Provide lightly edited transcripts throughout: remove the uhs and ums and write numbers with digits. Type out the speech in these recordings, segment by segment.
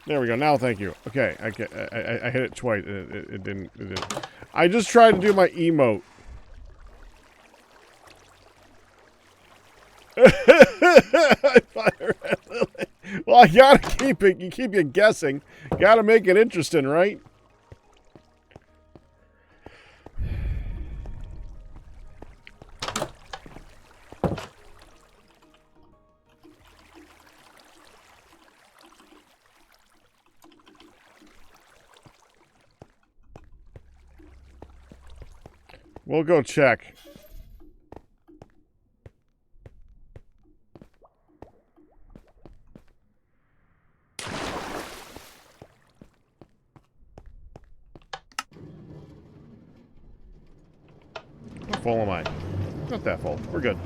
There we go. Now, thank you. Okay, I hit it twice. It didn't. I just tried to do my emote. Well, I gotta keep you guessing. Gotta make it interesting, right? We'll go check. How full am I? Not that full. We're good.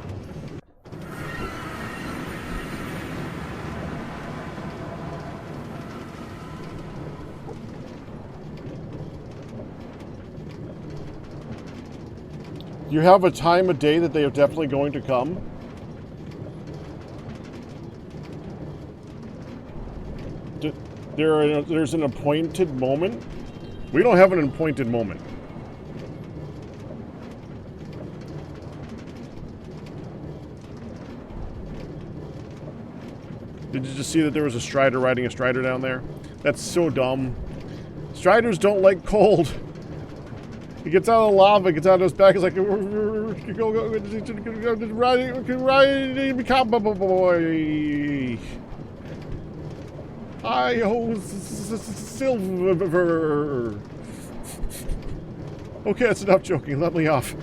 You have a time of day that they are definitely going to come? There's an appointed moment? We don't have an appointed moment. Did you just see that there was a Strider riding a Strider down there? That's so dumb. Striders don't like cold. He gets out of the lava, gets out of his back, he's like, go, boy. Hi-ho, silver. Okay, that's enough joking. Let me off.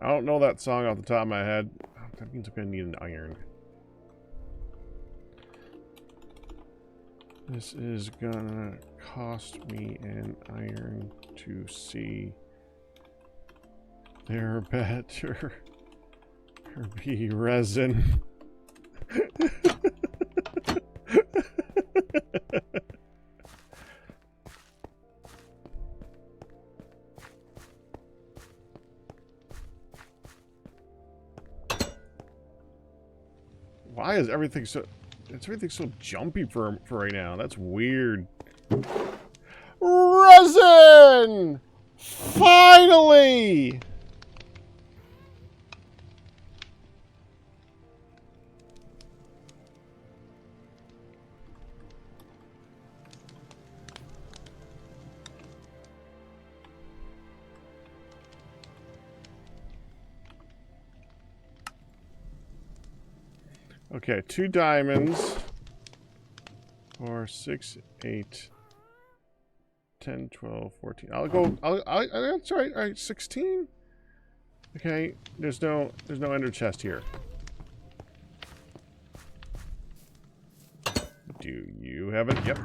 I don't know that song off the top of my head. That means I'm gonna need an iron. This is gonna cost me an iron to see. There better be resin. Why is everything so... Everything's so jumpy for right now. That's weird. Resin! Finally! Okay, 2 diamonds. 4, 6, 8, 10, 12, 14. I'll go. That's right. All right, 16. Okay, there's no ender chest here. Do you have it? Yep.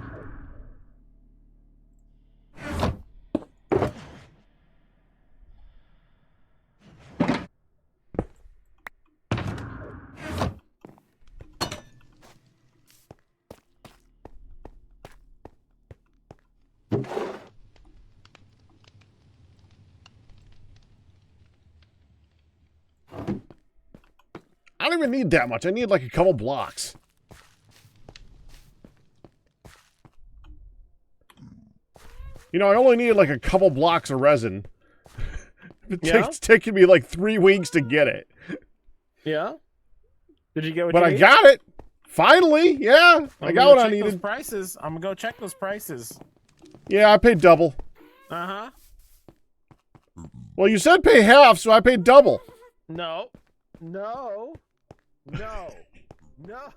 I don't even need that much. I need like a couple blocks. You know, I only needed like a couple blocks of resin. It's taken me like 3 weeks to get it. Yeah? Did you get what But you I need? got it. Finally. Yeah. I got what I needed. Those prices. I'm going to go check those prices. Yeah, I paid double. Uh-huh. Well, you said pay half, so I paid double. No. No. No. No.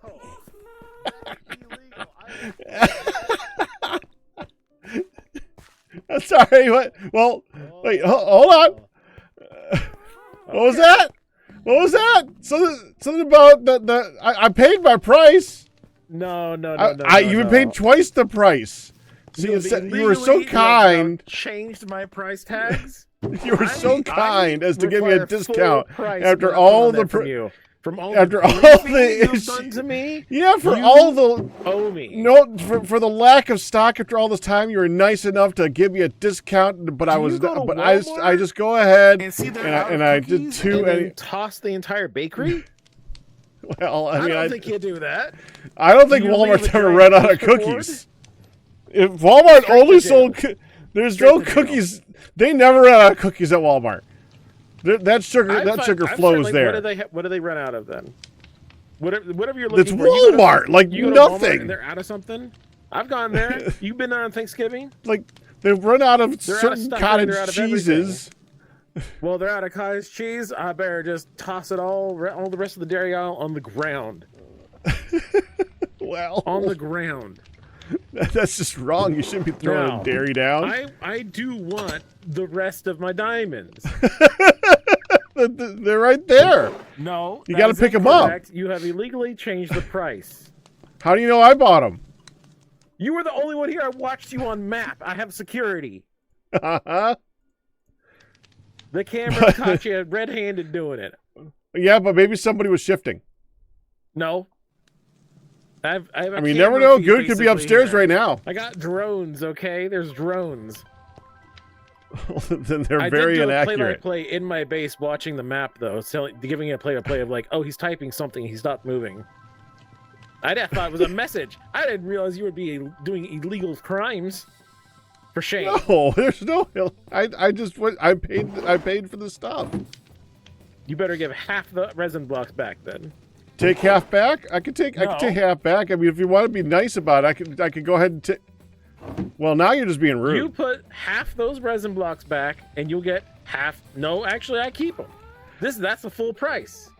That's illegal. Sorry, what? Well, wait, hold on. What was that? What was that? Something about the I paid my price. No. You even paid twice the price. So you were so kind. Changed my price tags. You were so kind as to give me a require full discount price after when I all put on the there from you. From all after the all briefing the you've issues. done to me. Yeah, for you all the owe me. no for the lack of stock after all this time, you were nice enough to give me a discount. But I just go ahead And see they're and out of I did cookies two. and then toss the entire bakery. Well, I don't think you do that. I don't think You Walmart's leave a ever giant run out of poster board? cookies. If Walmart Straight only to sold, jail. there's Straight no to jail. cookies. They never run out of cookies at Walmart. That sugar I'm flows like, there. What do they run out of then? Whatever you're That's looking for. You Walmart, like go to Walmart nothing. and they're out of something. I've gone there. You've been there on Thanksgiving. Like they've run out of They're out of certain stuff, cottage they're out of cheeses. Well, they're out of cottage cheese. I better just toss it all the rest of the dairy aisle on the ground. Well, On the ground. that's just wrong. You shouldn't be throwing Now, dairy down. I do want the rest of my diamonds. They're right there. No, You that got to is pick them up. incorrect. You have illegally changed the price. How do you know I bought them? You were the only one here. I watched you on map. I have security. Uh-huh. The camera caught you red-handed doing it. Yeah, but maybe somebody was shifting. No. I mean, you never know. Good could be upstairs right now. I got drones, okay? There's drones. Then they're I very did do a inaccurate. play-by-play in my base watching the map, though, giving it a play-by-play of like, oh, he's typing something, he stopped moving. I thought it was a message. I didn't realize you would be doing illegal crimes. For shame. No, there's no. I paid for the stuff. You better give half the resin blocks back then. Take half back? I could take half back. I mean, if you want to be nice about it, I could go ahead and take. Well, now you're just being rude. You put half those resin blocks back, and you'll get half. No, actually, I keep them. That's the full price.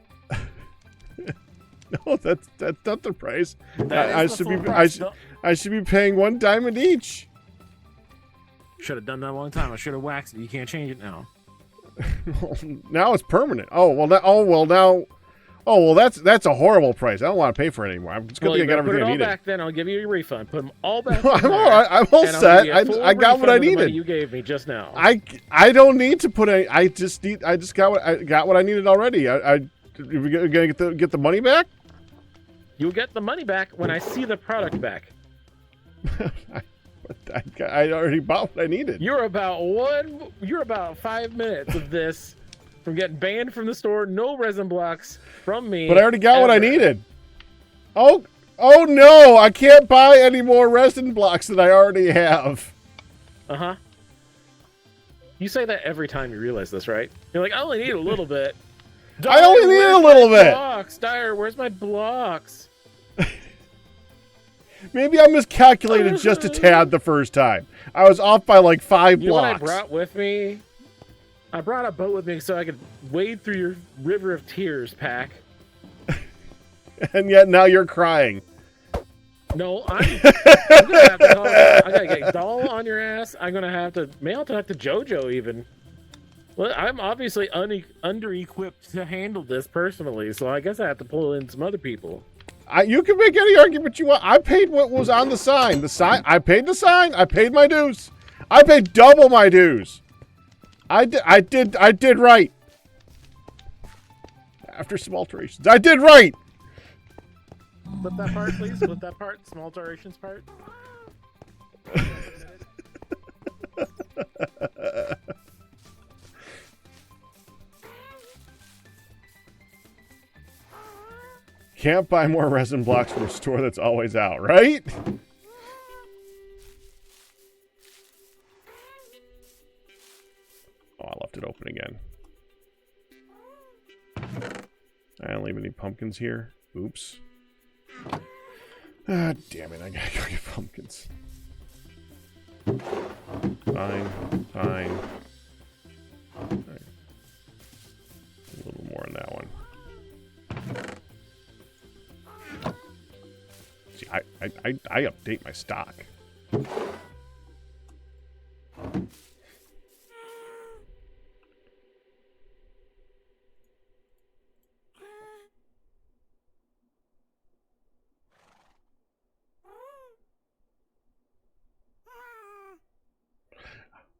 No, that's not the price. That is the full price. I should be paying one diamond each. Should have done that a long time. I should have waxed it. You can't change it now. Now it's permanent. That's a horrible price. I don't want to pay for it anymore. I'm just going to get everything I needed. Put it all back, then I'll give you a refund. Put them all back. I'm all set. I got what I needed. You gave me just now. I don't need to put any. I just got what I needed already. You're gonna get the money back. You'll get the money back when I see the product back. I already bought what I needed. You're about 5 minutes of this from getting banned from the store. No resin blocks from me. But I already got what I needed. Oh no! I can't buy any more resin blocks that I already have. Uh-huh. You say that every time you realize this, right? You're like, I only need a little bit. I only need a little bit. Blocks, Dyer, where's my blocks? Maybe I miscalculated just a tad the first time. I was off by like 5 blocks. You know what I brought with me? I brought a boat with me so I could wade through your river of tears, Pack. And yet now you're crying. No, I'm gonna have to call. I gotta get Doll on your ass. I'm gonna have to. Maybe I'll talk to JoJo even. Well, I'm obviously under-equipped to handle this personally, so I guess I have to pull in some other people. You can make any argument you want. I paid what was on the sign. I paid the sign. I paid my dues. I paid double my dues. I did right. After some alterations, I did right. Flip that part, please. Flip that part. Small alterations part. Can't buy more resin blocks from a store that's always out, right? Oh, I left it open again. I don't leave any pumpkins here. Oops. Ah, damn it. I gotta go get pumpkins. Fine. Fine. Right. A little more on that one. See, I update my stock.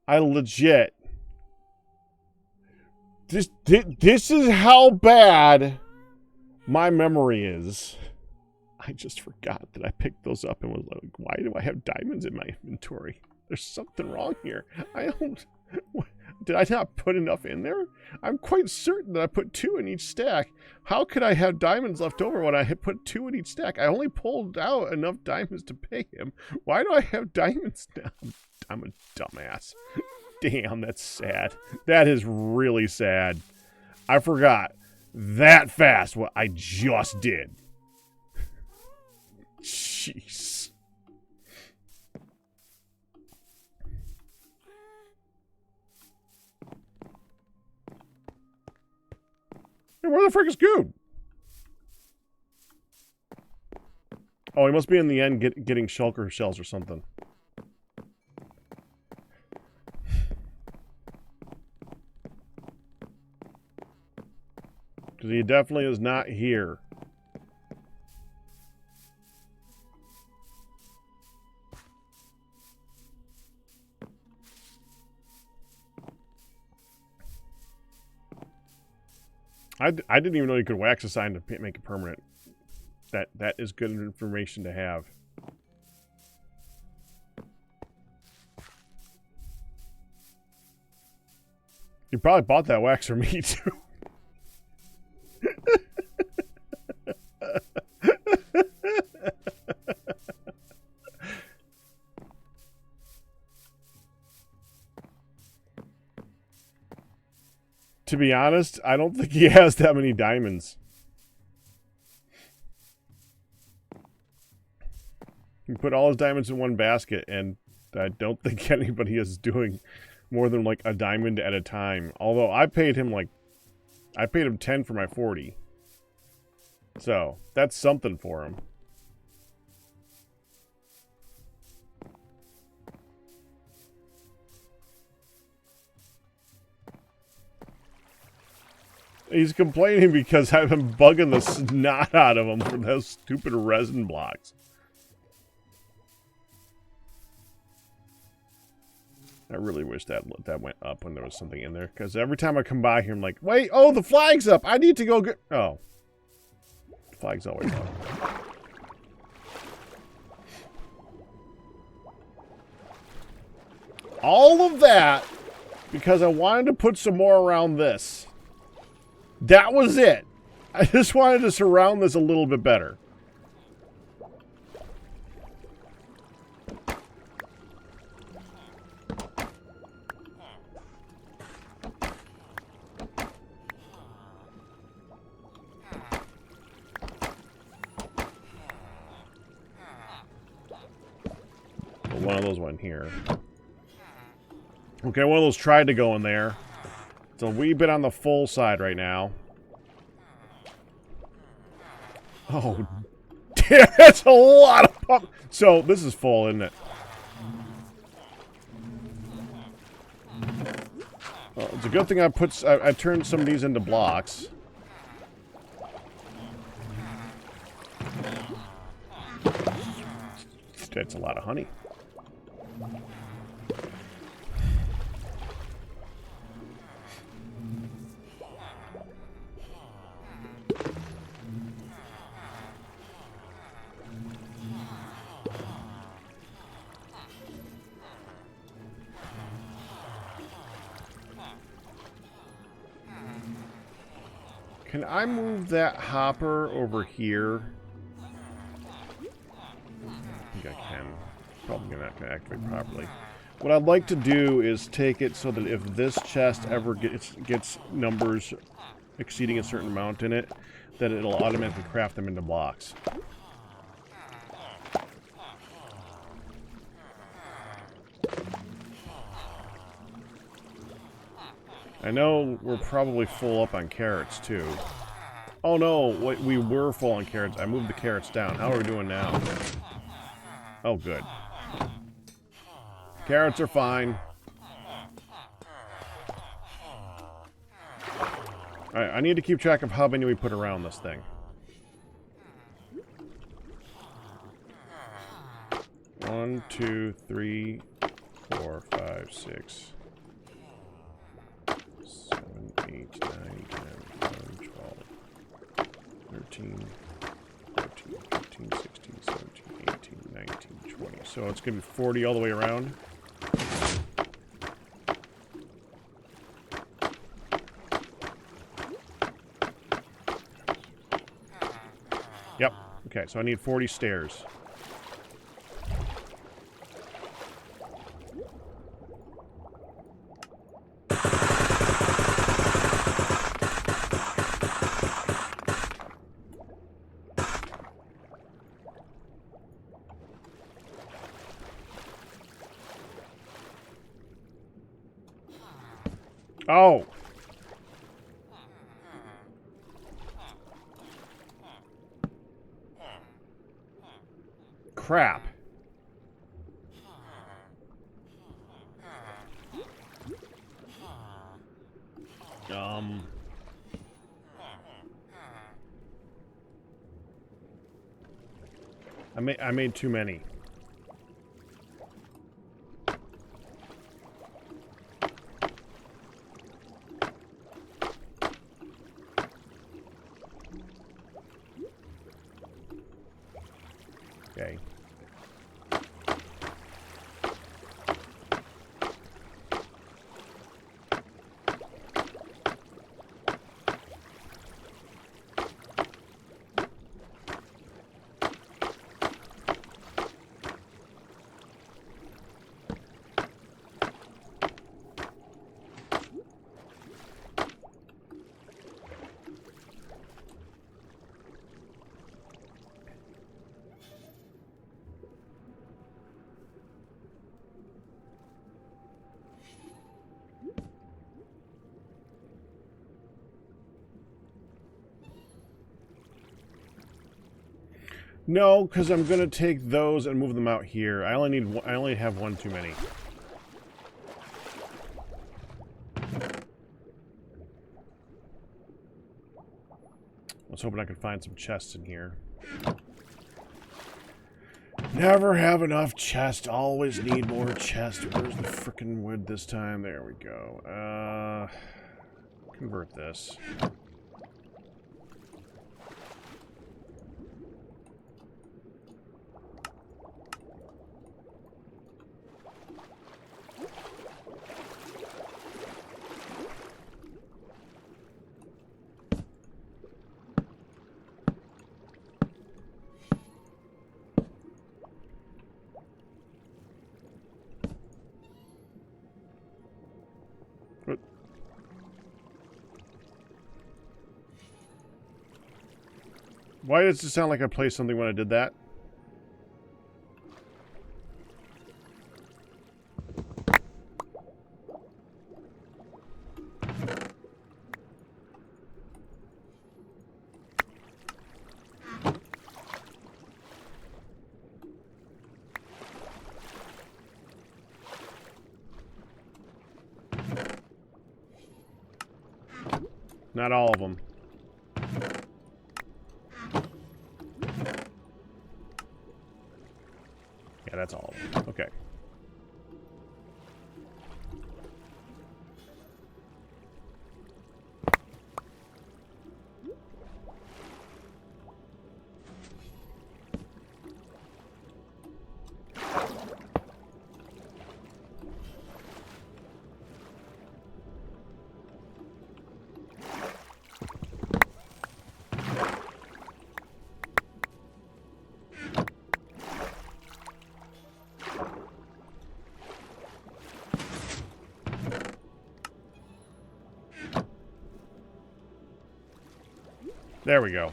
I legit This is how bad my memory is. I just forgot that I picked those up and was like, why do I have diamonds in my inventory? There's something wrong here. I don't... Did I not put enough in there? I'm quite certain that I put 2 in each stack. How could I have diamonds left over when I had put 2 in each stack? I only pulled out enough diamonds to pay him. Why do I have diamonds now? I'm a dumbass. Damn, that's sad. That is really sad. I forgot that fast what I just did. Jeez. Hey, where the frick is Guud? Oh, he must be in the end getting shulker shells or something. Because he definitely is not here. I didn't even know you could wax a sign to make it permanent. That is good information to have. You probably bought that wax for me too. To be honest, I don't think he has that many diamonds. He put all his diamonds in one basket, and I don't think anybody is doing more than like a diamond at a time. Although I paid him 10 for my 40. So, that's something for him. He's complaining because I've been bugging the snot out of him for those stupid resin blocks. I really wish that went up when there was something in there. Because every time I come by here, I'm like, wait, oh, the flag's up. I need to go get... Oh. The flag's always up. All of that because I wanted to put some more around this. That was it. I just wanted to surround this a little bit better. One of those went here. Okay, one of those tried to go in there. It's a wee bit on the full side right now. Oh, damn, that's a lot of pump. So, this is full, isn't it? Well, it's a good thing I turned some of these into blocks. That's a lot of honey. Can I move that hopper over here? I think I can. Probably not going to activate properly. What I'd like to do is take it so that if this chest ever gets numbers exceeding a certain amount in it, that it'll automatically craft them into blocks. I know we're probably full up on carrots, too. Oh no, we were full on carrots. I moved the carrots down. How are we doing now? Oh, good. Carrots are fine. Alright, I need to keep track of how many we put around this thing. 1, 2, 3, 4, 5, 6, 7, 8, 9, 10, 11, 12, 13, 14, 15, 16, 17, 18, 19, 20. So it's going to be 40 all the way around. Yep. Okay, so I need 40 stairs. Oh! Crap. I made too many. Okay. No, because I'm gonna take those and move them out here. I only have one too many. I was hoping I could find some chests in here. Never have enough chest. Always need more chest. Where's the frickin' wood this time? There we go. Convert this. Why does it sound like I placed something when I did that? Not all of them. Yeah, that's all of them. Okay. There we go.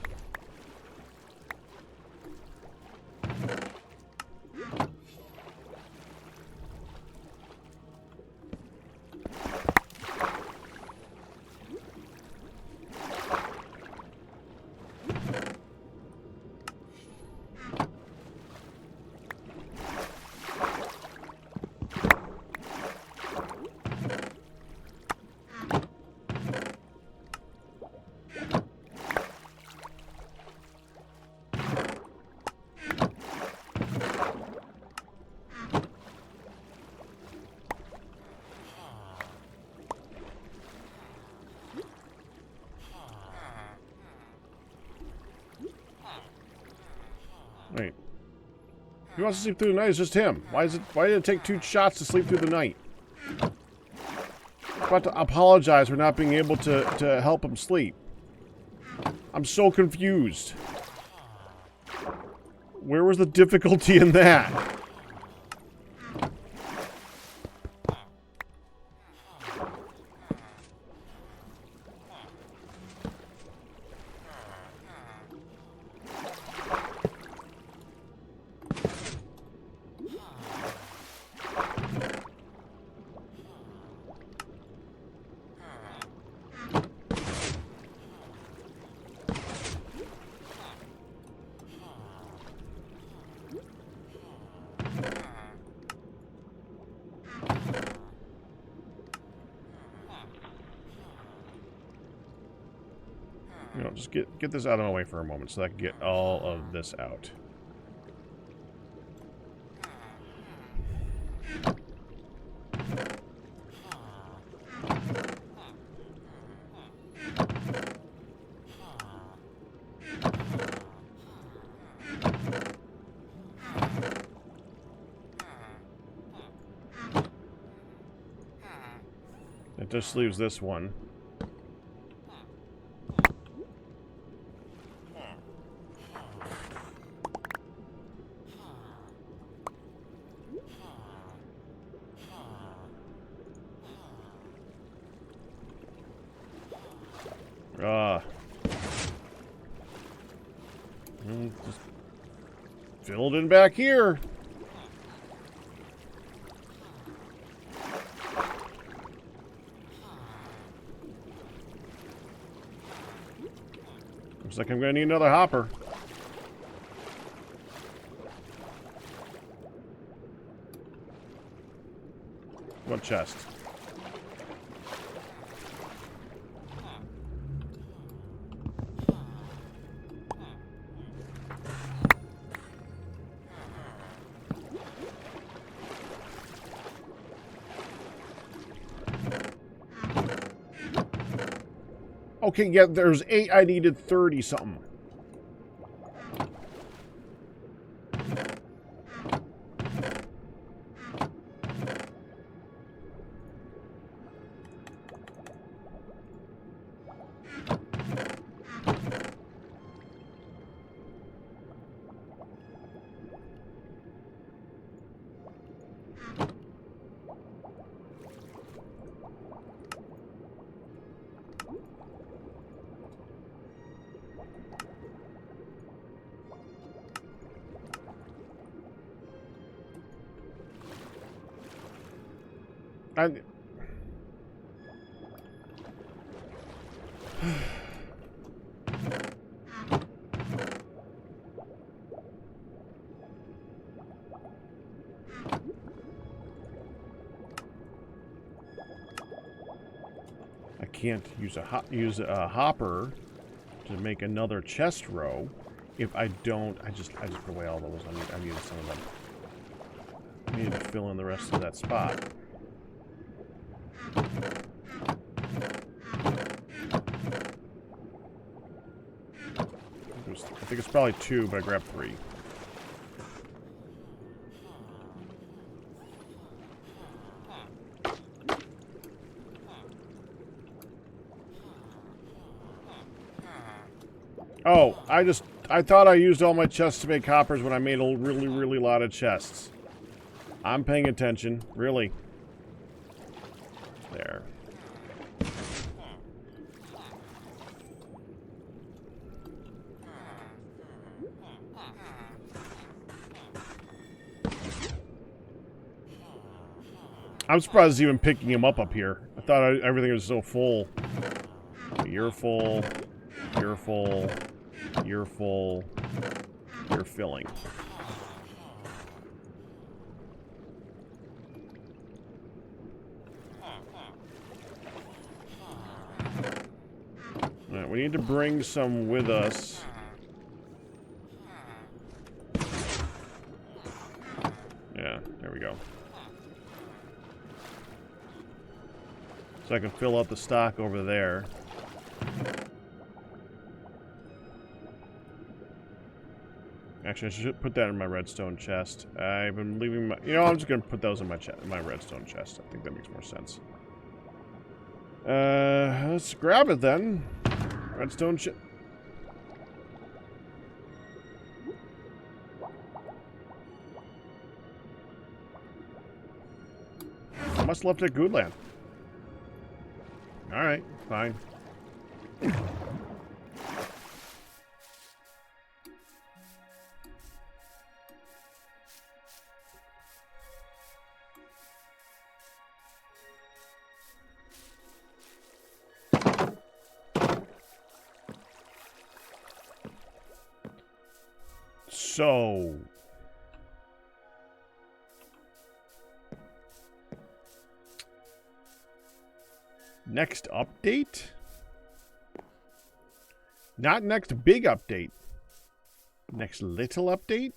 Wait. Who wants to sleep through the night? It's just him. Why did it take 2 shots to sleep through the night? I'm about to apologize for not being able to help him sleep. I'm so confused. Where was the difficulty in that? You know, just get this out of my way for a moment so I can get all of this out. It just leaves this one. Just filled in back here. Looks like I'm gonna need another hopper. What chest? Okay, yeah, there's 8. I needed 30 something. I can't use a hopper to make another chest row if I don't. I just put away all those. I needed some of them. I need to fill in the rest of that spot. I think it's probably 2, but I grabbed 3. Oh, I thought I used all my chests to make hoppers when I made a really lot of chests. I'm paying attention, really. There. I'm surprised it's even picking him up here. I thought everything was so full. You're full. You're full. You're full. You're filling. Alright, we need to bring some with us. Yeah, there we go. So I can fill up the stock over there. Actually, I should put that in my redstone chest. I've been leaving my... You know, I'm just going to put those in my redstone chest. I think that makes more sense. Let's grab it then. Redstone chest. I must have left it at Guudeland. Alright, fine. So... Next update? Not next big update. Next little update?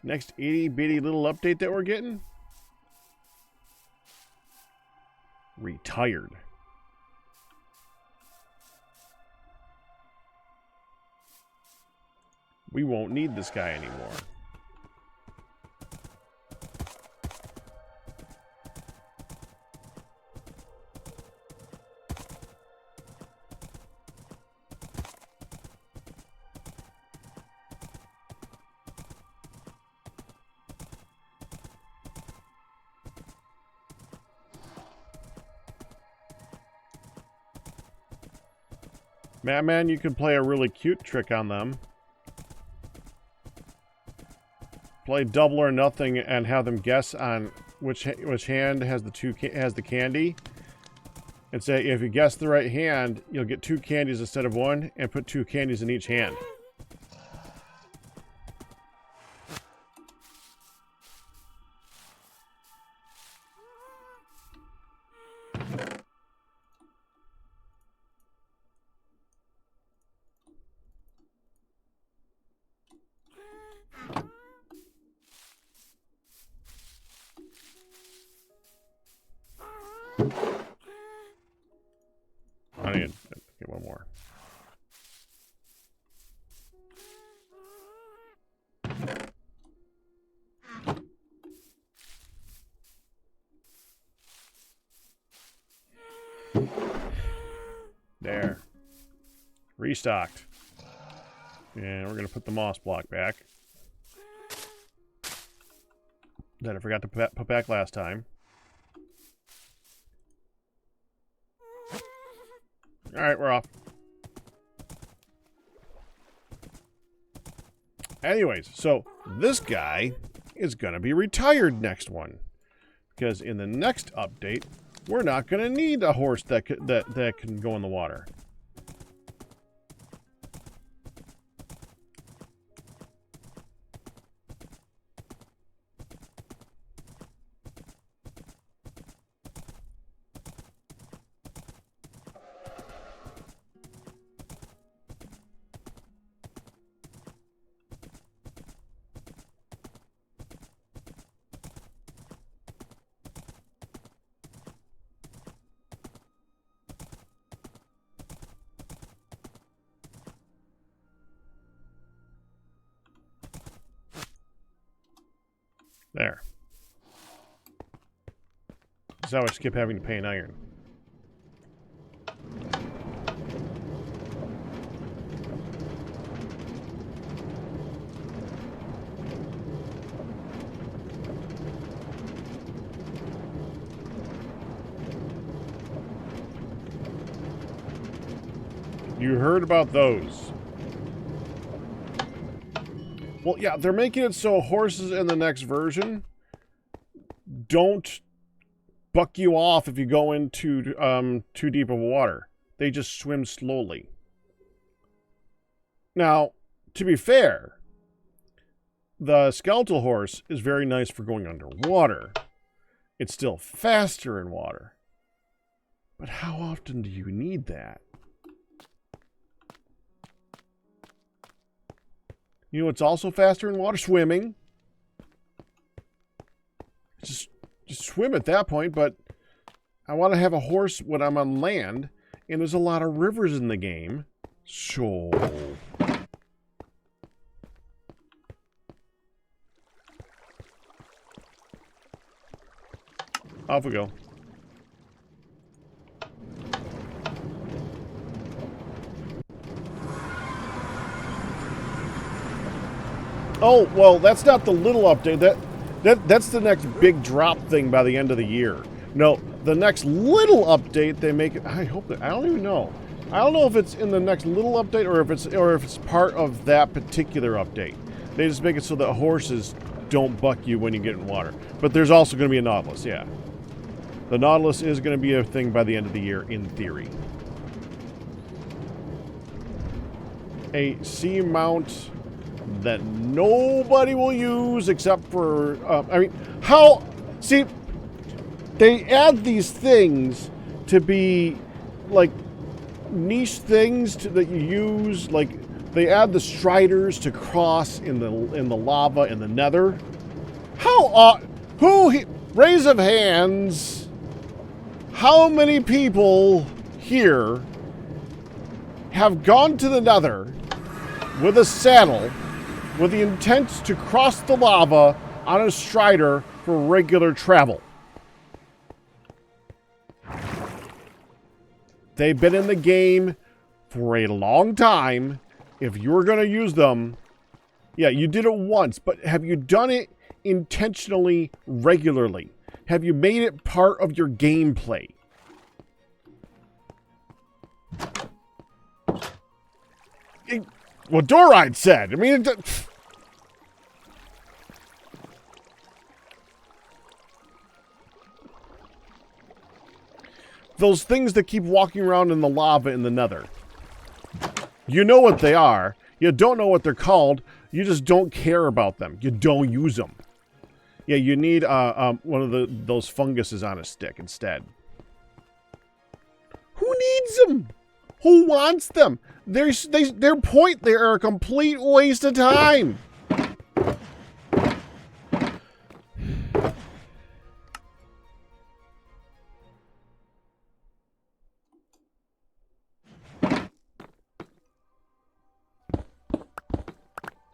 Next itty bitty little update that we're getting? Retired. We won't need this guy anymore. Madman, you could play a really cute trick on them. Play double or nothing and have them guess on which hand has the candy. And say if you guess the right hand, you'll get 2 candies instead of 1, and put 2 candies in each hand. I need to get one more. There. Restocked. And we're going to put the moss block back. That I forgot to put back last time. Alright, we're off. Anyways, so this guy is going to be retired next one. Because in the next update, we're not going to need a horse that can go in the water. There. This is how I skip having to pay an iron. You heard about those. Well, yeah, they're making it so horses in the next version don't buck you off if you go into too deep of water. They just swim slowly. Now, to be fair, the skeletal horse is very nice for going underwater. It's still faster in water. But how often do you need that? You know what's also faster in water? Swimming. Just swim at that point, but I want to have a horse when I'm on land and there's a lot of rivers in the game. So... off we go. Oh, well, that's not the little update. That's the next big drop thing by the end of the year. No, the next little update they make it. I hope that I don't even know. I don't know if it's in the next little update or if it's part of that particular update. They just make it so that horses don't buck you when you get in water. But there's also going to be a Nautilus, yeah. The Nautilus is going to be a thing by the end of the year, in theory. A sea mount that nobody will use except for... I mean, how... See, they add these things to be, like, niche things that you use. Like, they add the striders to cross in the lava in the nether. How... raise of hands... How many people here have gone to the nether with a saddle with the intent to cross the lava on a strider for regular travel? They've been in the game for a long time. If you're going to use them, yeah, you did it once, but have you done it intentionally, regularly? Have you made it part of your gameplay? What Doride said. I mean, those things that keep walking around in the lava in the nether. You know what they are. You don't know what they're called. You just don't care about them. You don't use them. Yeah, you need one of those funguses on a stick instead. Who needs them? Who wants them? They're a complete waste of time.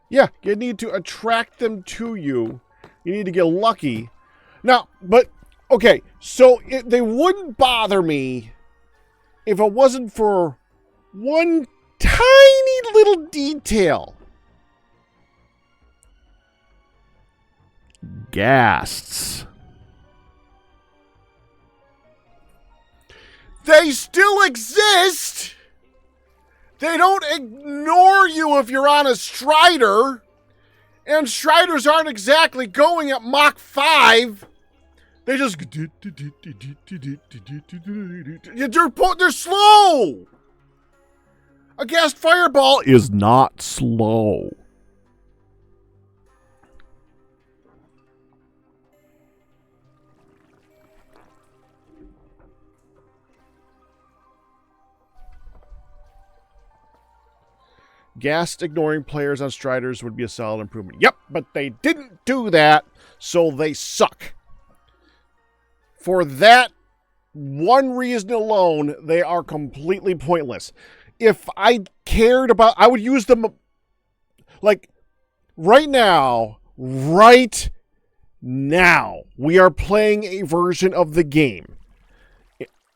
Yeah, you need to attract them to you. You need to get lucky. Now, but, okay, so they wouldn't bother me if it wasn't for one tiny little detail. Ghasts. They still exist! They don't ignore you if you're on a strider. And striders aren't exactly going at Mach 5. They just... They're slow! A gas fireball is not slow. Ghast ignoring players on striders would be a solid improvement. Yep, but they didn't do that, so they suck. For that one reason alone, they are completely pointless. If I cared about... I would use them... Like, right now, we are playing a version of the game.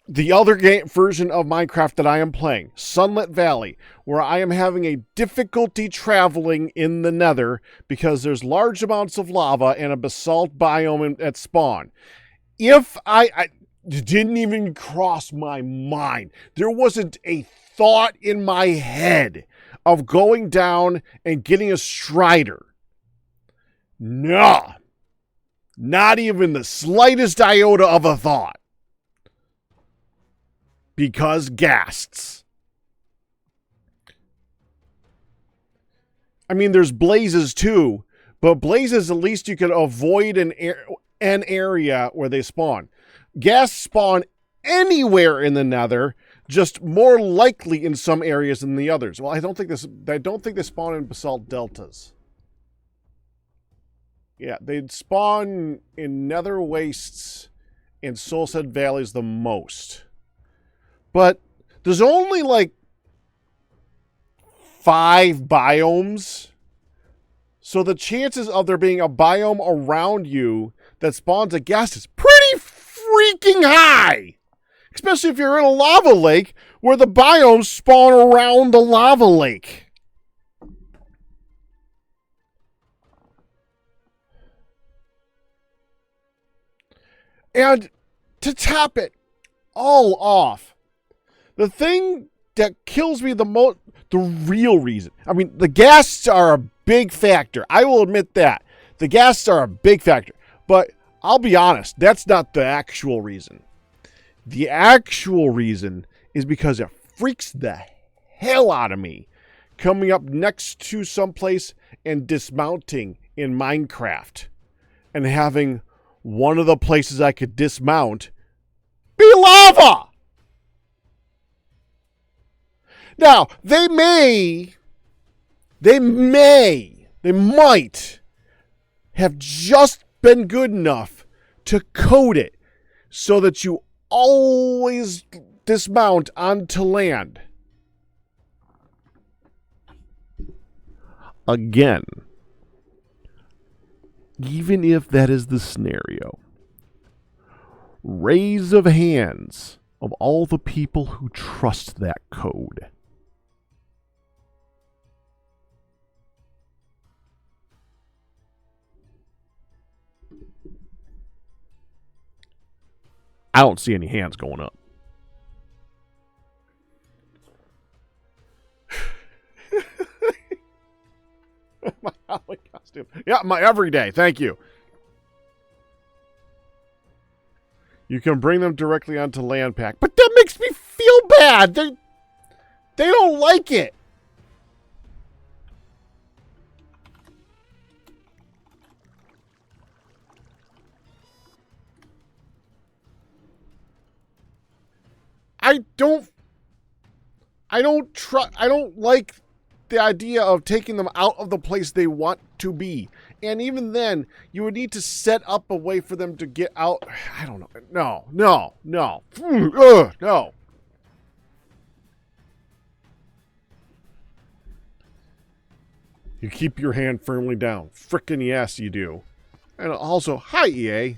The other version of Minecraft that I am playing, Sunlit Valley, where I am having a difficulty traveling in the nether because there's large amounts of lava and a basalt biome at spawn. If it didn't even cross my mind. There wasn't a thought in my head of going down and getting a strider. Nah. Not even the slightest iota of a thought. Because ghasts. I mean, there's blazes too, but blazes at least you could avoid an area where they spawn. Ghasts spawn anywhere in the nether, just more likely in some areas than the others. Well, I don't think they spawn in basalt deltas. Yeah, they'd spawn in nether wastes and Soulset valleys the most. But There's only like 5 biomes. So the chances of there being a biome around you that spawns a guest is pretty freaking high. Especially if you're in a lava lake where the biomes spawn around the lava lake. And to top it all off, the thing that kills me the most, the real reason, I mean, the ghasts are a big factor. I will admit that. The ghasts are a big factor. But I'll be honest, that's not the actual reason. The actual reason is because it freaks the hell out of me coming up next to someplace and dismounting in Minecraft and having one of the places I could dismount be lava. Now, they might have just been good enough to code it so that you always dismount onto land. Again, even if that is the scenario, raise of hands of all the people who trust that code. I don't see any hands going up. My Halloween costume. Yeah, my everyday. Thank you. You can bring them directly onto land pack. But that makes me feel bad. They don't like it. I don't like the idea of taking them out of the place they want to be. And even then, you would need to set up a way for them to get out. I don't know. No. No. You keep your hand firmly down. Frickin' yes, you do. And also, hi, EA.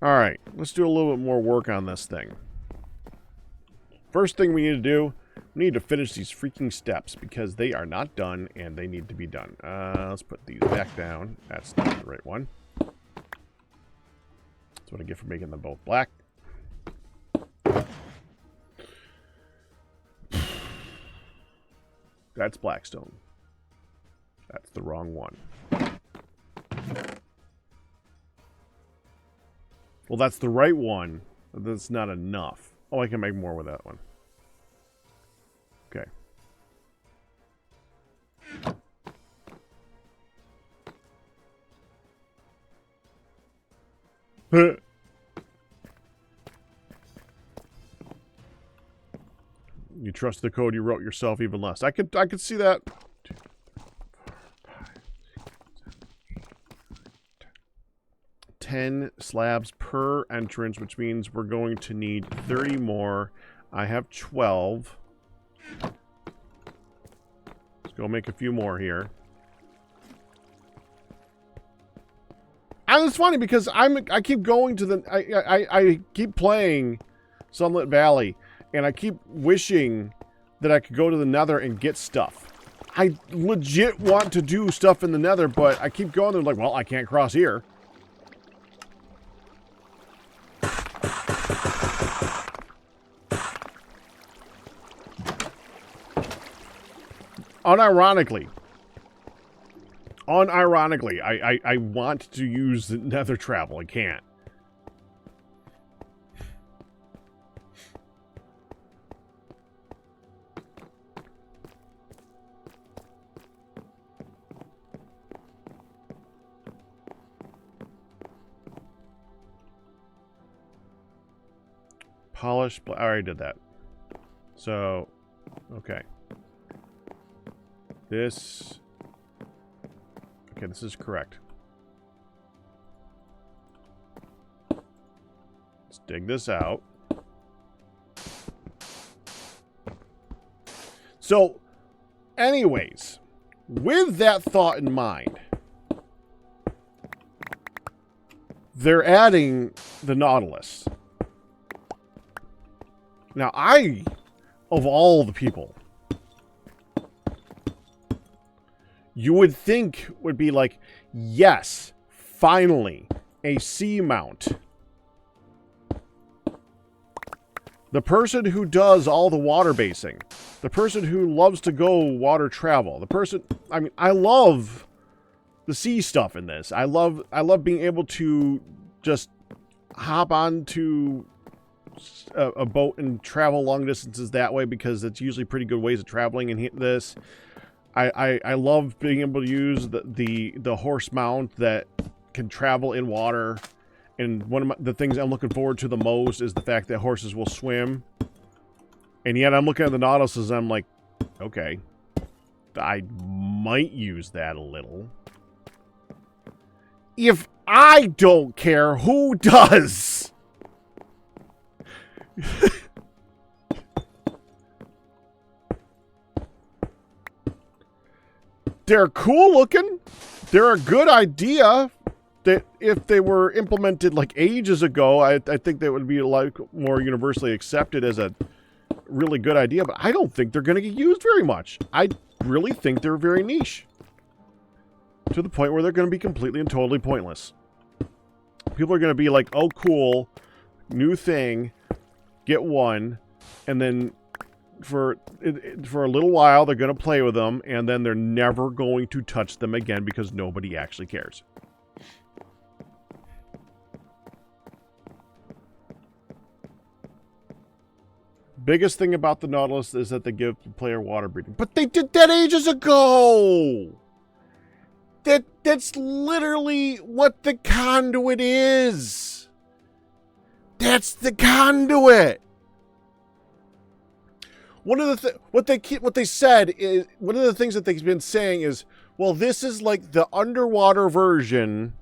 Alright, let's do a little bit more work on this thing. First thing we need to do, we need to finish these freaking steps because they are not done and they need to be done. Let's put these back down. That's not the right one. That's what I get for making them both black. That's Blackstone. That's the wrong one. Well, that's the right one, but that's not enough. Oh, I can make more with that one. Okay. You trust the code you wrote yourself even less. I could see that. 10 slabs per entrance, which means we're going to need 30 more. I have 12. Let's go make a few more here. And it's funny because I keep going to the I keep playing Sunlit Valley, and I keep wishing that I could go to the Nether and get stuff. I legit want to do stuff in the Nether, but I keep going there like, well, I can't cross here. Unironically, I want to use the Nether travel. I can't. Polish. I already did that. So, okay. This. Okay, this is correct. Let's dig this out. So, anyways, with that thought in mind, they're adding the Nautilus. Now, of all the people, you would think would be like, yes, finally, a sea mount. The person who does all the water basing. The person who loves to go water travel. The person, I mean, I love the sea stuff in this. I love being able to just hop onto a boat and travel long distances that way, because it's usually pretty good ways of traveling in this. I love being able to use the horse mount that can travel in water. And one of the things I'm looking forward to the most is the fact that horses will swim. And yet I'm looking at the Nautilus and I'm like, okay, I might use that a little. If I don't care, who does? They're cool looking. They're a good idea. That if they were implemented like ages ago, I think that would be like more universally accepted as a really good idea. But I don't think they're going to get used very much. I really think they're very niche, to the point where they're going to be completely and totally pointless. People are going to be like, "Oh, cool, new thing, get one," and then for a little while they're going to play with them, and then they're never going to touch them again because nobody actually cares. Biggest thing about the Nautilus is that they give the player water breathing. But they did that ages ago! That's literally what the conduit is! That's the conduit! One of the what they said is, one of the things that they've been saying is, well, this is like the underwater version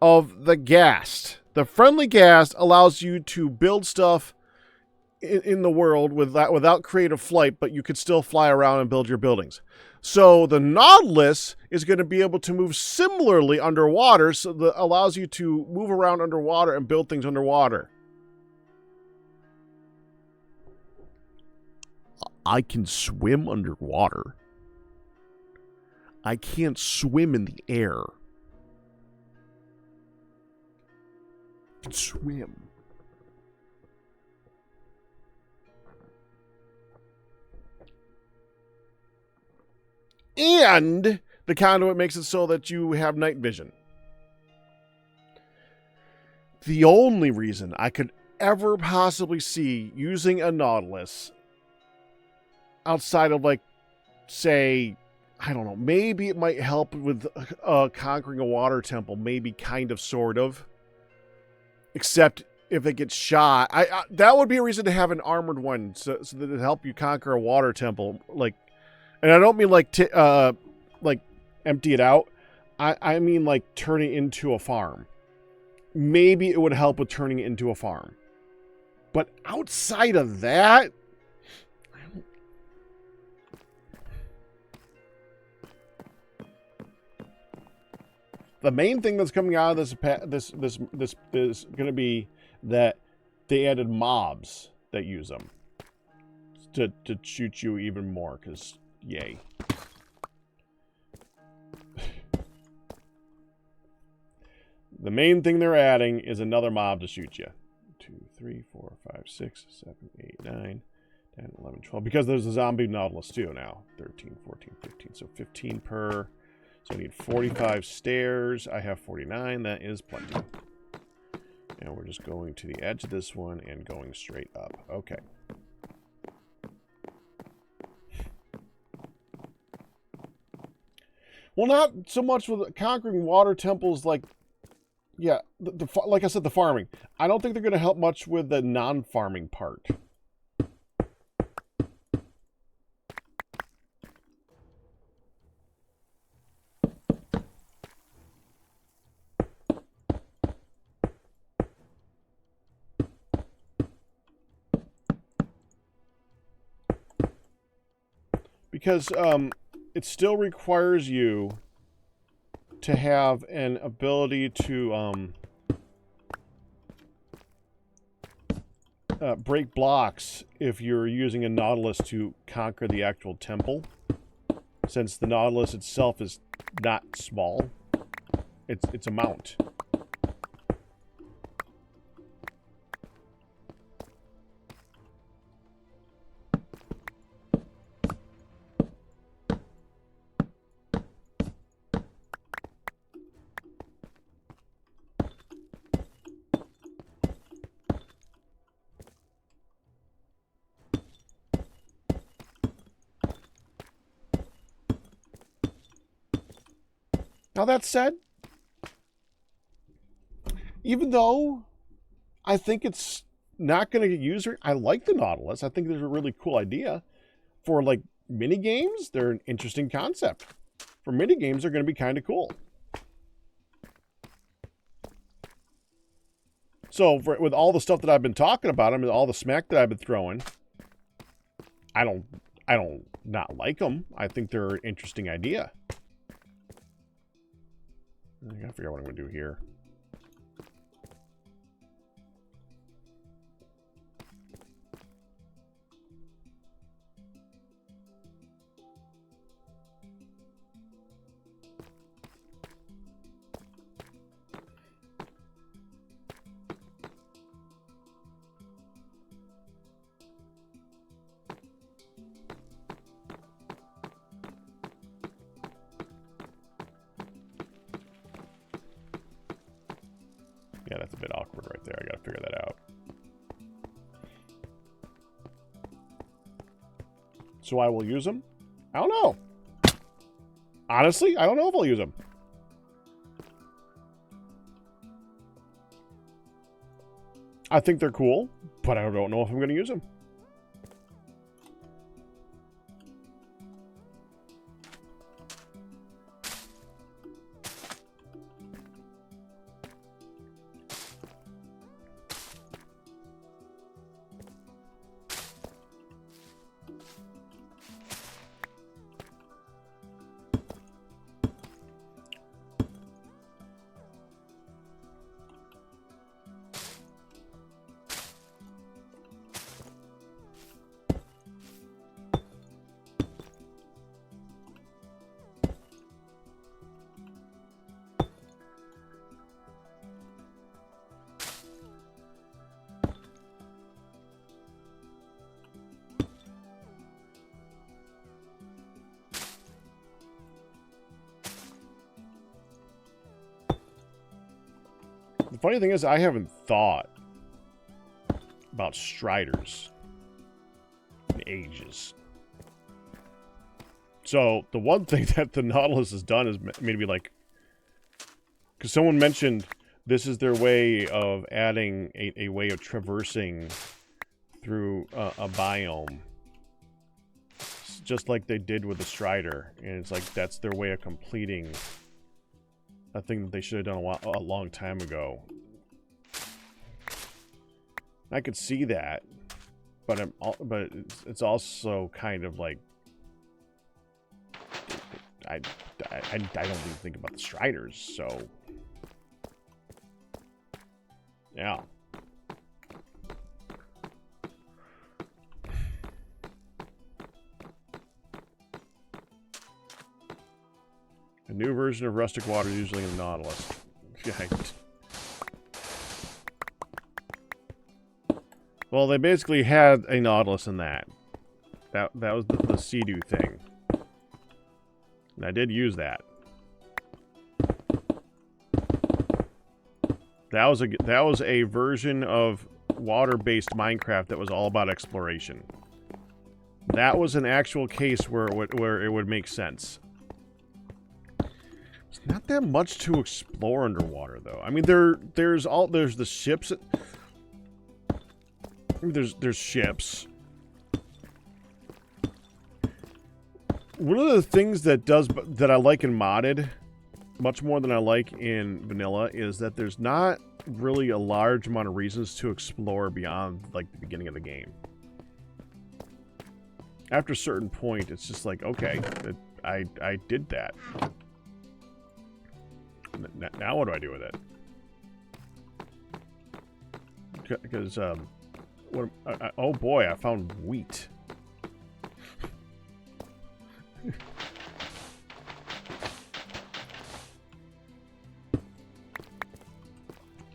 of the ghast. The friendly ghast allows you to build stuff in the world without creative flight, but you could still fly around and build your buildings. So the Nautilus is going to be able to move similarly underwater, so that allows you to move around underwater and build things underwater. I can swim underwater. I can't swim in the air. I can swim. And the conduit makes it so that you have night vision. The only reason I could ever possibly see using a Nautilus outside of, like, say, I don't know, maybe it might help with conquering a water temple, maybe, kind of, sort of. Except if it gets shot. that would be a reason to have an armored one, so that it'd help you conquer a water temple, like. And I don't mean like empty it out. I mean like turn it into a farm. Maybe it would help with turning it into a farm. But outside of that, the main thing that's coming out of this is going to be that they added mobs that use them to shoot you even more, because yay. The main thing they're adding is another mob to shoot you. 2, 3, 4, 5, 6, 7, 8, 9, 10, 11, 12. Because there's a zombie Nautilus too now. 13, 14, 15. So 15 per. So I need 45 stairs. I have 49. That is plenty. And we're just going to the edge of this one and going straight up. Okay. Well, not so much with conquering water temples, like, yeah, like I said, the farming. I don't think they're going to help much with the non-farming part. because it still requires you to have an ability to break blocks if you're using a Nautilus to conquer the actual temple. Since the Nautilus itself is not small, it's a mount. Now that said, even though I think it's not going to get used, I like the Nautilus. I think there's a really cool idea for like mini games. They're an interesting concept. For mini games, they're going to be kind of cool. So with all the stuff that I've been talking about, I mean, all the smack that I've been throwing, I don't not like them. I think they're an interesting idea. I gotta figure out what I'm gonna do here. Yeah, that's a bit awkward right there. I gotta figure that out. So I will use them? I don't know. Honestly, I don't know if I'll use them. I think they're cool, but I don't know if I'm going to use them. The funny thing is, I haven't thought about Striders in ages. So, the one thing that the Nautilus has done is made me like... Because someone mentioned this is their way of adding a way of traversing through a biome. Just like they did with the Strider. And it's like, that's their way of completing a thing that they should have done a long time ago. I could see that, but it's also kind of like I don't even think about the Striders, so yeah. A new version of Rustic Water, usually in the Nautilus. Yeah. Well, they basically had a Nautilus in that. That was the Sea-Doo thing. And I did use that. That was a version of water-based Minecraft that was all about exploration. That was an actual case where it would make sense. There's not that much to explore underwater, though. I mean, there's the ships. There's ships. One of the things that I like in modded, much more than I like in vanilla, is that there's not really a large amount of reasons to explore beyond like the beginning of the game. after a certain point, it's just like, okay, I did that. Now what do I do with it? Because, oh boy, I found wheat.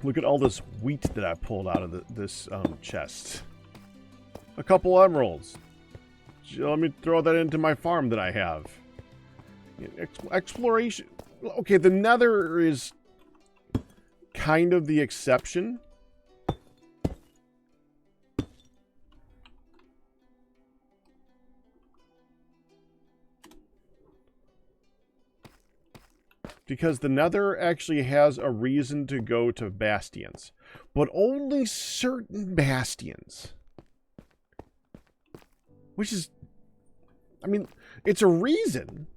Look at all this wheat that I pulled out of this chest. A couple emeralds. Let me throw that into my farm that I have. Exploration. Okay, the Nether is kind of the exception. Because the Nether actually has a reason to go to bastions. But only certain bastions. Which is... I mean, it's a reason.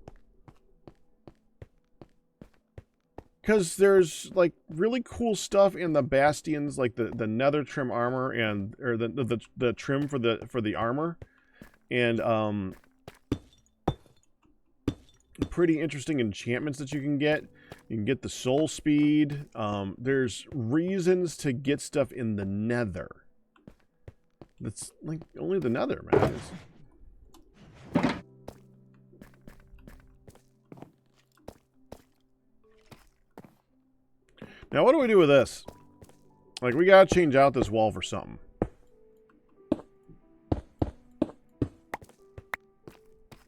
Because there's, like, really cool stuff in the bastions, like the Nether trim armor and... Or the trim for the armor. And, pretty interesting enchantments that you can get. You can get the soul speed. There's reasons to get stuff in the Nether. That's like only the Nether, man. Now, what do we do with this? Like, we gotta change out this wall for something.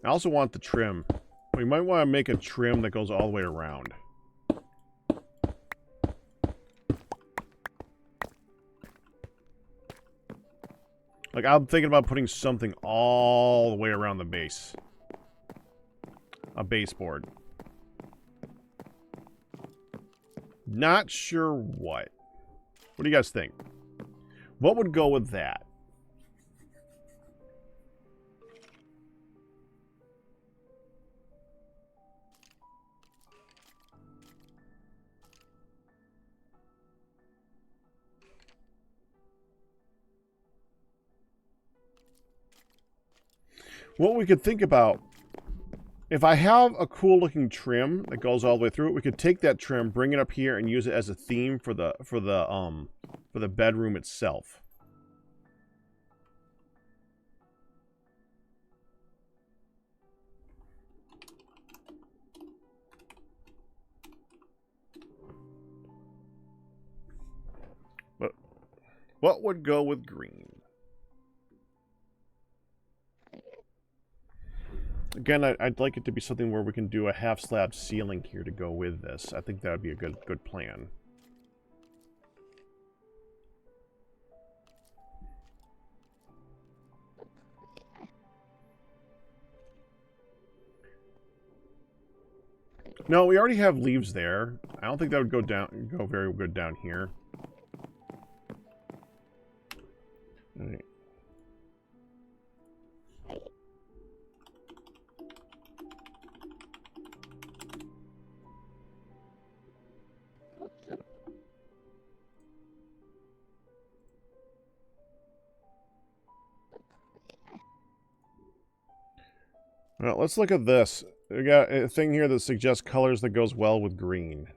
I also want the trim. We might want to make a trim that goes all the way around. Like, I'm thinking about putting something all the way around the base. A baseboard. Not sure what. What do you guys think? What would go with that? What we could think about, if I have a cool looking trim that goes all the way through it, we could take that trim, bring it up here, and use it as a theme for the bedroom itself. But what would go with green? Again, I'd like it to be something where we can do a half-slab ceiling here to go with this. I think that would be a good plan. No, we already have leaves there. I don't think that would go very good down here. All right. Well, let's look at this. We got a thing here that suggests colors that goes well with green.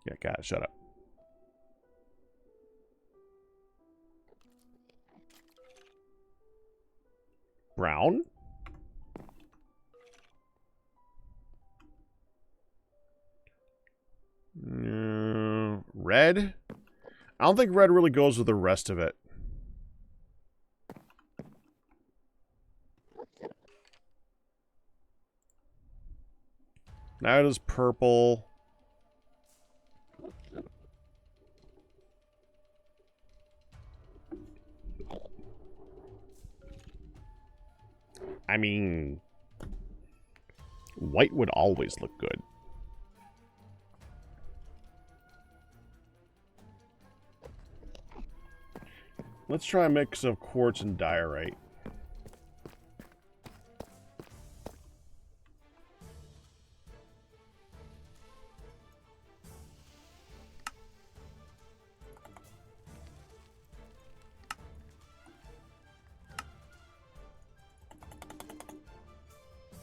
Yeah, got it. Shut up. Brown? Red? I don't think red really goes with the rest of it. Now it is purple. I mean, white would always look good. Let's try a mix of quartz and diorite.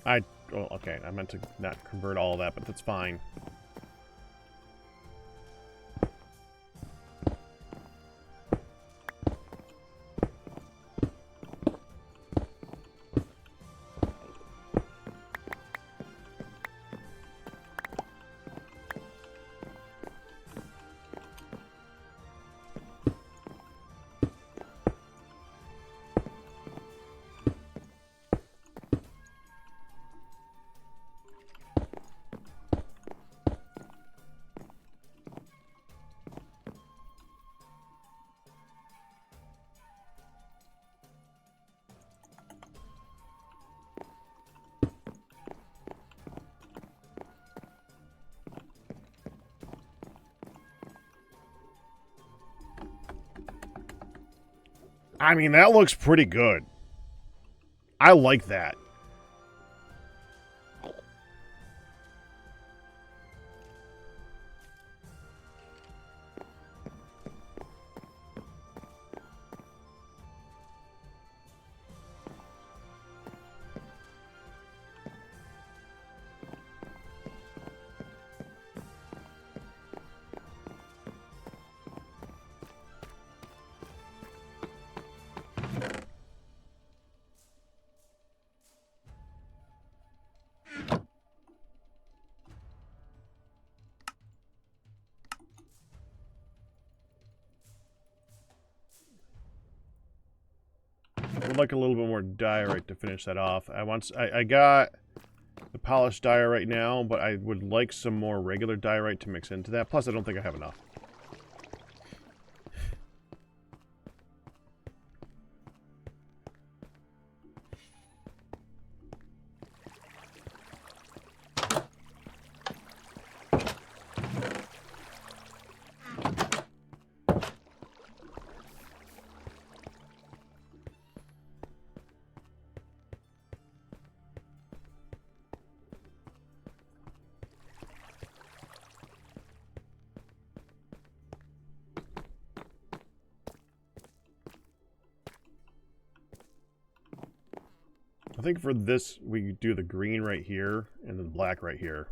Well, okay, I meant to not convert all of that, but that's fine. I mean, that looks pretty good. I like that. I would like a little bit more diorite to finish that off. I got the polished diorite now, but I would like some more regular diorite to mix into that. Plus, I don't think I have enough. I think for this, we do the green right here and the black right here.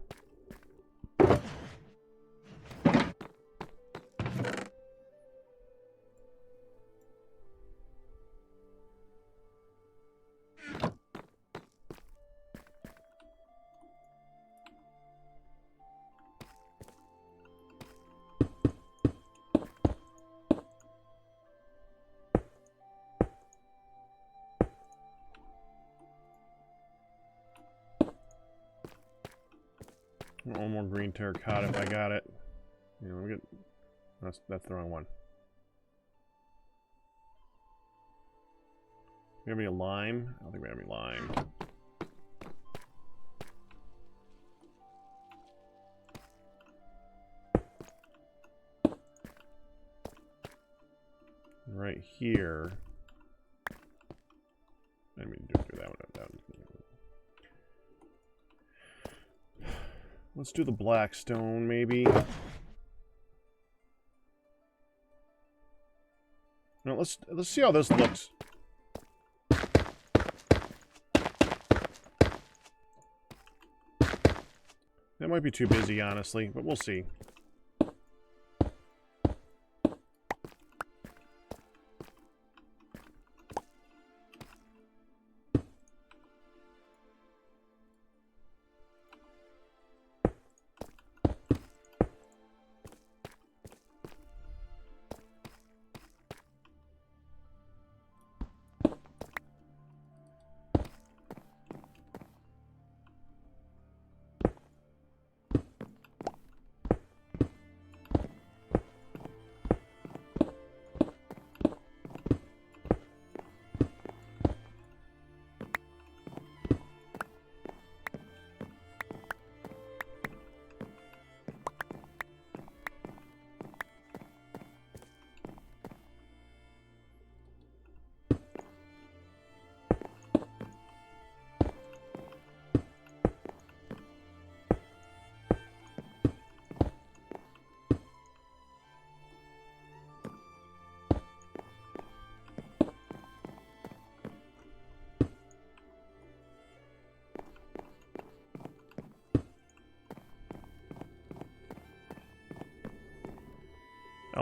One more green terracotta if I got it. You know, we get that's the wrong one. We have any lime? I don't think we have any lime. Right here. I mean, do that one. Let's do the black stone, maybe. No, let's see how this looks. That might be too busy, honestly, but we'll see.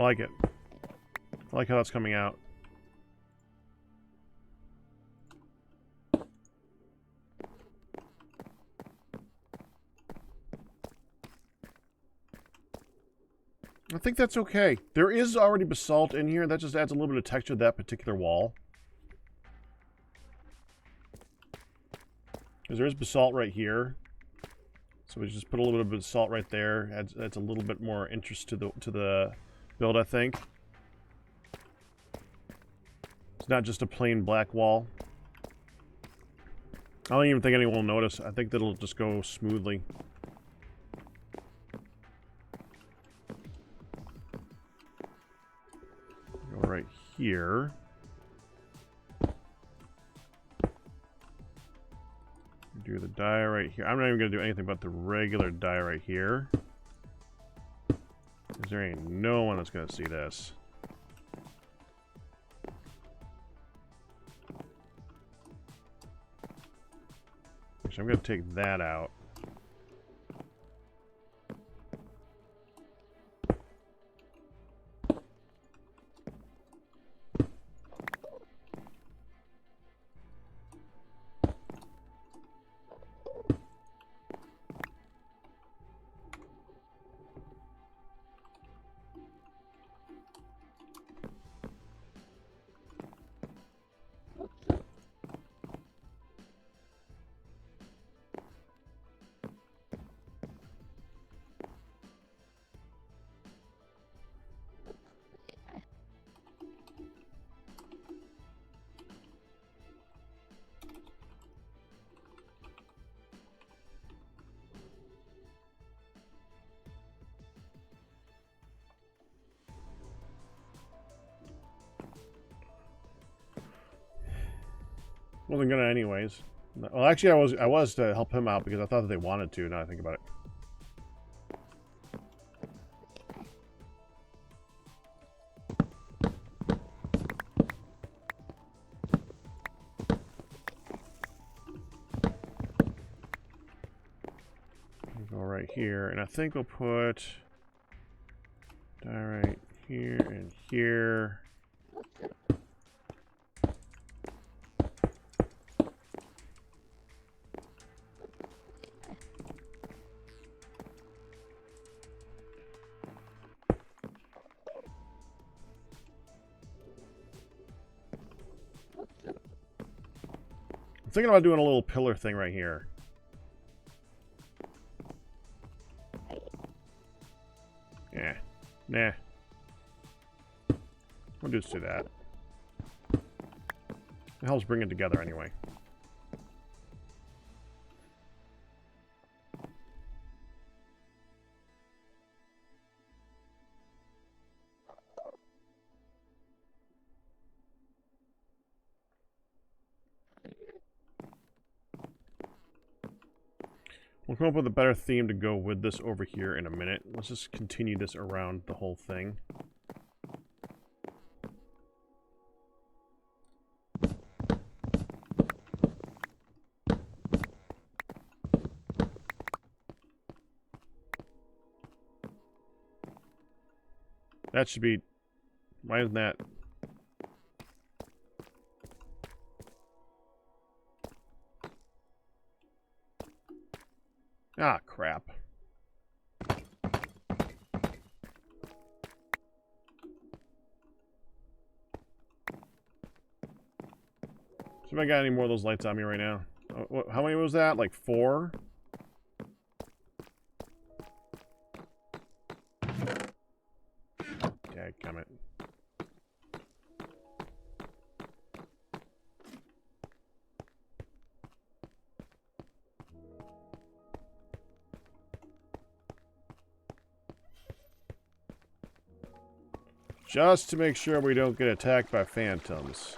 like it. I like how that's coming out. I think that's okay. There is already basalt in here. That just adds a little bit of texture to that particular wall. Because there is basalt right here. So we just put a little bit of basalt right there. Adds a little bit more interest to the build, I think. It's not just a plain black wall. I don't even think anyone will notice. I think that'll just go smoothly. Go right here. Do the die right here. I'm not even going to do anything but the regular die right here. Because there ain't no one that's going to see this. So I'm going to take that out. Wasn't gonna anyways. Well, actually, I was to help him out because I thought that they wanted to. Now I think about it. We'll go right here, and I think we'll put die right here and here. Thinking about doing a little pillar thing right here. Yeah. Nah. We'll just do that. It helps bring it together anyway. We'll come up with a better theme to go with this over here in a minute. Let's just continue this around the whole thing. That should be... Why isn't that... Ah, crap. So I got any more of those lights on me right now? How many was that? Like 4? Dadgummit. Just to make sure we don't get attacked by phantoms.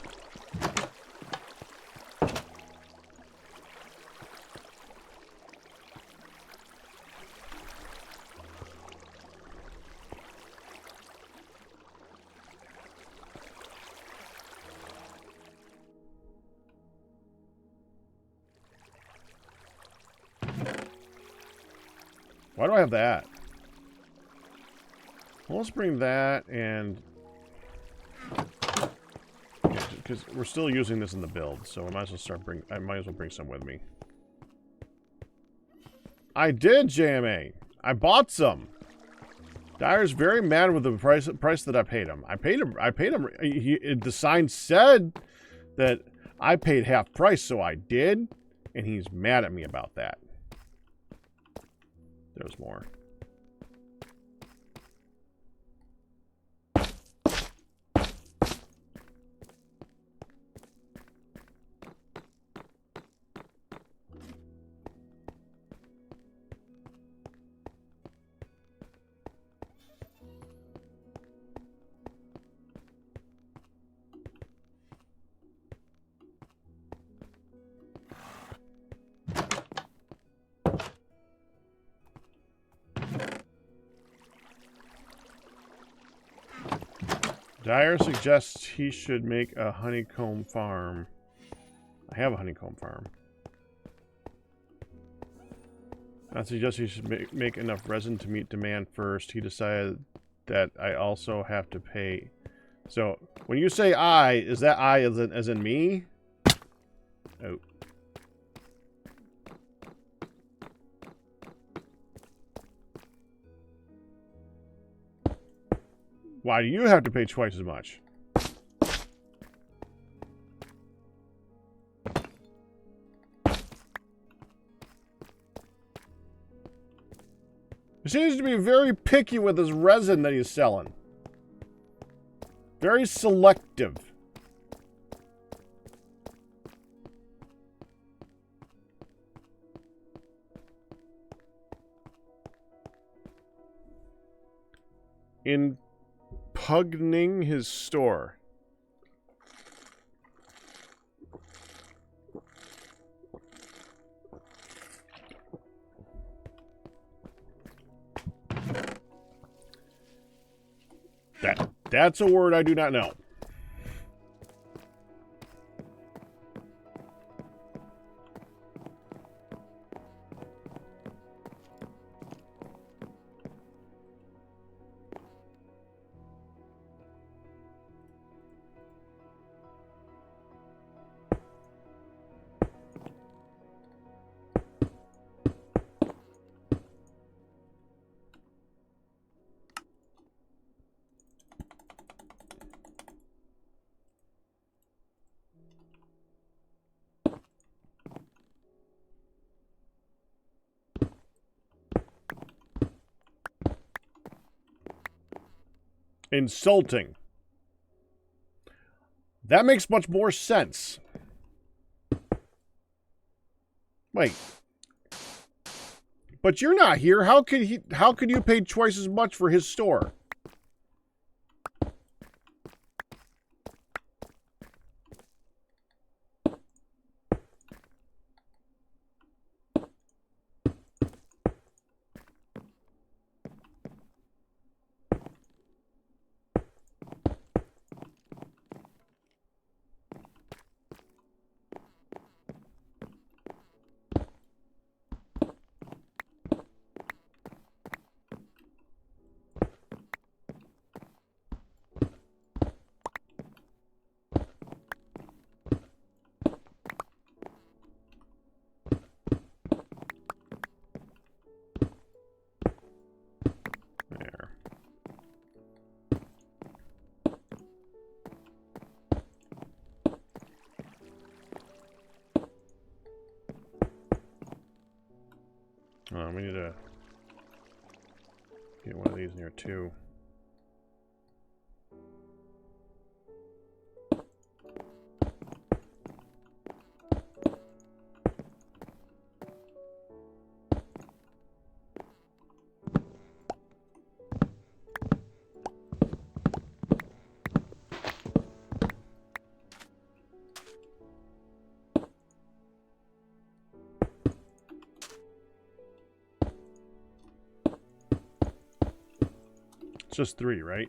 Why do I have that? Well, let's bring that and... Because we're still using this in the build, so I might as well bring some with me. I did, JMA. I bought some. Dyer's very mad with the price that I paid him. I paid him. The sign said that I paid half price, so I did, and he's mad at me about that. There's more. Dyer suggests he should make a honeycomb farm. I have a honeycomb farm. I suggest he should make enough resin to meet demand first. He decided that I also have to pay. So, when you say I, is that I as in me? Oh. Why do you have to pay twice as much? He seems to be very picky with his resin that he's selling. Very selective. Impugning his store. That's a word I do not know. Insulting. That makes much more sense. Wait. But you're not here. How could you pay twice as much for his store? We need to get one of these in here too. It's just 3, right?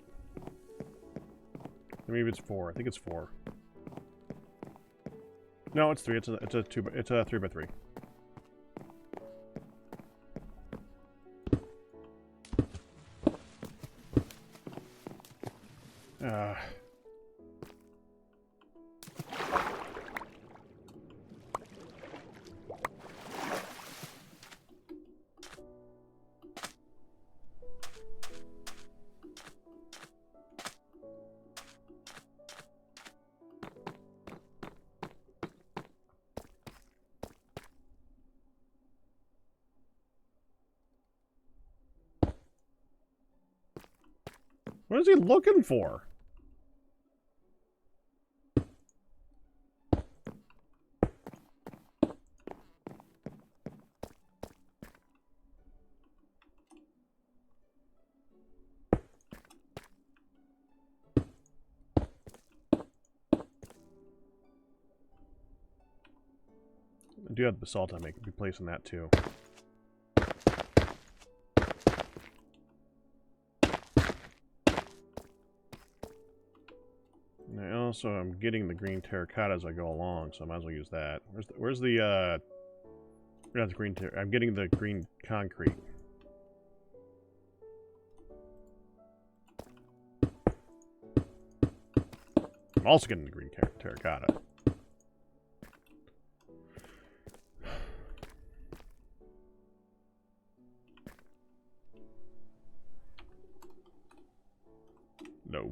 Maybe it's 4. I think it's 4. No, it's 3. It's a 3x3. What is he looking for? I do have basalt. I could be placing that too. And I also am getting the green terracotta as I go along, so I might as well use that. Where's the not the green I'm getting the green concrete. I'm also getting the green terracotta. No.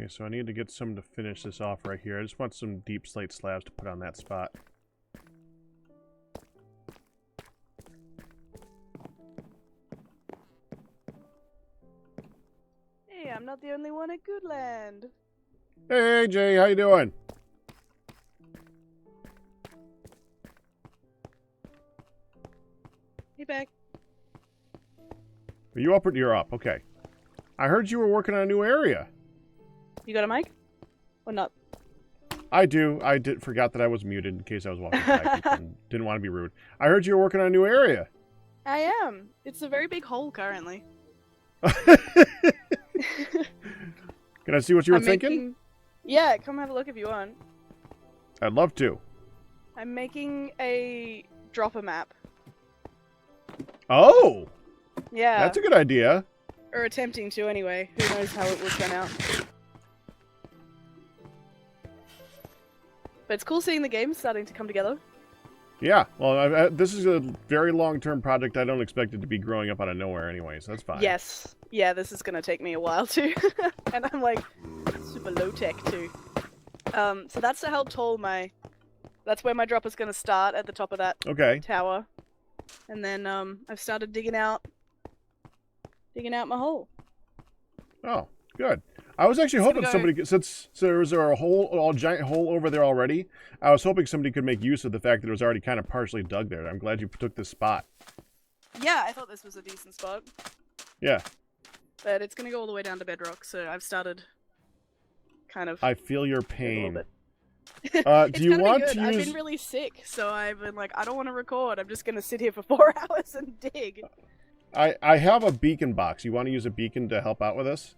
Okay, so I need to get some to finish this off right here. I just want some deep slate slabs to put on that spot. Hey, I'm not the only one at Guudeland. Hey, Jay, how you doing? Hey, back. Are you up or you're up? Okay. I heard you were working on a new area. You got a mic? Or not? I do. I forgot that I was muted in case I was walking back and didn't want to be rude. I heard you were working on a new area. I am. It's a very big hole currently. Can I see what you were thinking? Yeah, come have a look if you want. I'd love to. I'm making a dropper map. Oh! Yeah. That's a good idea. Or attempting to anyway. Who knows how it will turn out. But it's cool seeing the game starting to come together. Yeah, well, this is a very long-term project. I don't expect it to be growing up out of nowhere anyway, so that's fine. Yes. Yeah, this is gonna take me a while too. And I'm like super low-tech too. So that's how tall my... That's where my dropper's gonna start, at the top of that tower. And then I've started digging out my hole. Oh, good. I was actually hoping somebody, since there was a giant hole over there already, I was hoping somebody could make use of the fact that it was already kind of partially dug there. I'm glad you took this spot. Yeah, I thought this was a decent spot. Yeah. But it's gonna go all the way down to bedrock, so I've started kind of... I feel your pain. Do you want to use... I've been really sick, so I've been like, I don't want to record. I'm just gonna sit here for 4 hours and dig. I have a beacon box. You want to use a beacon to help out with this?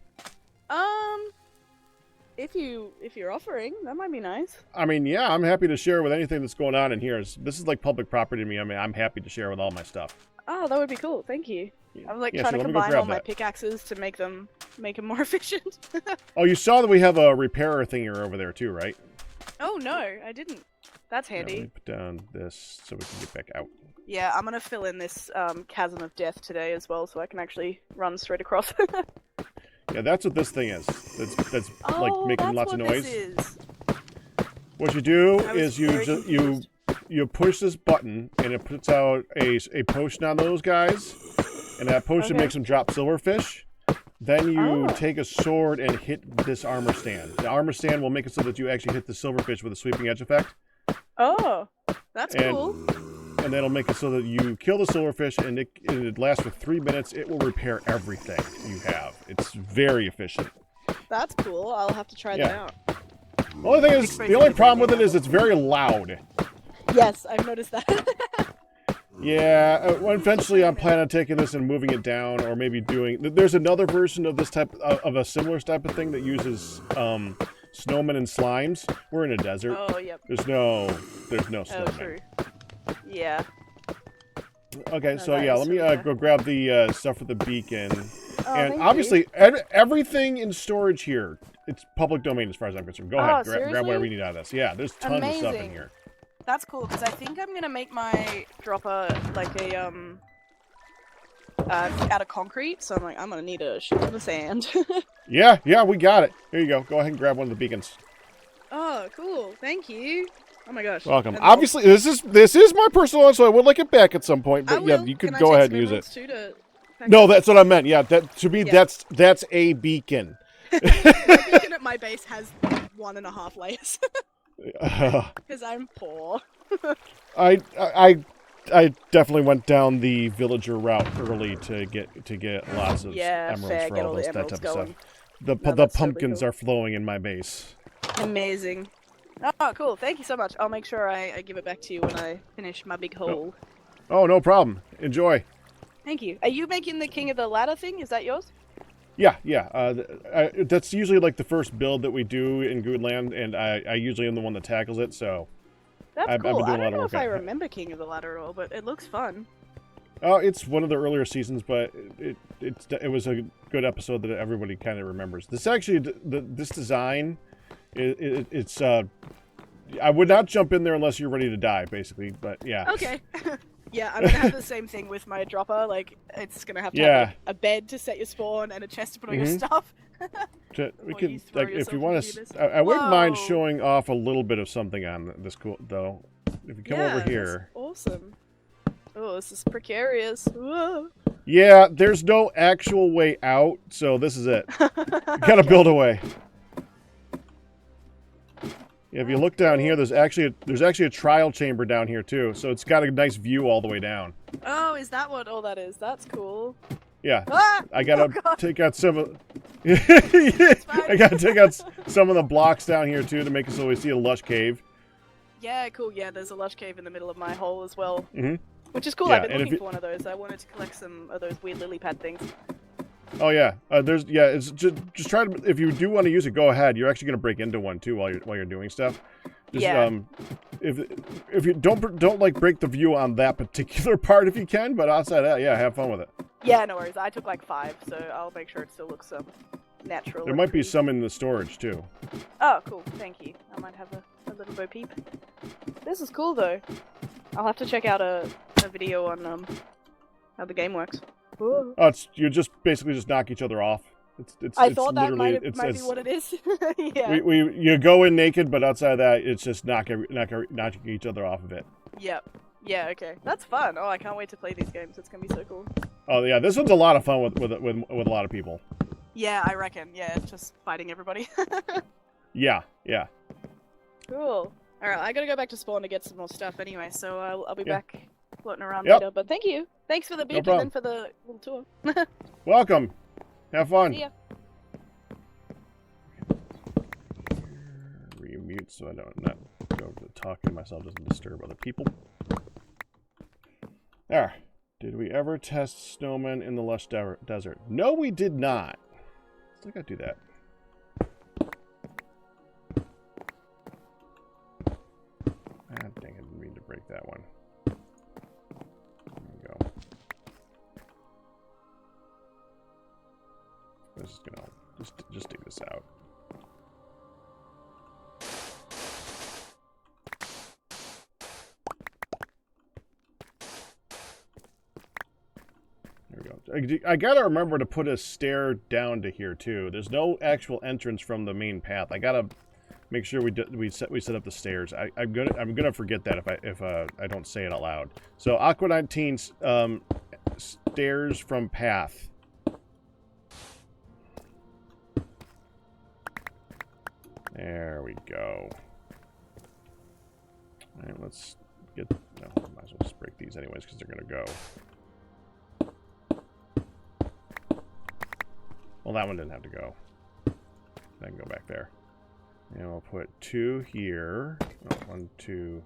If you're offering, that might be nice. I mean, yeah, I'm happy to share with anything that's going on in here. This is like public property to me. I mean, I'm happy to share with all my stuff. Oh, that would be cool. Thank you. Yeah. I'm like trying to combine all my pickaxes to make them more efficient. Oh, you saw that we have a repairer thingy over there too, right? Oh no, I didn't. That's handy. Yeah, let me put down this so we can get back out. Yeah, I'm gonna fill in this chasm of death today as well, so I can actually run straight across. Yeah, that's what this thing is. That's like making lots of noise. This is. What you do is you push this button and it puts out a potion on those guys, and that potion makes them drop silverfish. Then you take a sword and hit this armor stand. The armor stand will make it so that you actually hit the silverfish with a sweeping edge effect. Oh, that's cool. And that'll make it so that you kill the silverfish, and it lasts for 3 minutes. It will repair everything you have. It's very efficient. That's cool. I'll have to try that out. The only problem with it is it's very loud. Yes, I've noticed that. Yeah, eventually I'm planning on taking this and moving it down, or maybe doing... There's another version of this type of a similar type of thing that uses snowmen and slimes. We're in a desert. Oh, yep. There's no snowmen. Oh, true. Yeah. Okay, No, so that yeah, is let me true, yeah. go grab the stuff for the beacon. Oh, And thank obviously, everything in storage here, it's public domain as far as I'm concerned. Go ahead, grab whatever you need out of this. Yeah, there's tons of stuff in here. That's cool, because I think I'm gonna make my dropper like a out of concrete. So I'm gonna need a shit ton of sand. Yeah, we got it. Here you go. Go ahead and grab one of the beacons. Oh, cool. Thank you. Oh my gosh. Welcome. Obviously, this is my personal one, so I would like it back at some point. But yeah, you could go ahead and use it. No, that's what I meant. Yeah, that to me, that's a beacon. My beacon at my base has 1.5 layers. Because I'm poor. I definitely went down the villager route early to get lots of emeralds for all that type of stuff. The pumpkins are flowing in my base. Amazing. Oh, cool. Thank you so much. I'll make sure I give it back to you when I finish my big hole. Oh, no problem. Enjoy. Thank you. Are you making the King of the Ladder thing? Is that yours? Yeah. That's usually like the first build that we do in Guudeland, and I usually am the one that tackles it, so... That's I've cool. been doing I don't know if I on it. remember King of the Ladder at all, but it looks fun. Oh, it's one of the earlier seasons, but it was a good episode that everybody kind of remembers. This actually, this design, it's I would not jump in there unless you're ready to die, basically. But yeah. Okay. Yeah, I'm gonna have the same thing with my dropper. Like, it's gonna have to have a bed to set your spawn and a chest to put all your stuff. We could, like, if you want to, I wouldn't mind showing off a little bit of something on this though. If you come over here. Awesome. Oh, this is precarious. Whoa. Yeah, there's no actual way out, so this is it. You gotta build a way. Yeah, if you look down here, there's actually a trial chamber down here too, so it's got a nice view all the way down. Oh, is that what all that is? That's cool. Yeah, ah! I gotta take out some of. I gotta take out some of the blocks down here too to make it so we see a lush cave. Yeah, cool. Yeah, there's a lush cave in the middle of my hole as well. Mm-hmm. Which is cool. Yeah, I've been looking for one of those. I wanted to collect some of those weird lily pad things. Oh yeah, it's just try to, if you do want to use it, go ahead. You're actually gonna break into one too while you're doing stuff. Just, if you don't like break the view on that particular part if you can, but outside that, yeah, have fun with it. Yeah, no worries. I took like 5, so I'll make sure it still looks natural. There might be some in the storage too. Oh, cool. Thank you. I might have a little bo peep. This is cool though. I'll have to check out a video on how the game works. Whoa. Oh, you just basically just knock each other off. I thought that might be what it is. Yeah. You go in naked, but outside of that, it's just knocking each other off of it. Yep. Yeah. Okay. That's fun. Oh, I can't wait to play these games. It's gonna be so cool. Oh yeah, this one's a lot of fun with a lot of people. Yeah, I reckon. Yeah, it's just fighting everybody. Yeah. Cool. All right, I gotta go back to spawn to get some more stuff anyway, so I'll be back floating around later. But thank you. Thanks for the beacon and for the little tour. Welcome. Have fun. See ya. Remute so I don't not go talking to myself doesn't disturb other people. There. Did we ever test snowmen in the lush desert? No, we did not. Still gotta do that. Ah, dang, I didn't mean to break that one. There we go. I'm just gonna just dig this out. There we go. I gotta remember to put a stair down to here too. There's no actual entrance from the main path. I gotta make sure we set up the stairs. I'm gonna forget that if I don't say it out loud. So Aqua 19's stairs from path. There we go. All right, let's get. No, might as well just break these anyways because they're gonna go. Well, that one didn't have to go. I can go back there. And we'll put 2 here. Oh, 1, 2.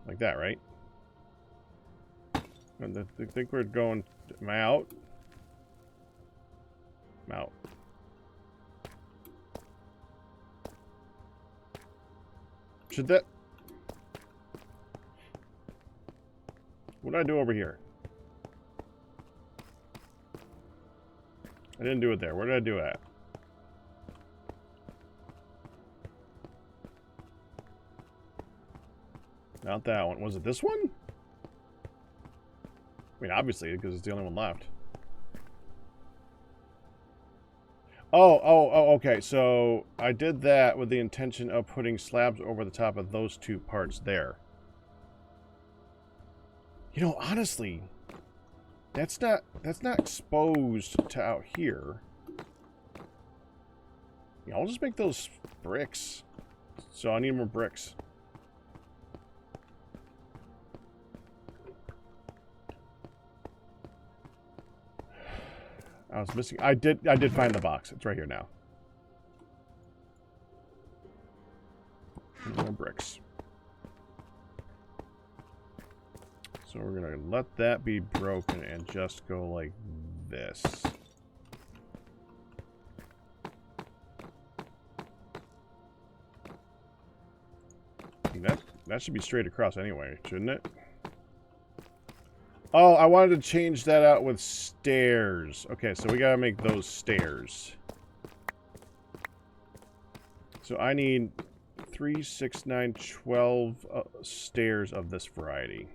Like that, right? And I think we're going. Am I out? I'm out. Should that... What did I do over here? I didn't do it there. Where did I do it? Not that one. Was it this one? I mean, obviously, because it's the only one left. Oh, okay. So I did that with the intention of putting slabs over the top of those two parts there. You know, honestly, that's not exposed to out here. Yeah, I'll just make those bricks. So I need more bricks. I was missing. I did find the box. It's right here now. More bricks. So we're gonna let that be broken and just go like this. I mean, that should be straight across anyway, shouldn't it? Oh, I wanted to change that out with stairs. Okay, so we gotta make those stairs. So I need 3, 6, 9, 12 stairs of this variety.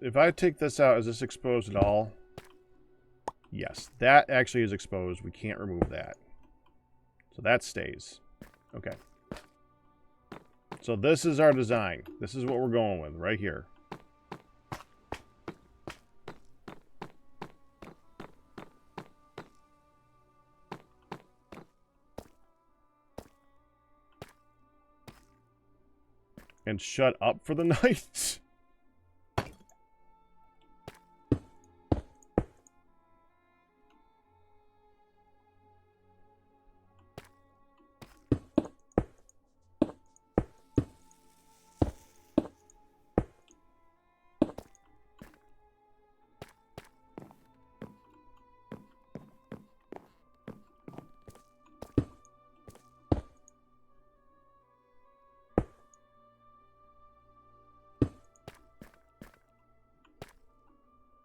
If I take this out, is this exposed at all? Yes, that actually is exposed. We can't remove that. So that stays. Okay. So this is our design. This is what we're going with right here. And shut up for the night.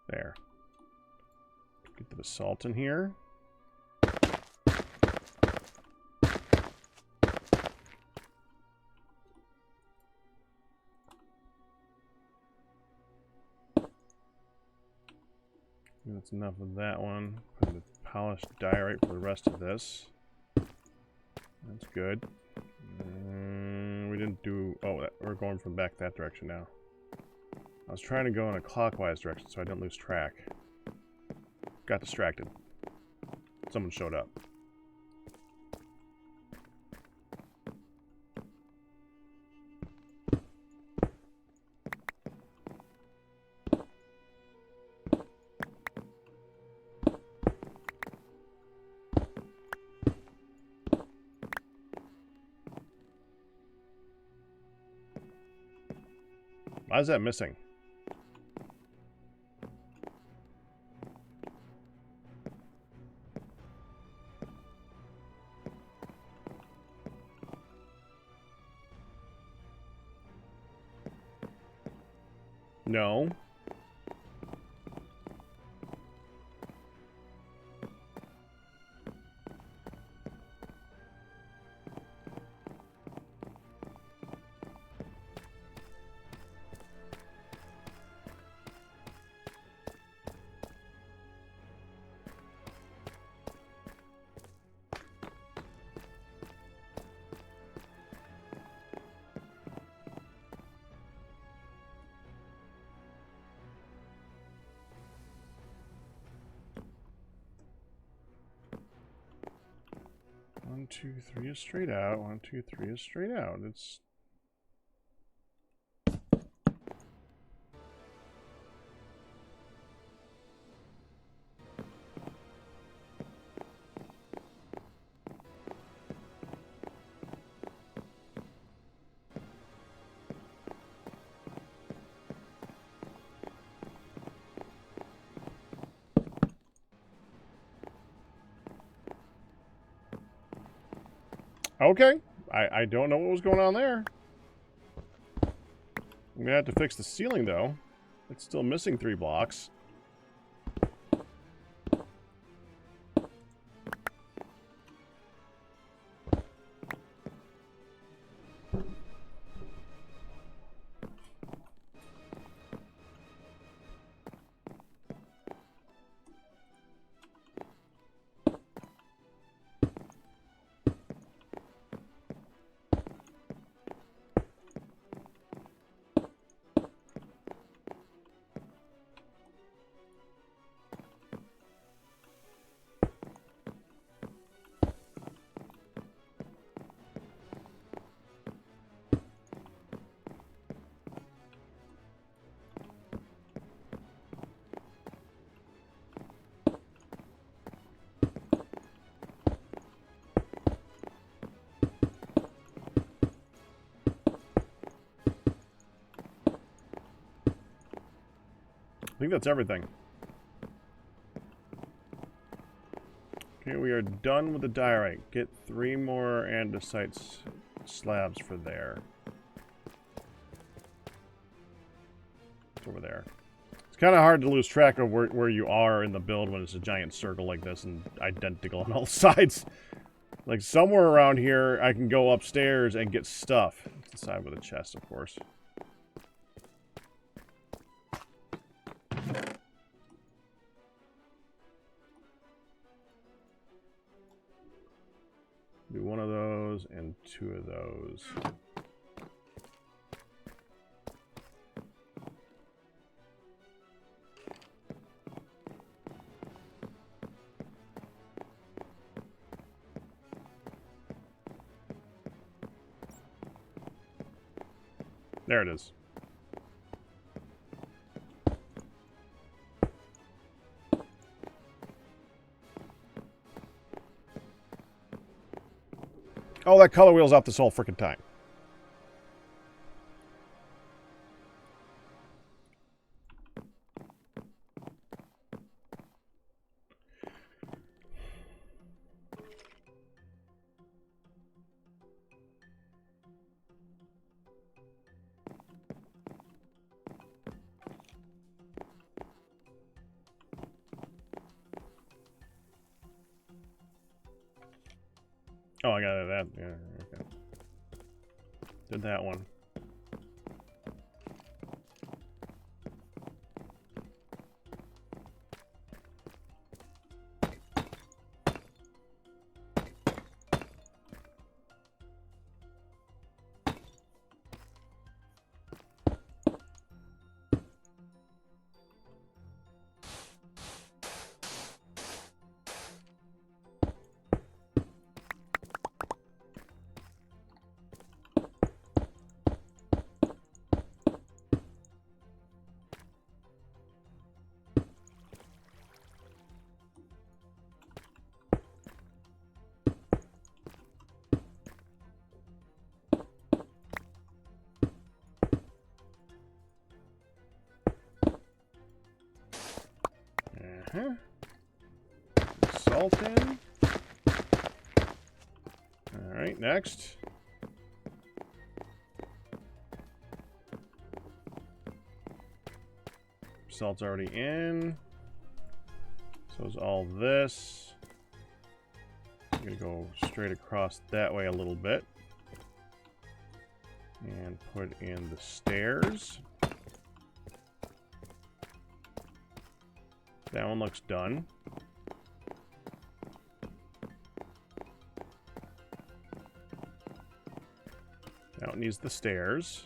There. Get the basalt in here. That's enough of that one. Put the polished diorite for the rest of this. That's good. We didn't do... Oh, we're going from back that direction now. I was trying to go in a clockwise direction so I didn't lose track. Got distracted. Someone showed up. Why is that missing? No. 1, 2, 3 is straight out. 1, 2, 3 is straight out. It's... Okay. I don't know what was going on there. I'm gonna have to fix the ceiling, though. It's still missing 3 blocks. I think that's everything. Okay, we are done with the diorite. Get 3 more andesite slabs for there. It's over there. It's kind of hard to lose track of where you are in the build when it's a giant circle like this and identical on all sides. Like, somewhere around here, I can go upstairs and get stuff. It's the side with a chest, of course. Do 1 of those and 2 of those. There it is. Oh, that color wheel's out this whole freaking time. Oh, I got that. Yeah, okay. Did that one. Salt in. Alright, next. Salt's already in. So is all this. I'm gonna go straight across that way a little bit. And put in the stairs. That one looks done. That one needs the stairs.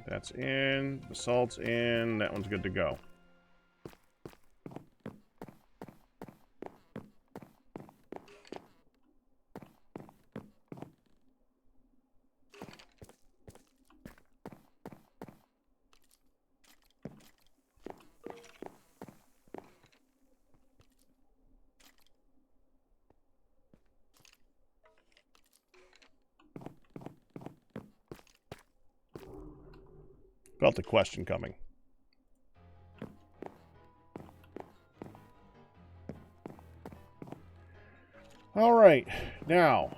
That's in. The salt's in. That one's good to go. Felt the question coming. All right, now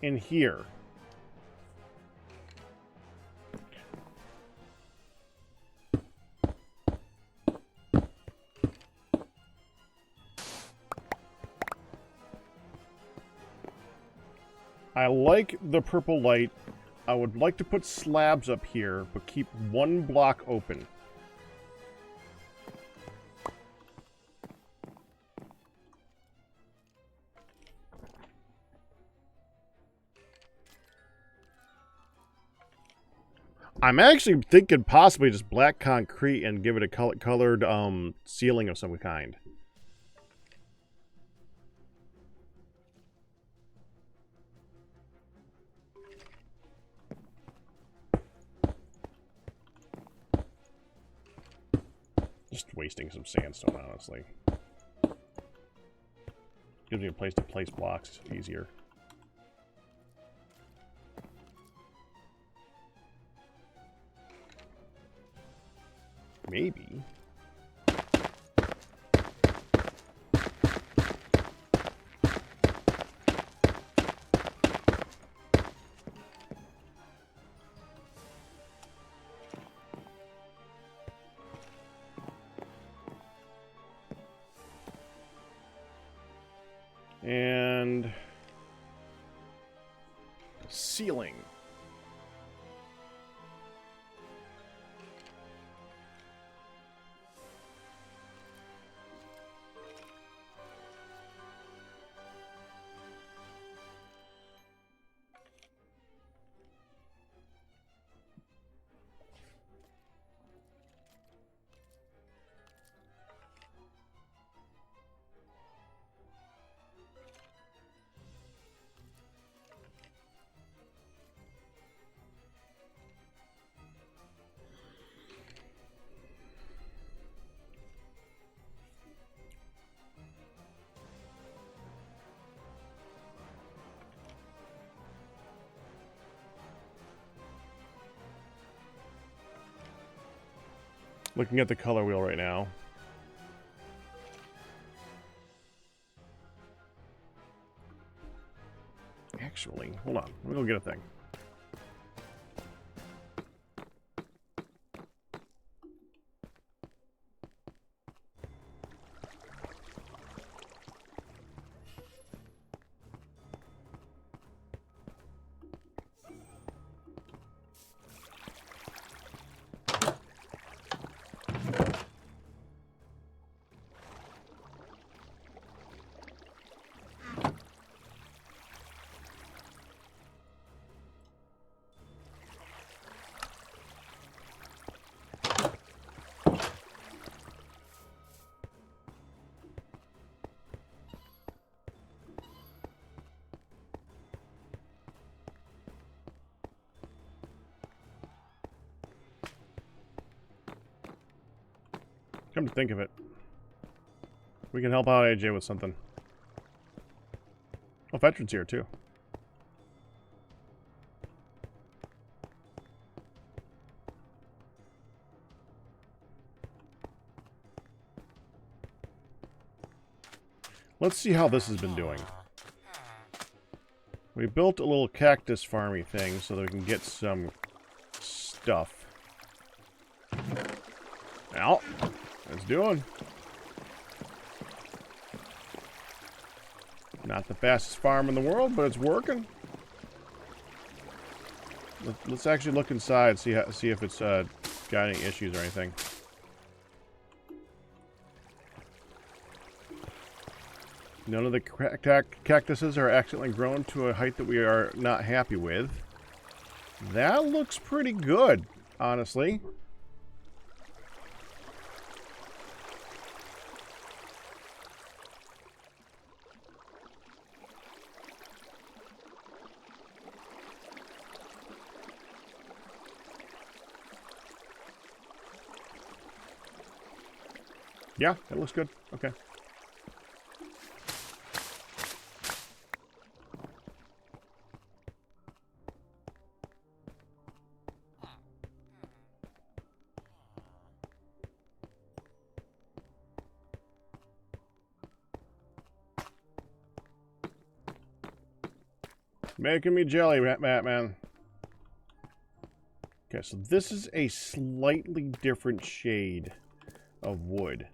in here. I like the purple light. I would like to put slabs up here, but keep one block open. I'm actually thinking possibly just black concrete and give it a colored ceiling of some kind. Just wasting some sandstone, honestly. Gives me a place to place blocks easier. Maybe. And ceiling. Looking at the color wheel right now. Actually, hold on. Let me go get a thing. Come to think of it, we can help out AJ with something. Oh, Veteran's here too. Let's see how this has been doing. We built a little cactus farmy thing so that we can get some stuff. Now, it's doing. Not the fastest farm in the world, but it's working. Let's actually look inside, see if it's got any issues or anything. None of the cactuses are accidentally grown to a height that we are not happy with. That looks pretty good, honestly. Yeah, it looks good. Okay. Making me jelly, Batman. Okay, so this is a slightly different shade of wood.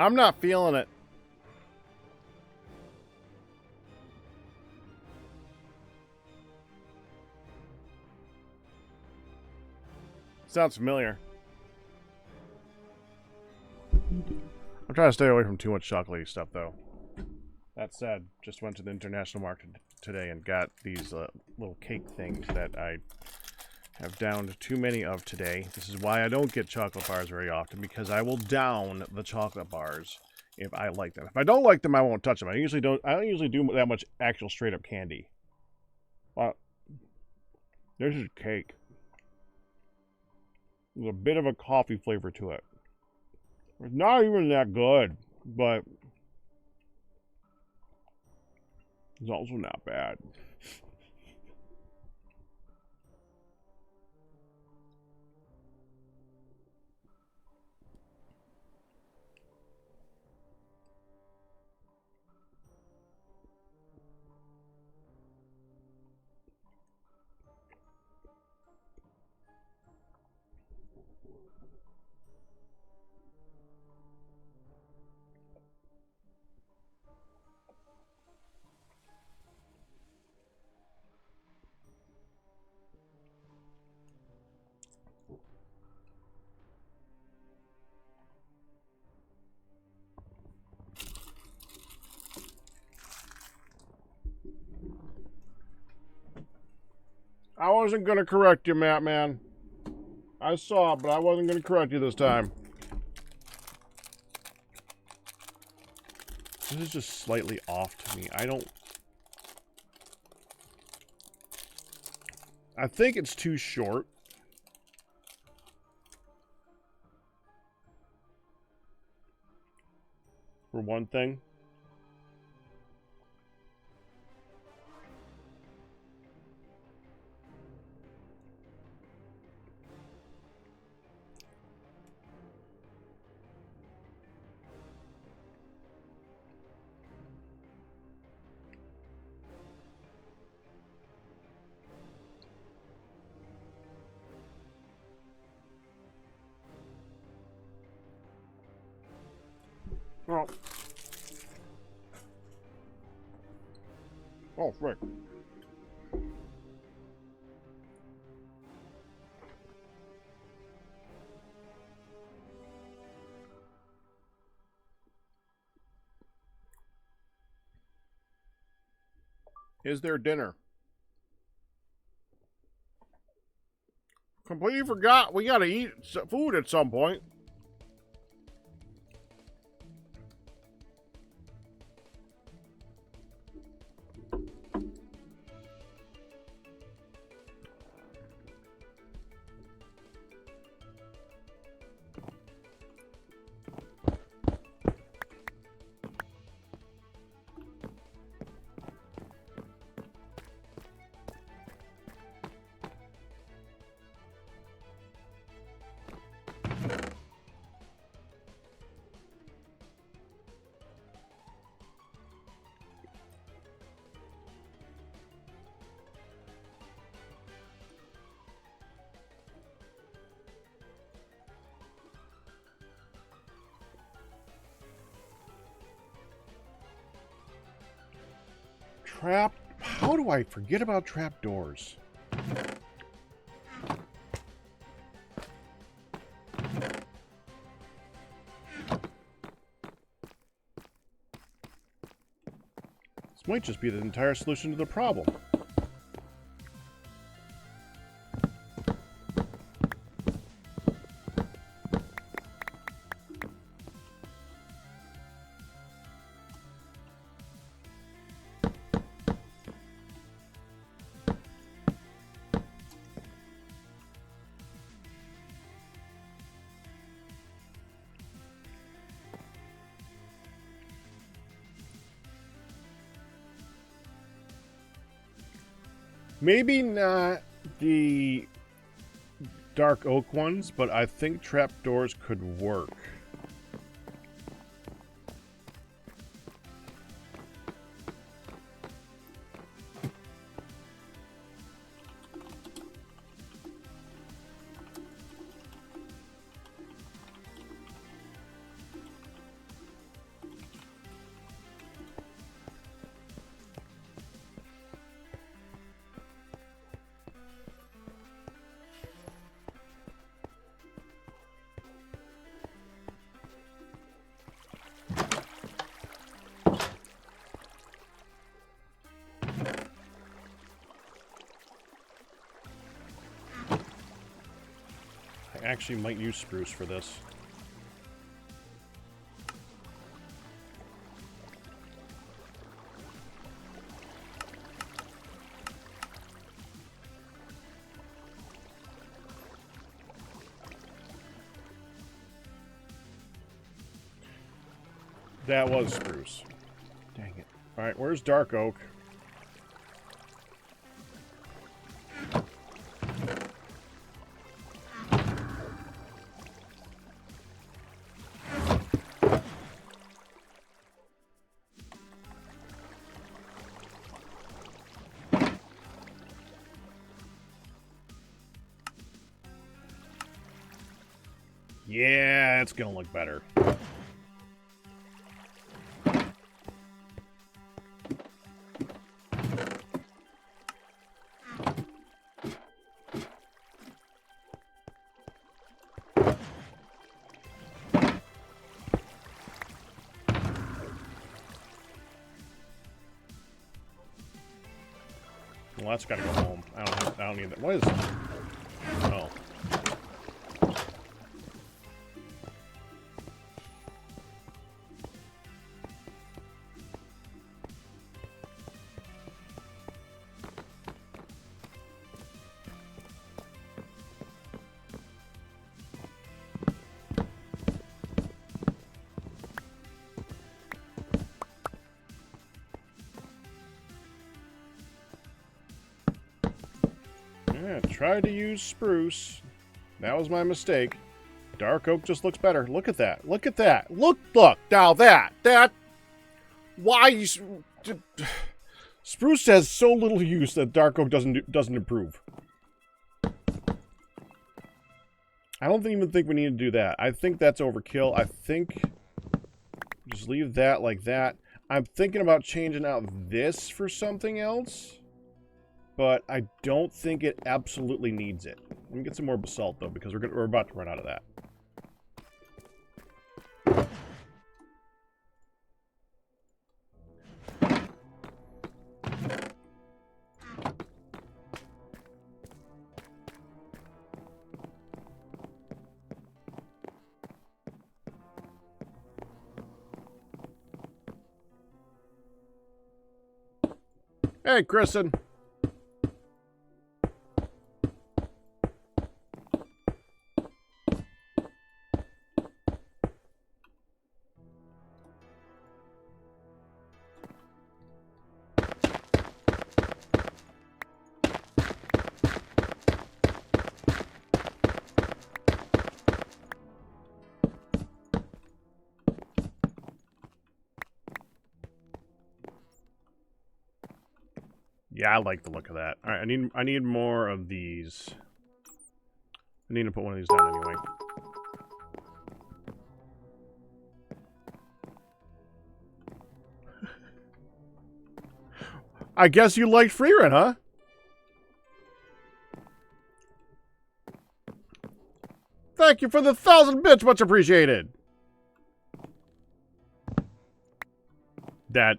I'm not feeling it. Sounds familiar. I'm trying to stay away from too much chocolatey stuff, though. That said, just went to the international market today and got these little cake things that I have downed too many of today. This is why I don't get chocolate bars very often, because I will down the chocolate bars if I like them. If I don't like them, I won't touch them. I don't usually do that much actual straight up candy. Well, this is cake. There's a bit of a coffee flavor to it. It's not even that good, but it's also not bad. I wasn't going to correct you, Man. I saw it, but I wasn't going to correct you this time. This is just slightly off to me. I think it's too short. For one thing. Oh, frick. Is there dinner? Completely forgot we gotta eat food at some point. Trap. How do I forget about trap doors? This might just be the entire solution to the problem. Maybe not the dark oak ones, but I think trapdoors could work. I actually might use spruce for this. That was spruce. Dang it. Alright, where's dark oak? Yeah, it's gonna look better. Well, that's gotta go home. I don't need that. What is? Oh. Yeah, tried to use spruce. That was my mistake. Dark oak just looks better. Look at that. Look at that. Look. Now that. Why? Spruce has so little use that dark oak doesn't improve. I don't even think we need to do that. I think that's overkill. I think just leave that like that. I'm thinking about changing out this for something else. But I don't think it absolutely needs it. Let me get some more basalt, though, because we're about to run out of that. Hey, Kristen. Yeah, I like the look of that. All right, I need more of these. I need to put one of these down anyway. I guess you liked free run, huh? Thank you for the 1,000 bits, much appreciated. That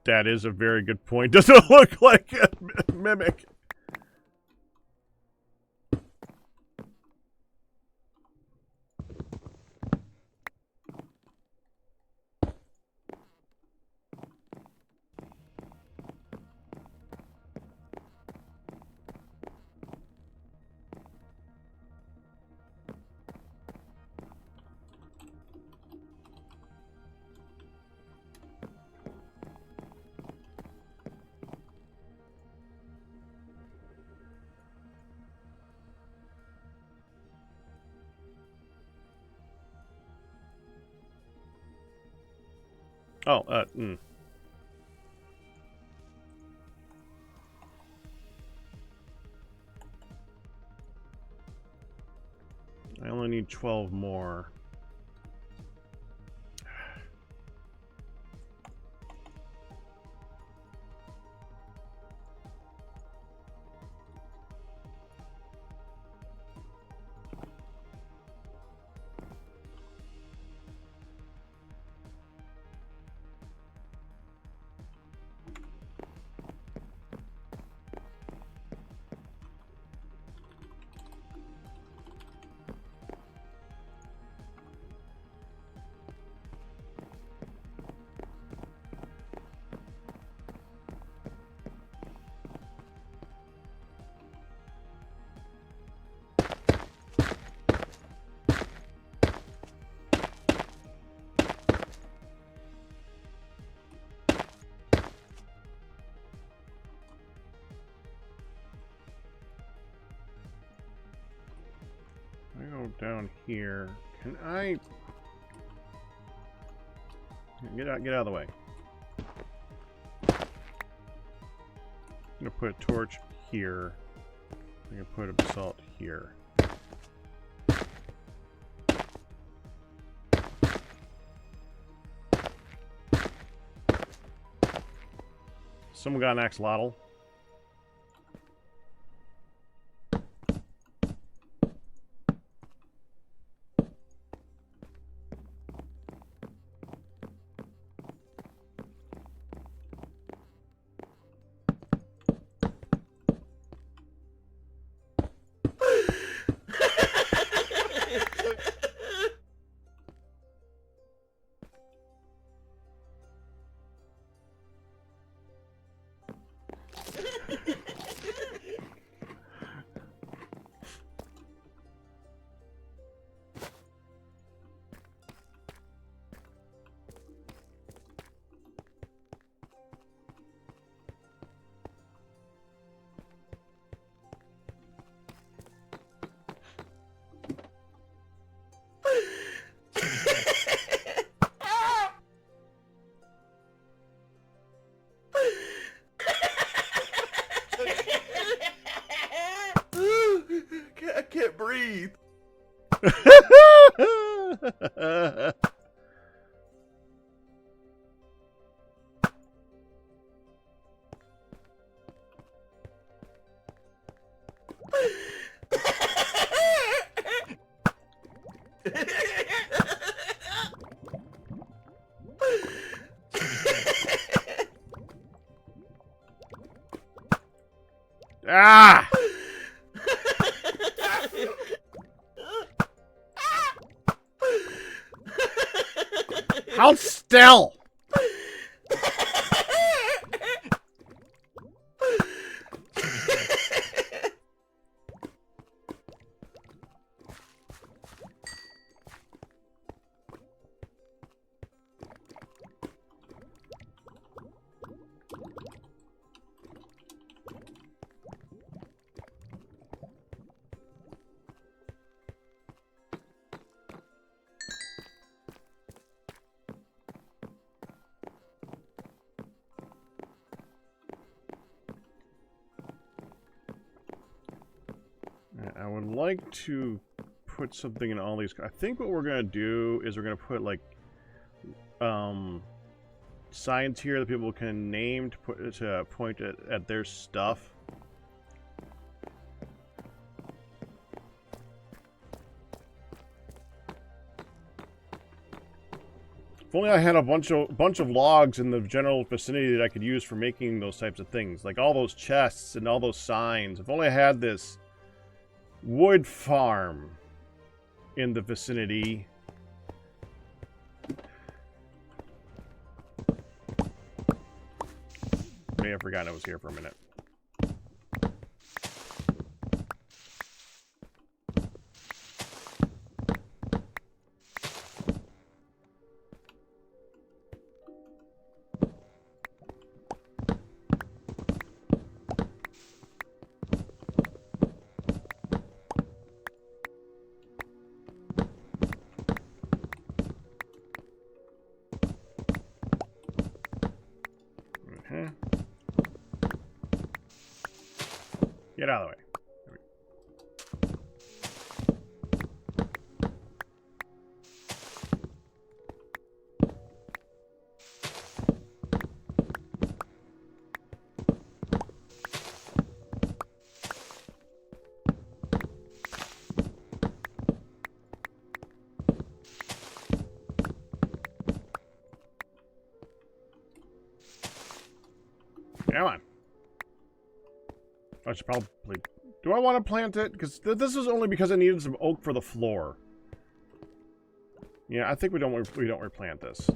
is a very good point. Does it look like a mimic? Oh, I only need 12 more. I go down here. Can I get out of the way? I'm gonna put a torch here. I'm gonna put a basalt here. Someone got an axolotl. I can't breathe. Ah! Hold still! I would like to put something in all these. I think what we're gonna do is we're gonna put like signs here that people can name to point at their stuff. If only I had a bunch of logs in the general vicinity that I could use for making those types of things, like all those chests and all those signs. If only I had this wood farm in the vicinity. May have forgotten I was here for a minute. Get out of the way. Come on. I should probably... Do I want to plant it? Because this is only because I needed some oak for the floor. Yeah, I think we don't replant this.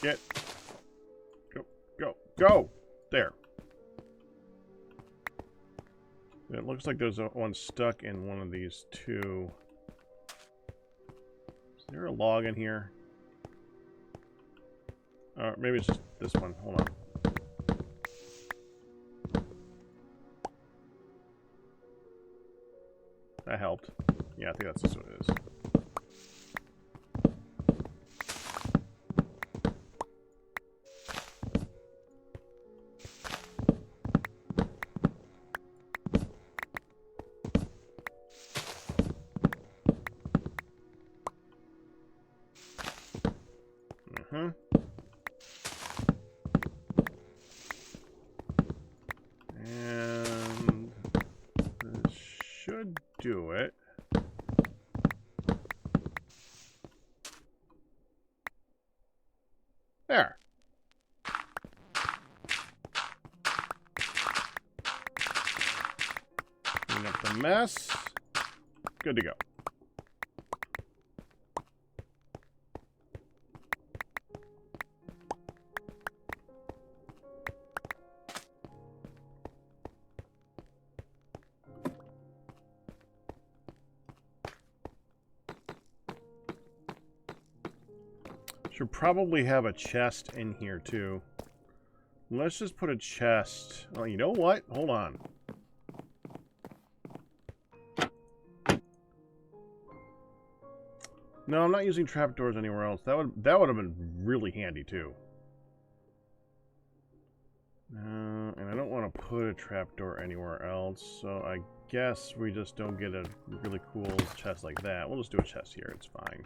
Get. Go! There. It looks like there's one stuck in one of these two. Is there a log in here? Maybe it's just this one. Hold on. That helped. Yeah, I think that's just what it is. And this should do it. There. Clean up the mess. Good to go. Should probably have a chest in here too. Let's just put a chest. Oh, you know what? Hold on. No, I'm not using trapdoors anywhere else. That would have been really handy too. And I don't want to put a trapdoor anywhere else, so I guess we just don't get a really cool chest like that. We'll just do a chest here. It's fine.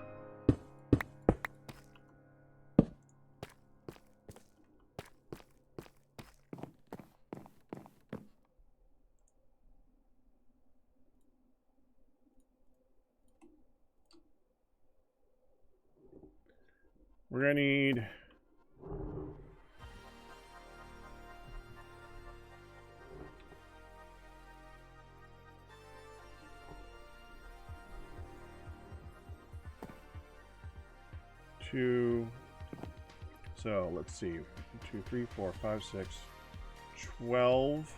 We're gonna need two. So let's see, 2, 3, 4, 5, 6, 12,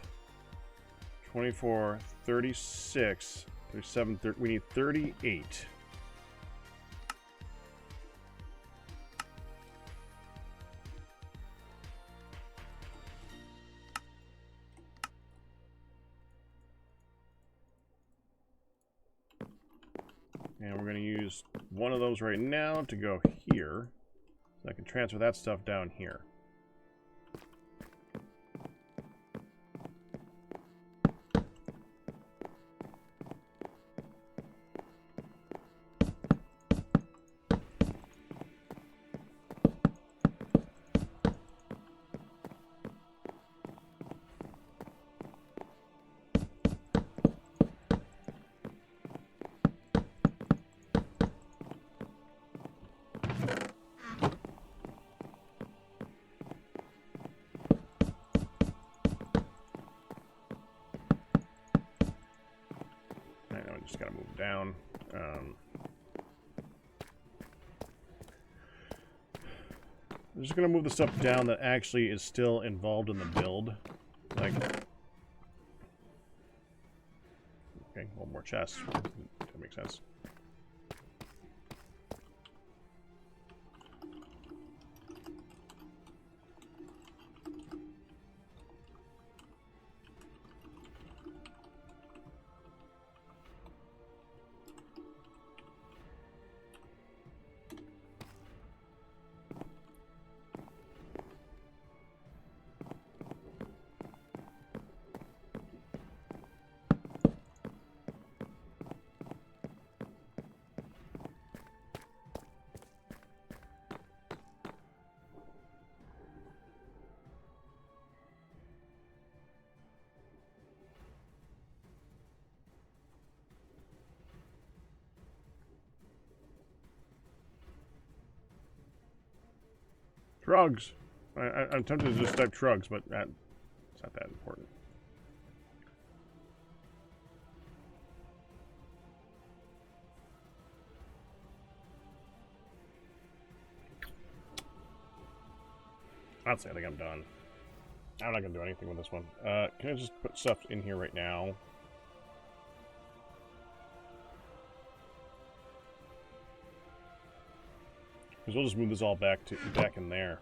24, 36, 37, 30, we need 38. And we're going to use one of those right now to go here. So I can transfer that stuff down here. Just gotta move down. I'm just gonna move the stuff down that actually is still involved in the build. Like, okay, one more chest. That makes sense. Trugs. I'm tempted to just type trugs, but it's not that important. Honestly, I think I'm done. I'm not going to do anything with this one. Can I just put stuff in here right now? Because we'll just move this all back in there.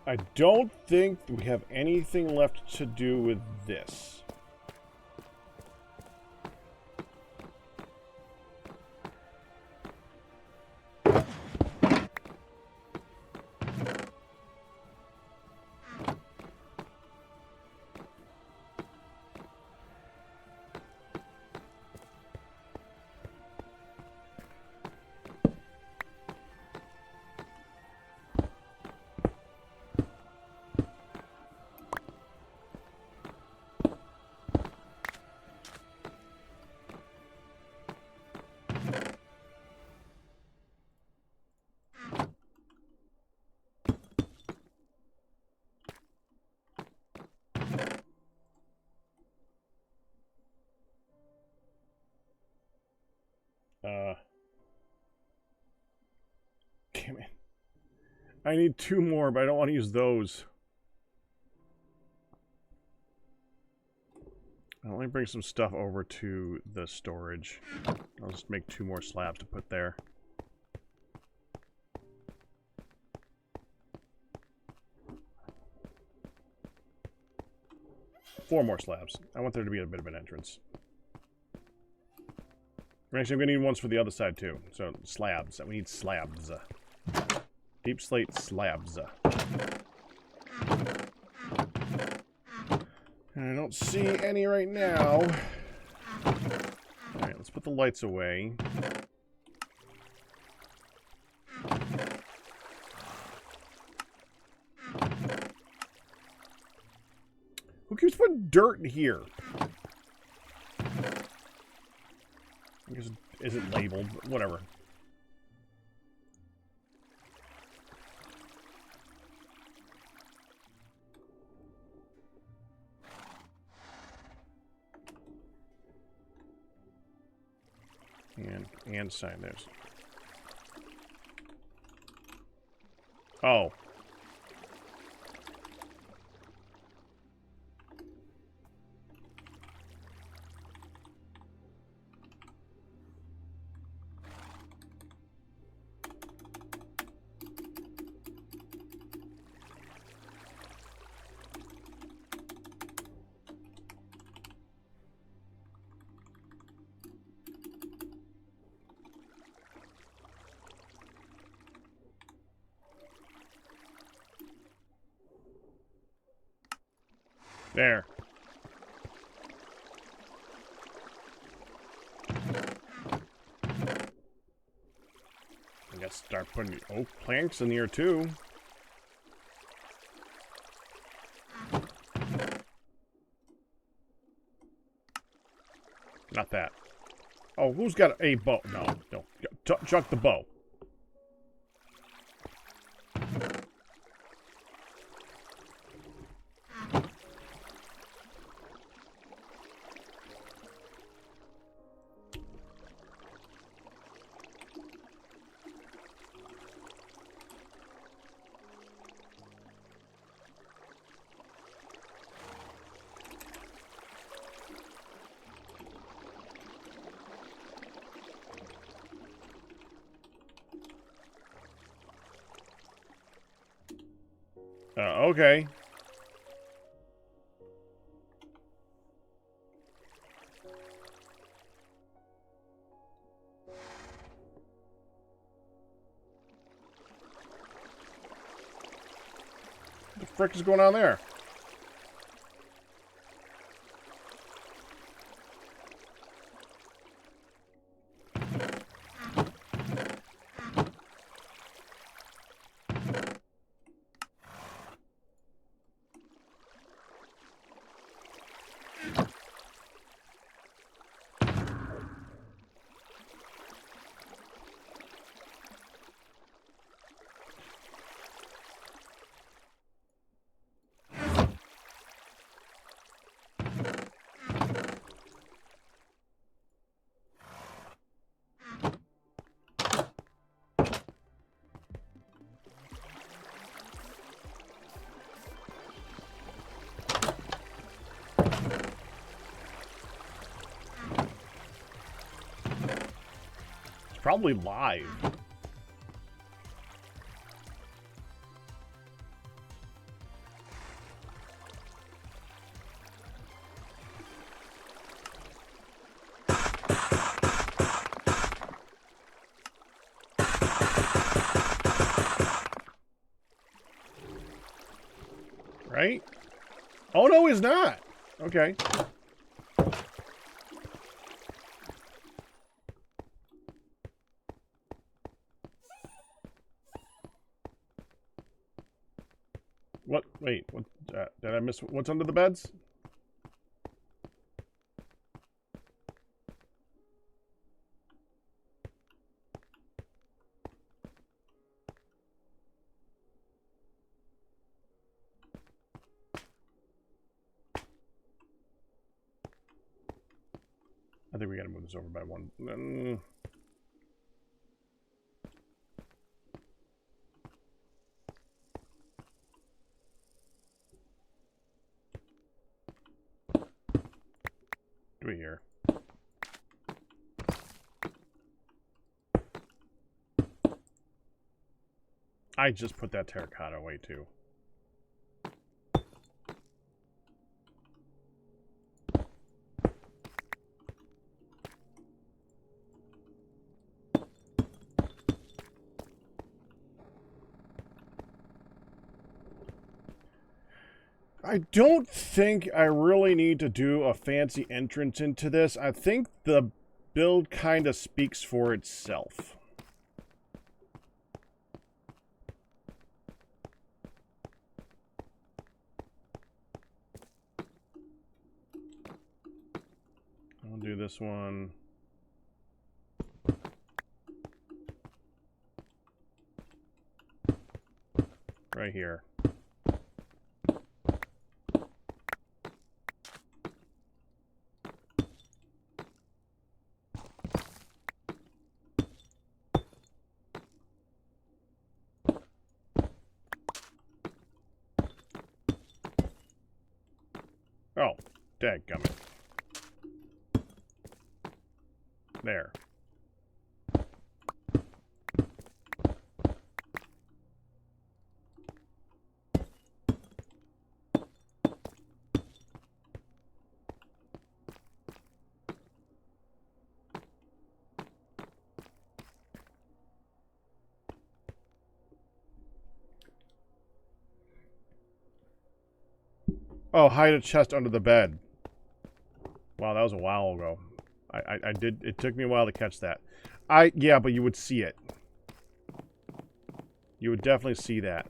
I don't think we have anything left to do with this. Damn it. I need 2 more, but I don't want to use those. Let me bring some stuff over to the storage. I'll just make 2 more slabs to put there. Four more slabs. I want there to be a bit of an entrance. Actually, I'm going to need ones for the other side, too. So, slabs. We need slabs. Deep slate slabs. And I don't see any right now. Alright, let's put the lights away. Who keeps putting dirt in here? I guess it isn't labeled, but whatever. And sign this. Oh. There. I guess start putting the oak planks in here too. Not that. Oh, who's got a bow? No, no. Chuck the bow. Okay. What the frick is going on there? Probably live. Right? Oh, no, he's not. Okay. What? Wait, what? Did I miss what's under the beds? I think we gotta move this over by one. Do it here. I just put that terracotta away too. I don't think I really need to do a fancy entrance into this. I think the build kind of speaks for itself. I'll do this one. Right here. Oh, dadgummit. There. Oh, hide a chest under the bed. Wow, that was a while ago. I did. It took me a while to catch that. Yeah, but you would see it. You would definitely see that.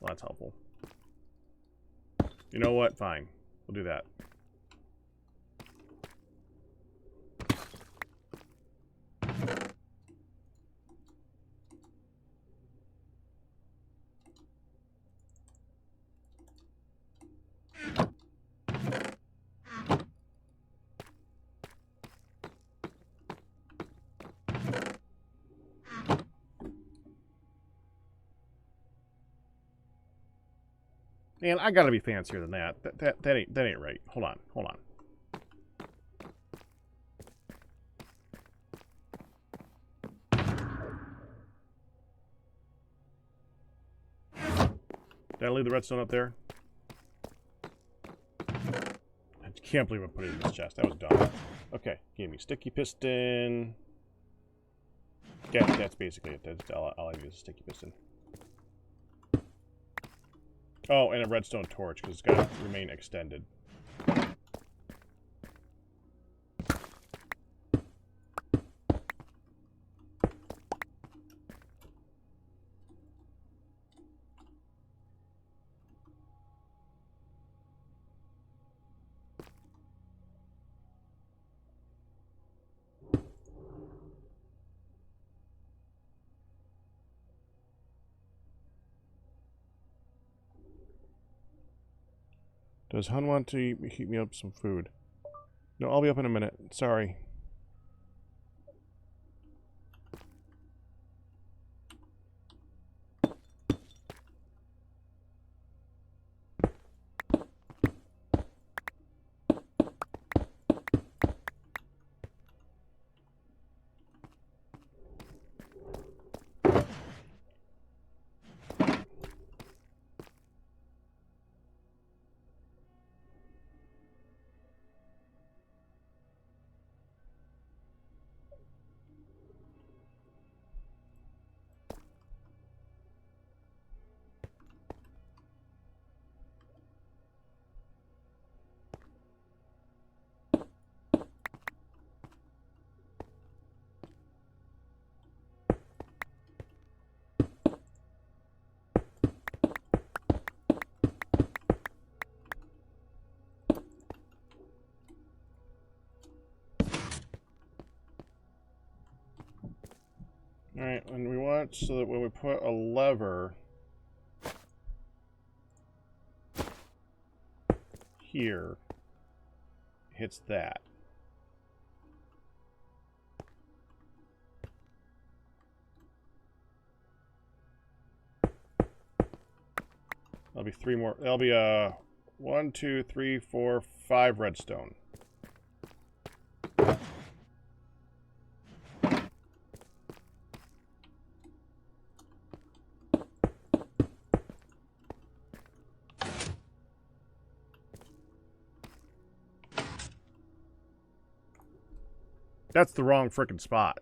Well, that's helpful. You know what? Fine. We'll do that. Man, I gotta be fancier than that. That ain't right. Hold on, hold on. Did I leave the redstone up there? I can't believe I put it in this chest. That was dumb. Okay, gave me sticky piston. That's basically it. That's all I need is a sticky piston. Oh, and a redstone torch, because it's got to remain extended. Does Hun want to heat me up some food? No, I'll be up in a minute. Sorry. Alright, and we want so that when we put a lever here, it hits that. That'll be 3 more. That'll be 1, 2, 3, 4, 5 redstone. That's the wrong frickin' spot.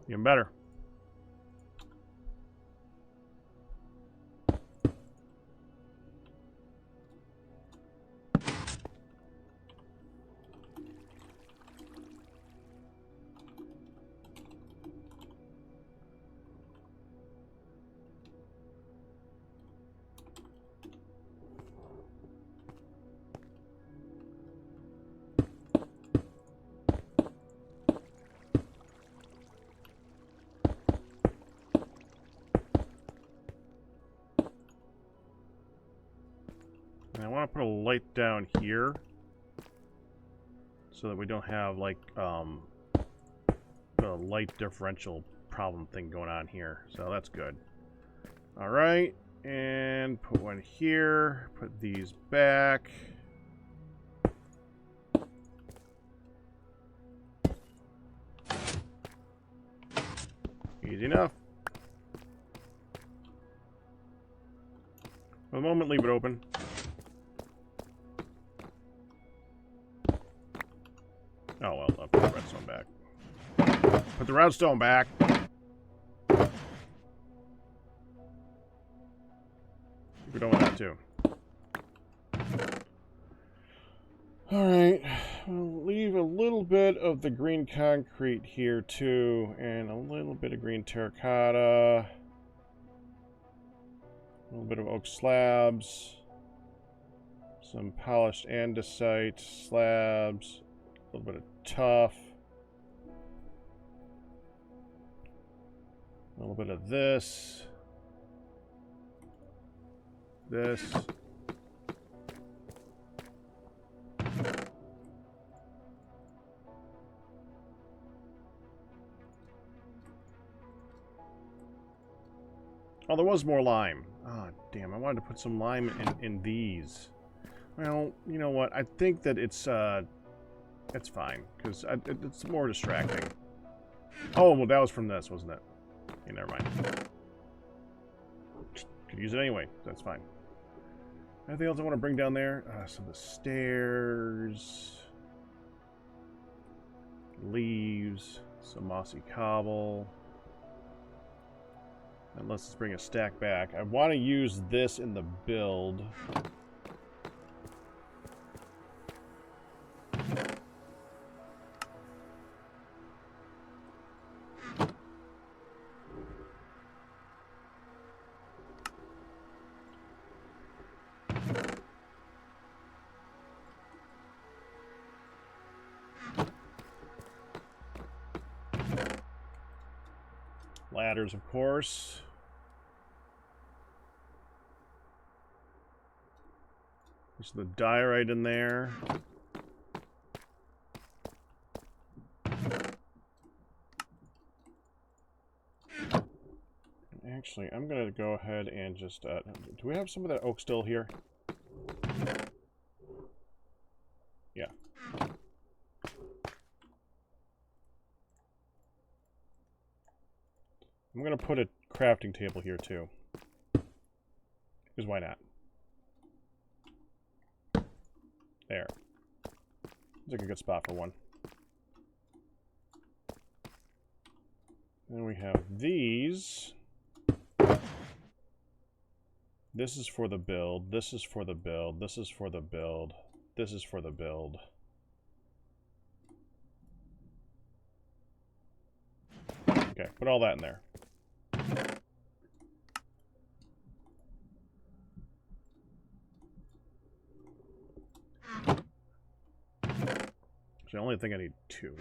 Even better. And I want to put a light down here so that we don't have like the light differential problem thing going on here. So that's good. All right, and put one here. Put these back. Easy enough. For the moment, leave it open. Oh well, I'll put the redstone back. Put the redstone back. We're done with that too. Alright, we'll leave a little bit of the green concrete here too, and a little bit of green terracotta, a little bit of oak slabs, some polished andesite slabs, a little bit of tuff, a little bit of this. Oh, there was more lime. Ah, oh, damn, I wanted to put some lime in these. Well, you know what? I think that it's fine, because it's more distracting. Oh, well, that was from this, wasn't it? Yeah, never mind. Could use it anyway. That's fine. Anything else I want to bring down there? So the stairs, leaves, some mossy cobble. And let's bring a stack back. I want to use this in the build. Ladders, of course. There's the diorite in there. Actually, I'm going to go ahead and just... do we have some of that oak still here? Yeah. I'm going to put a crafting table here, too. Because why not? There. Looks like a good spot for one. Then we have these. This is for the build. This is for the build. This is for the build. This is for the build. Okay, put all that in there. Actually, I only think I need 2.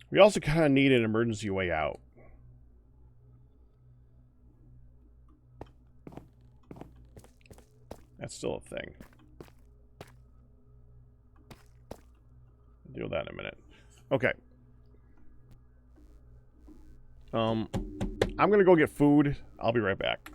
We also kind of need an emergency way out. That's still a thing. I'll deal with that in a minute. Okay. I'm gonna go get food. I'll be right back.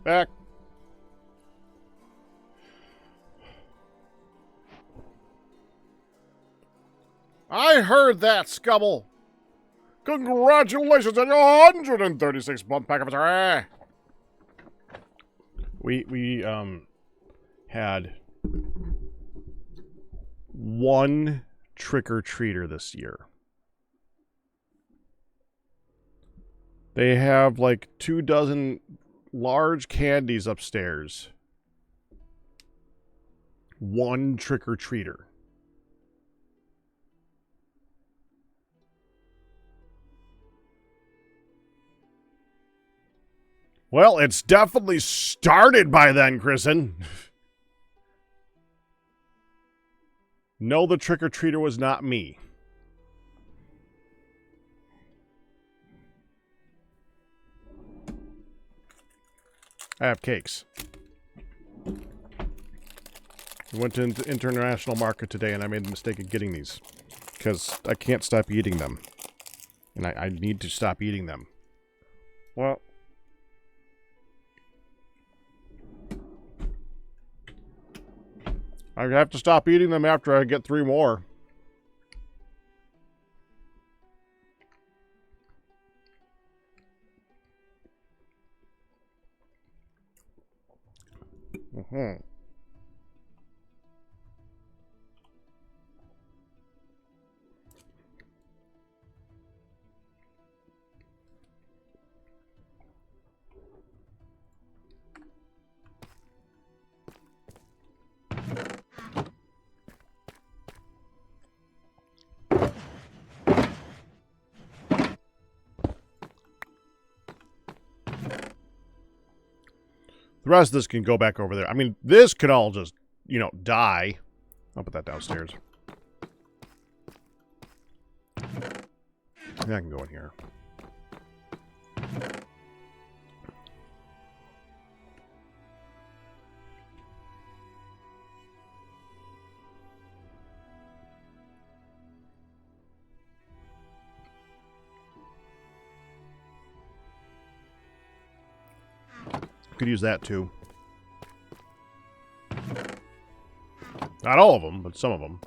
Back. I heard that, Scubble. Congratulations on your 136 month pack of array. We had one trick-or-treater this year. They have like 24 large candies upstairs. One trick-or-treater. Well, it's definitely started by then, Kristen. No, the trick-or-treater was not me. I have cakes. I went to the international market today and I made the mistake of getting these. Because I can't stop eating them. And I need to stop eating them. Well... I have to stop eating them after I get 3 more. Mm-hmm. The rest of this can go back over there. I mean, this could all just, you know, die. I'll put that downstairs. That can go in here. Could use that too. Not all of them, but some of them.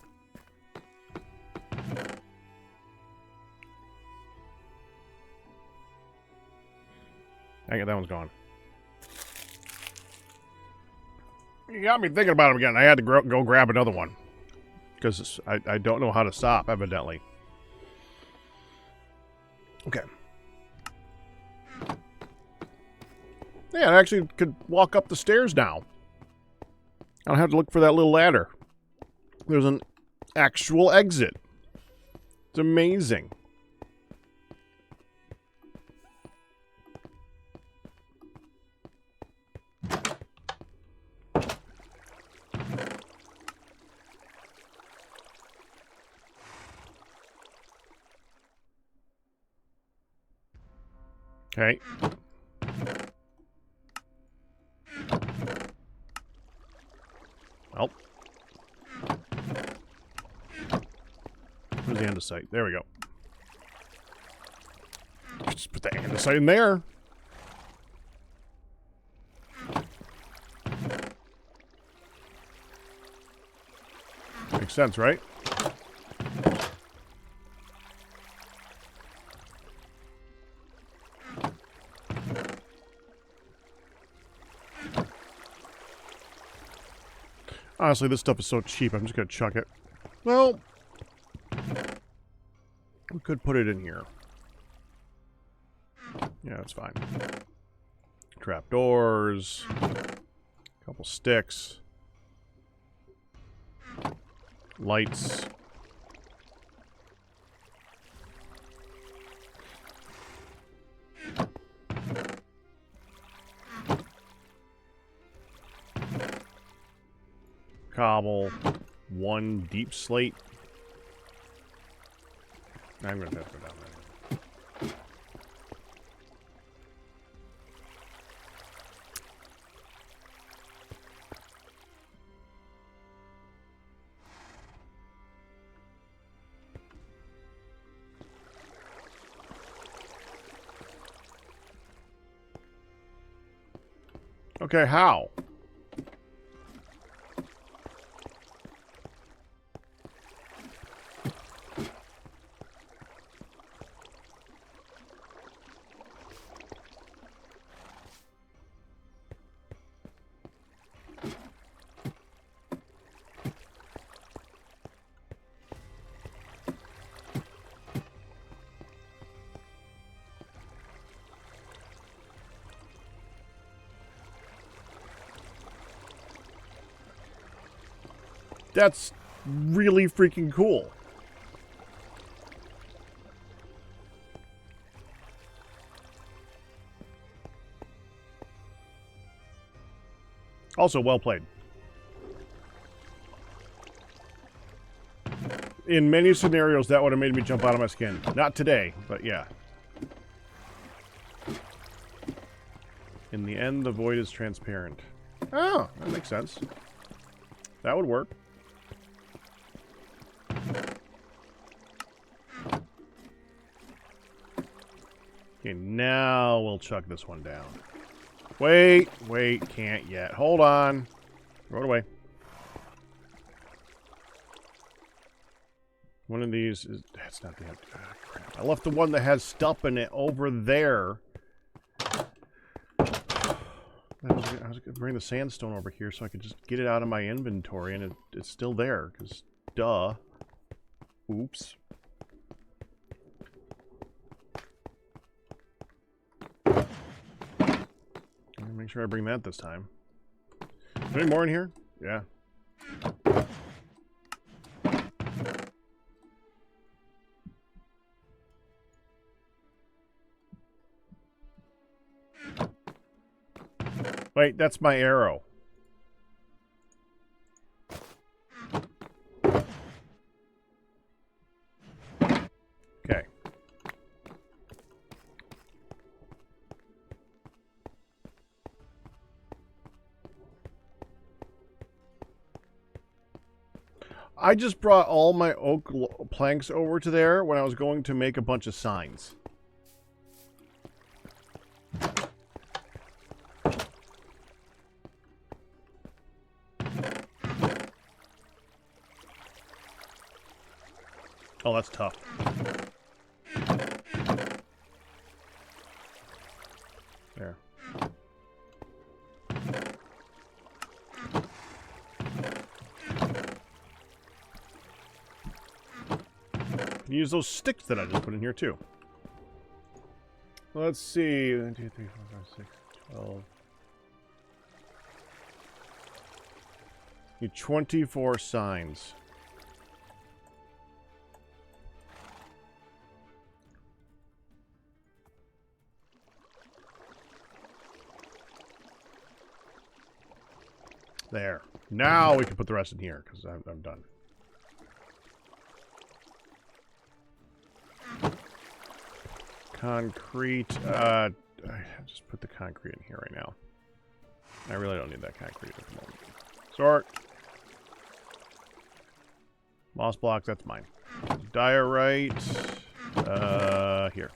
Dang it, that one's gone. You got me thinking about them again. I had to go grab another one. Because I don't know how to stop, evidently. Okay. Yeah, I actually could walk up the stairs now. I don't have to look for that little ladder. There's an actual exit. It's amazing. Okay. Well. Where's the andesite? There we go. Just put the andesite in there. Makes sense, right? Honestly, this stuff is so cheap, I'm just going to chuck it. Well, we could put it in here. Yeah, that's fine. Trapdoors. A couple sticks. Lights. Cobble, 1 deep slate. I'm going to have to go down there. Okay, how? That's really freaking cool. Also, well played. In many scenarios, that would have made me jump out of my skin. Not today, but yeah. In the end, the void is transparent. Oh, that makes sense. That would work. Okay, now we'll chuck this one down. Wait, can't yet. Hold on. Throw it away. One of these is... That's not the... crap. I left the one that has stuff in it over there. I was going to bring the sandstone over here so I could just get it out of my inventory, and it's still there, because duh. Oops. Make sure I bring that this time. Is there any more in here? Yeah. Wait, that's my arrow. Okay. I just brought all my oak planks over to there when I was going to make a bunch of signs. Oh, that's tough. There. Use those sticks that I just put in here too. Let's see. 1, 2, 3, 4, 5, 6, 12. Need 24 signs. There. Now we can put the rest in here because I'm done. Concrete. I just put the concrete in here right now. I really don't need that concrete at the moment. Sort. Moss block, that's mine. Diorite. Here.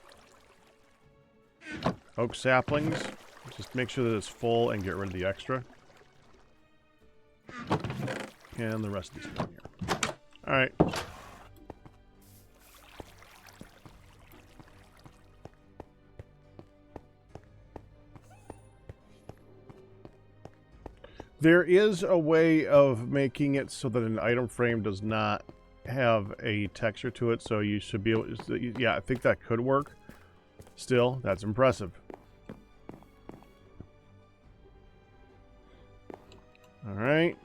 Oak saplings. Just make sure that it's full and get rid of the extra. And the rest of these go in here. Alright. There is a way of making it so that an item frame does not have a texture to it, so you should be able to... Yeah, I think that could work. Still, that's impressive. Alright.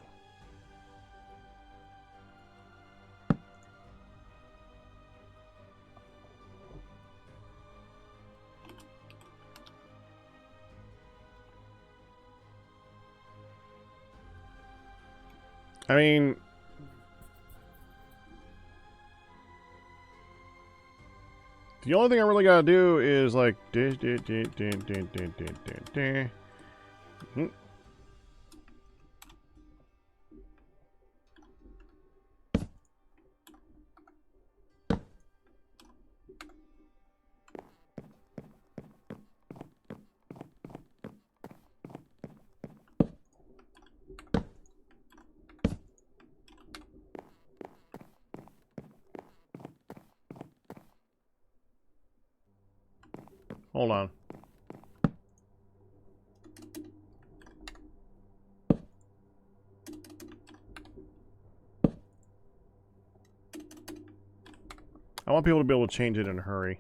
I mean, the only thing I really gotta do is like hold on. I want people to be able to change it in a hurry.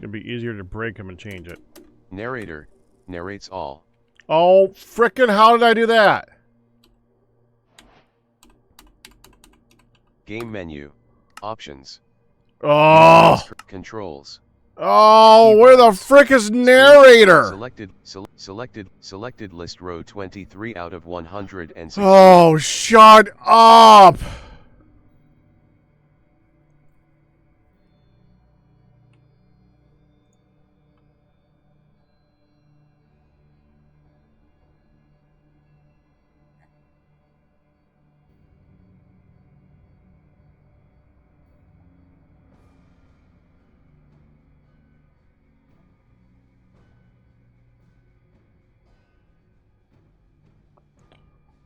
It'd be easier to break them and change it. Narrator narrates all. Oh, frickin' how did I do that? Game menu. Options. Oh! Controls. Oh, where the frick is narrator? Selected list row 23 out of 160. Oh, shut up!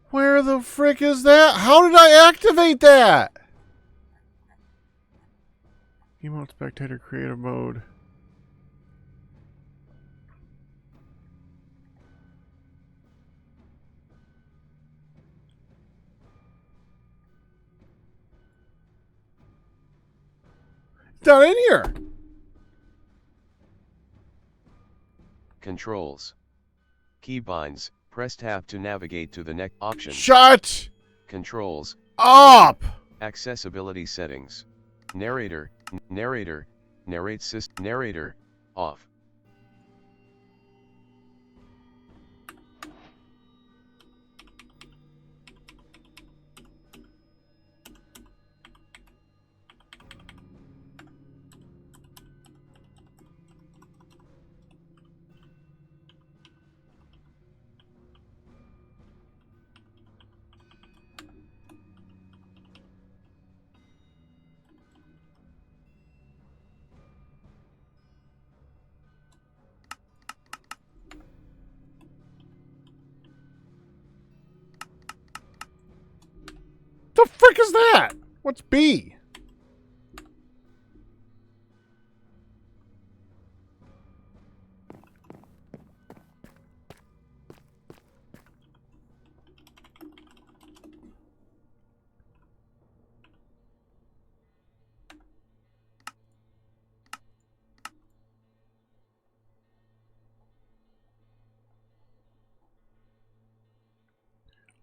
Where the frick is that? How did I activate that? Emote spectator creative mode. It's not in here. Controls. Keybinds. Press tab to navigate to the next option. Shut Controls. up. Accessibility settings. Narrator. Narrator. Narrates narrator. Off. The frick is that? What's B?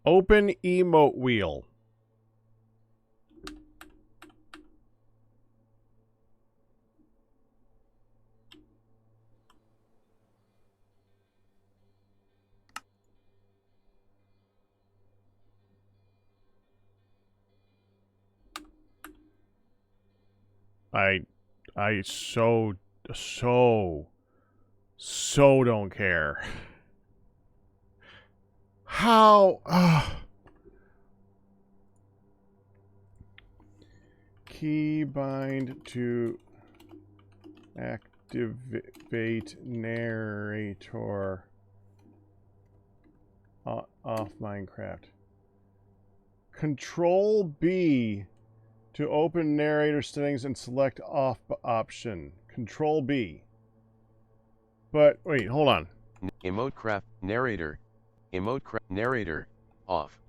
Open emote wheel. I so don't care. How? Keybind to activate narrator off Minecraft. Control B to open narrator settings and select off option. Control B. But wait, hold on. Emote craft narrator. Emote craft narrator. Off.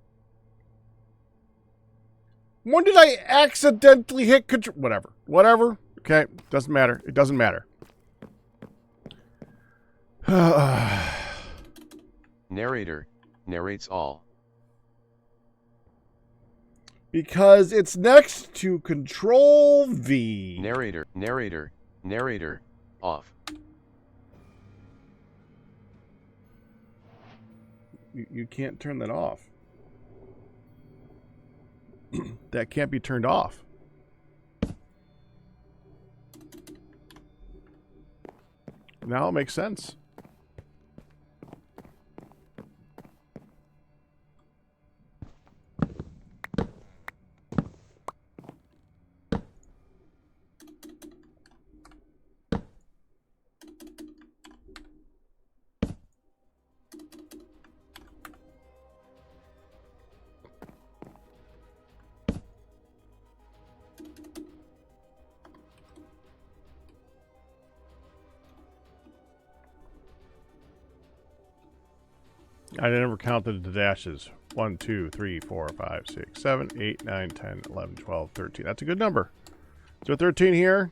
When did I accidentally hit control? Whatever. Whatever. Okay. Doesn't matter. It doesn't matter. Narrator. Narrates all. Because it's next to Control V. Narrator. Narrator. Narrator. Off. You can't turn that off. That can't be turned off. Now it makes sense. I never counted the dashes. 1, 2, 3, 4, 5, 6, 7, 8, 9, 10, 11, 12, 13. That's a good number. Is there 13 here?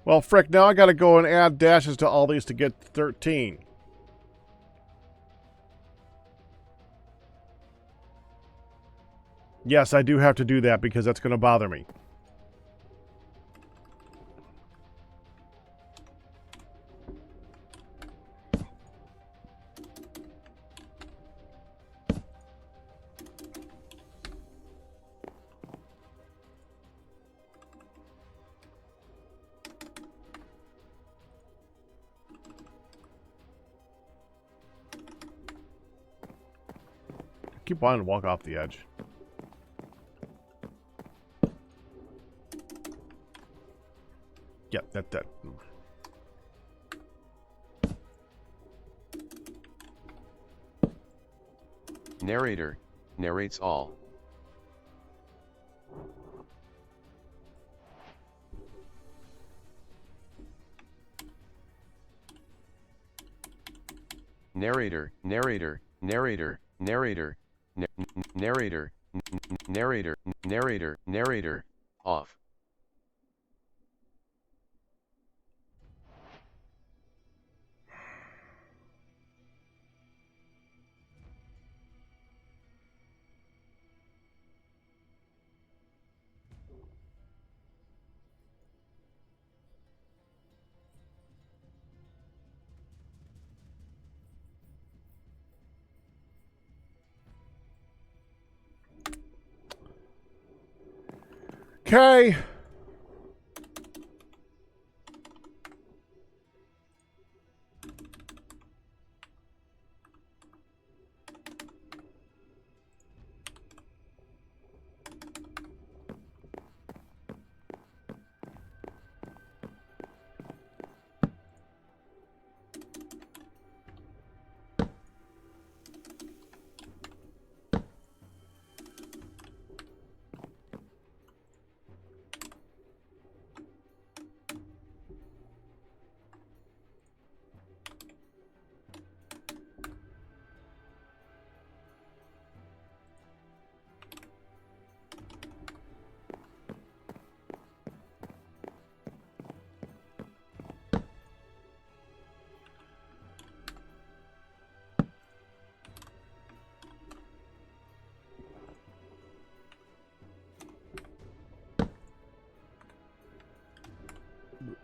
Well, frick, now I gotta go and add dashes to all these to get 13. Yes, I do have to do that because that's gonna bother me. Keep wanting to walk off the edge. Yep, that. Narrator narrates all. Narrator, narrator, narrator, narrator, narrator, narrator, narrator, narrator, off. Okay.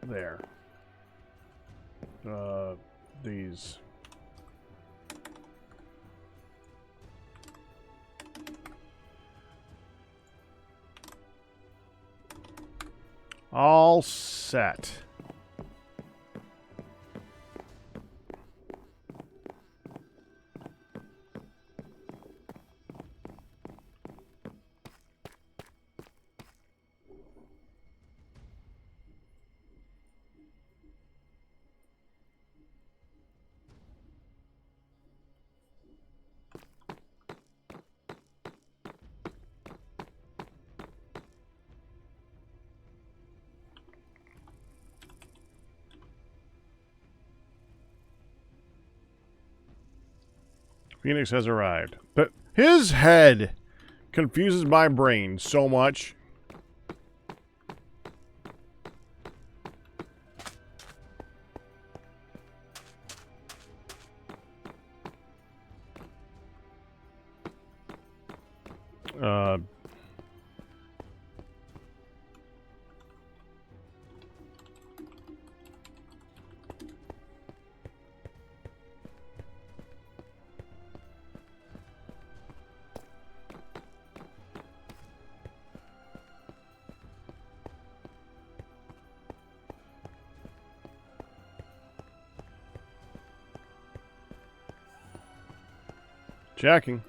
There. These. All set. Phoenix has arrived. But his head confuses my brain so much. Jacking.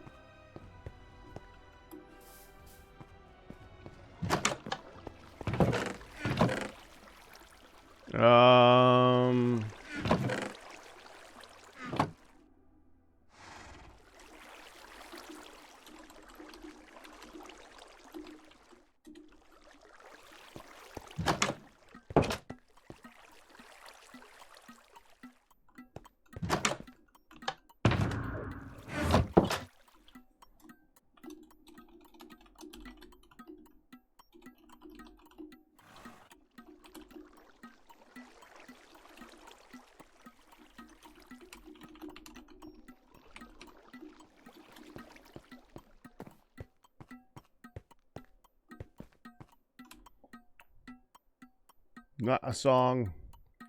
Not a song.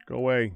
Go away.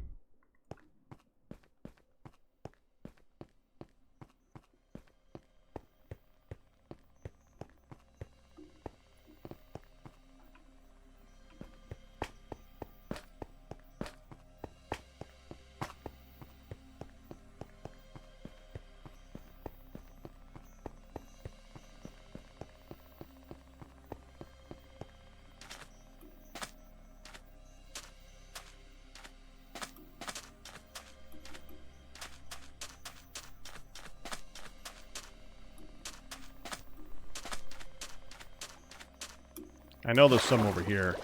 I know there's some over here.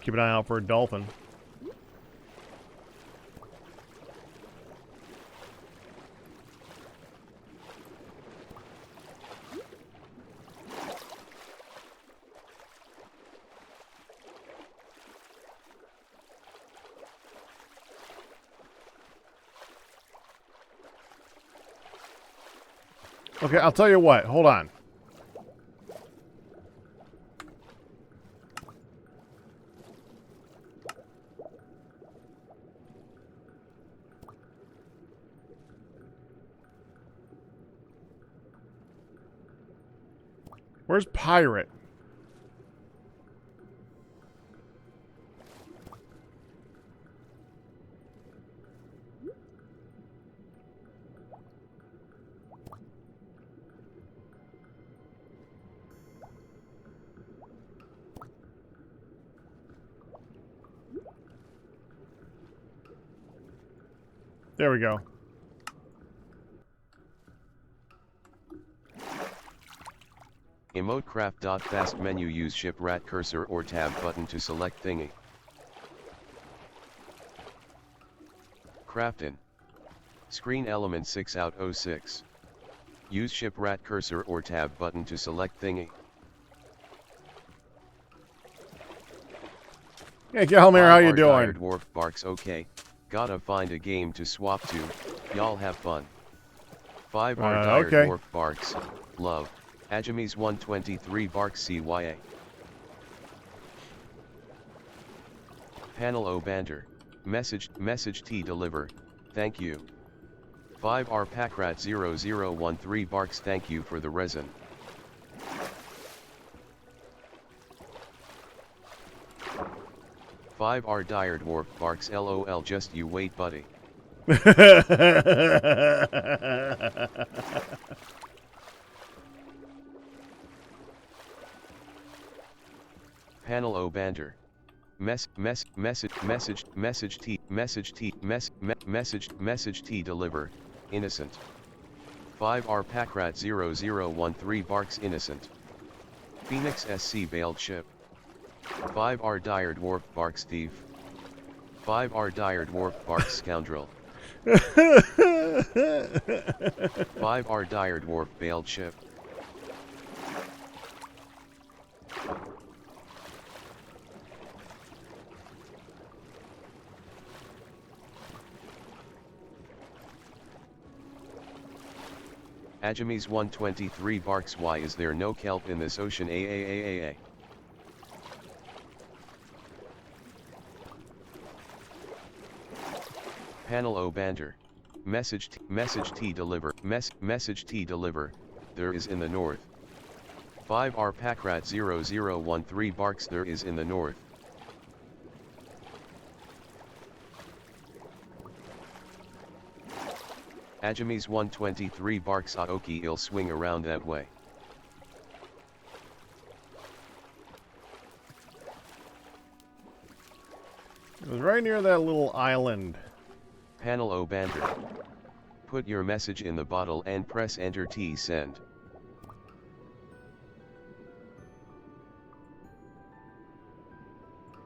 Keep an eye out for a dolphin. Okay, I'll tell you what. Hold on. Where's Pirate? There we go. Emote craft.fast menu, use ship rat cursor or tab button to select thingy. Craft in. Screen element 6 out 06. Use ship rat cursor or tab button to select thingy. Hey, Galmer, how you doing? Tired Dwarf barks okay. Gotta find a game to swap to. Y'all have fun. 5 R Dire okay. Dwarf barks. Love. Ajamies 123 barks CYA. Panel O banter. Message T deliver. Thank you. 5 R Packrat 0013 barks thank you for the resin. Five R Dire Dwarf barks LOL just you wait buddy. Panel O banter. Message T deliver. Innocent. 5 R Packrat 0013 barks innocent. Phoenix SC veiled ship. 5 R Dire Dwarf barks thief. 5 R Dire Dwarf barks scoundrel. 5 R Dire Dwarf veiled ship. Ajamies 123 barks why is there no kelp in this ocean AAAAA. Panel O banter. Message T deliver. Message T deliver. There is in the north. 5 R Packrat 0013 barks there is in the north. Ajamies 123 barks Aoki ill swing around that way. It was right near that little island. Panel O banter. Put your message in the bottle and press enter T send.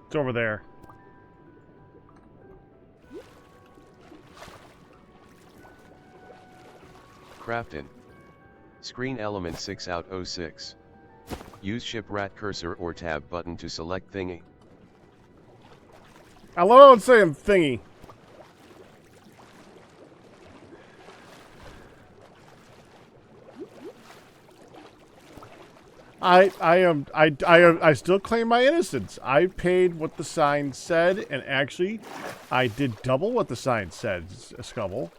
It's over there. Craftin. Screen element 6 out 06. Use ship rat cursor or tab button to select thingy. I love saying thingy. I still claim my innocence. I paid what the sign said, and actually, I did double what the sign said, Scubble.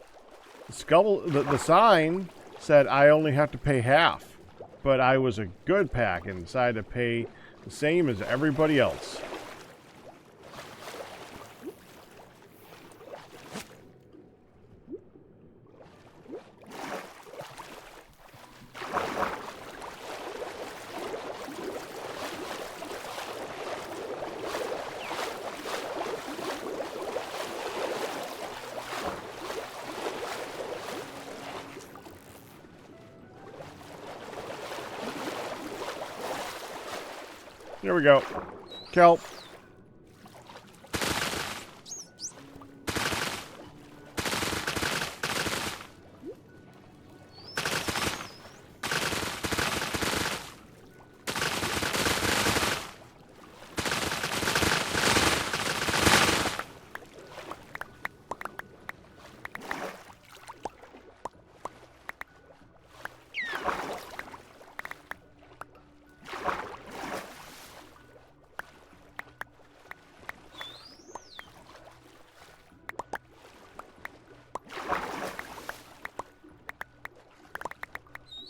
The sign said I only have to pay half, but I was a good pack and decided to pay the same as everybody else. Here we go. Kelp.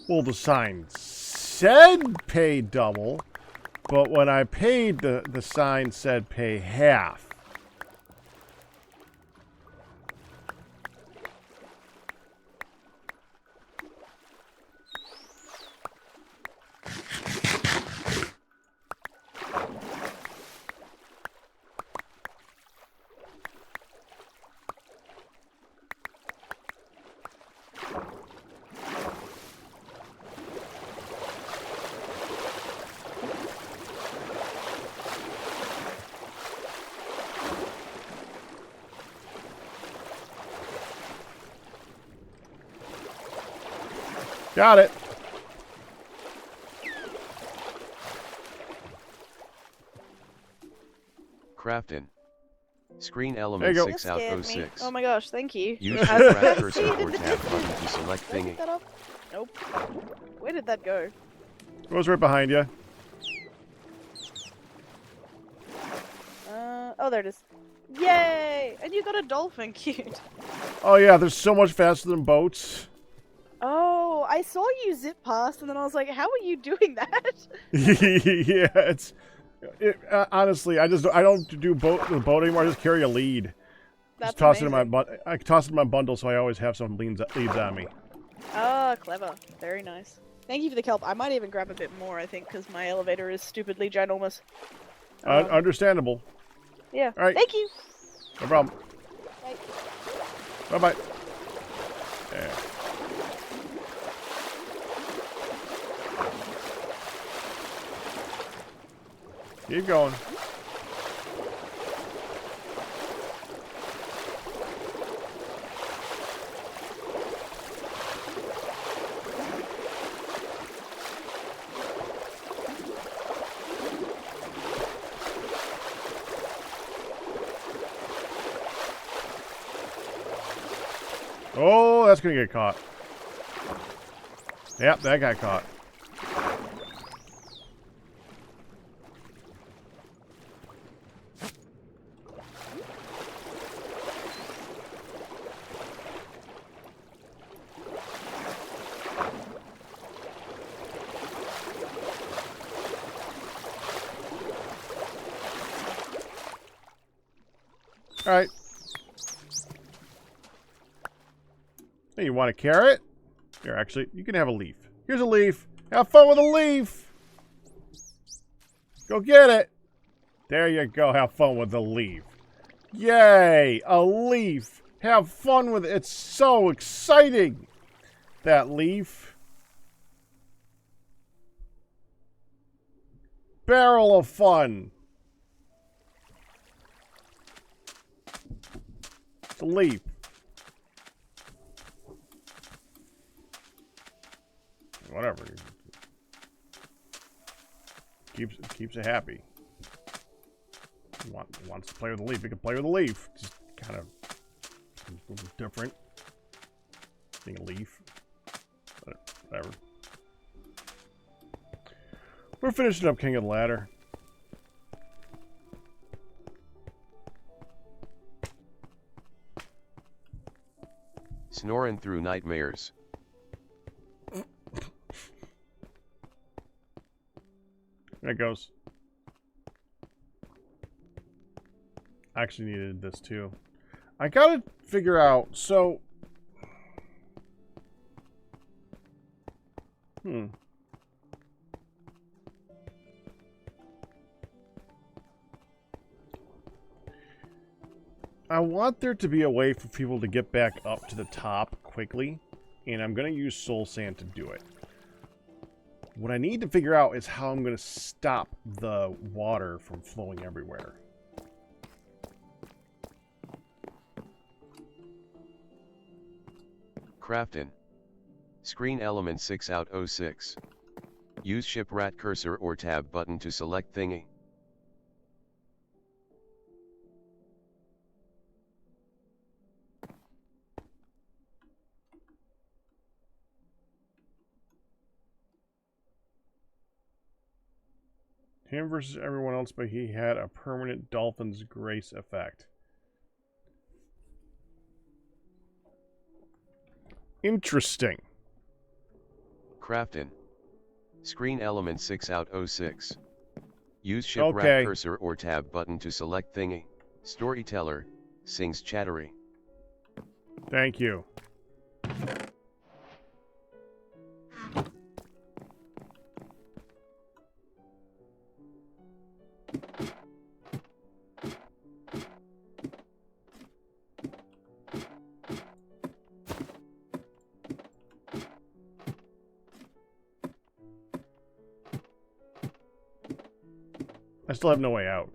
Well, the sign said pay double, but when I paid, the sign said pay half. Got it. Craftin. Screen element 6 out Scared me. 06. Oh my gosh, thank you. Use the craft cursor or tab button to select Did I thingy. pick that up? Nope. Where did that go? It was right behind you. Oh, there it is. Yay! And you got a dolphin, cute. Oh yeah, they're so much faster than boats. Oh, I saw you zip past, and then I was like, "How are you doing that?" Yeah, honestly, I don't do the boat anymore. I just carry a lead. That's Just toss amazing. I toss it in my bundle, so I always have some leads on me. Ah, clever. Very nice. Thank you for the kelp. I might even grab a bit more, I think, because my elevator is stupidly ginormous. Understandable. Yeah. All right. Thank you. No problem. Bye. Bye-bye. There. Keep going. Oh, that's gonna get caught. Yep, that got caught. All right. Hey, you want a carrot? Here, actually, you can have a leaf. Here's a leaf. Have fun with a leaf. Go get it. There you go. Have fun with the leaf. Yay, a leaf. Have fun with it. It's so exciting. That leaf. Barrel of fun. It's a leaf. Whatever. Keeps it happy. Wants to play with the leaf. He can play with the leaf. Just kind of a little different. Being a leaf. Whatever. We're finishing up King of the Ladder. Snoring through nightmares. There it goes. I actually needed this too. I gotta figure out, so... I want there to be a way for people to get back up to the top quickly, and I'm going to use soul sand to do it. What I need to figure out is how I'm going to stop the water from flowing everywhere. Craftin. Screen element 6 out 06. Use ship rat cursor or tab button to select thingy. Him versus everyone else, but he had a permanent Dolphin's Grace effect. Interesting. Craftin. Screen element 6 out 06. Use ship rat cursor or tab button to select thingy. Storyteller, sings chattery. Thank you. I still have no way out.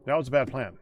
That was a bad plan.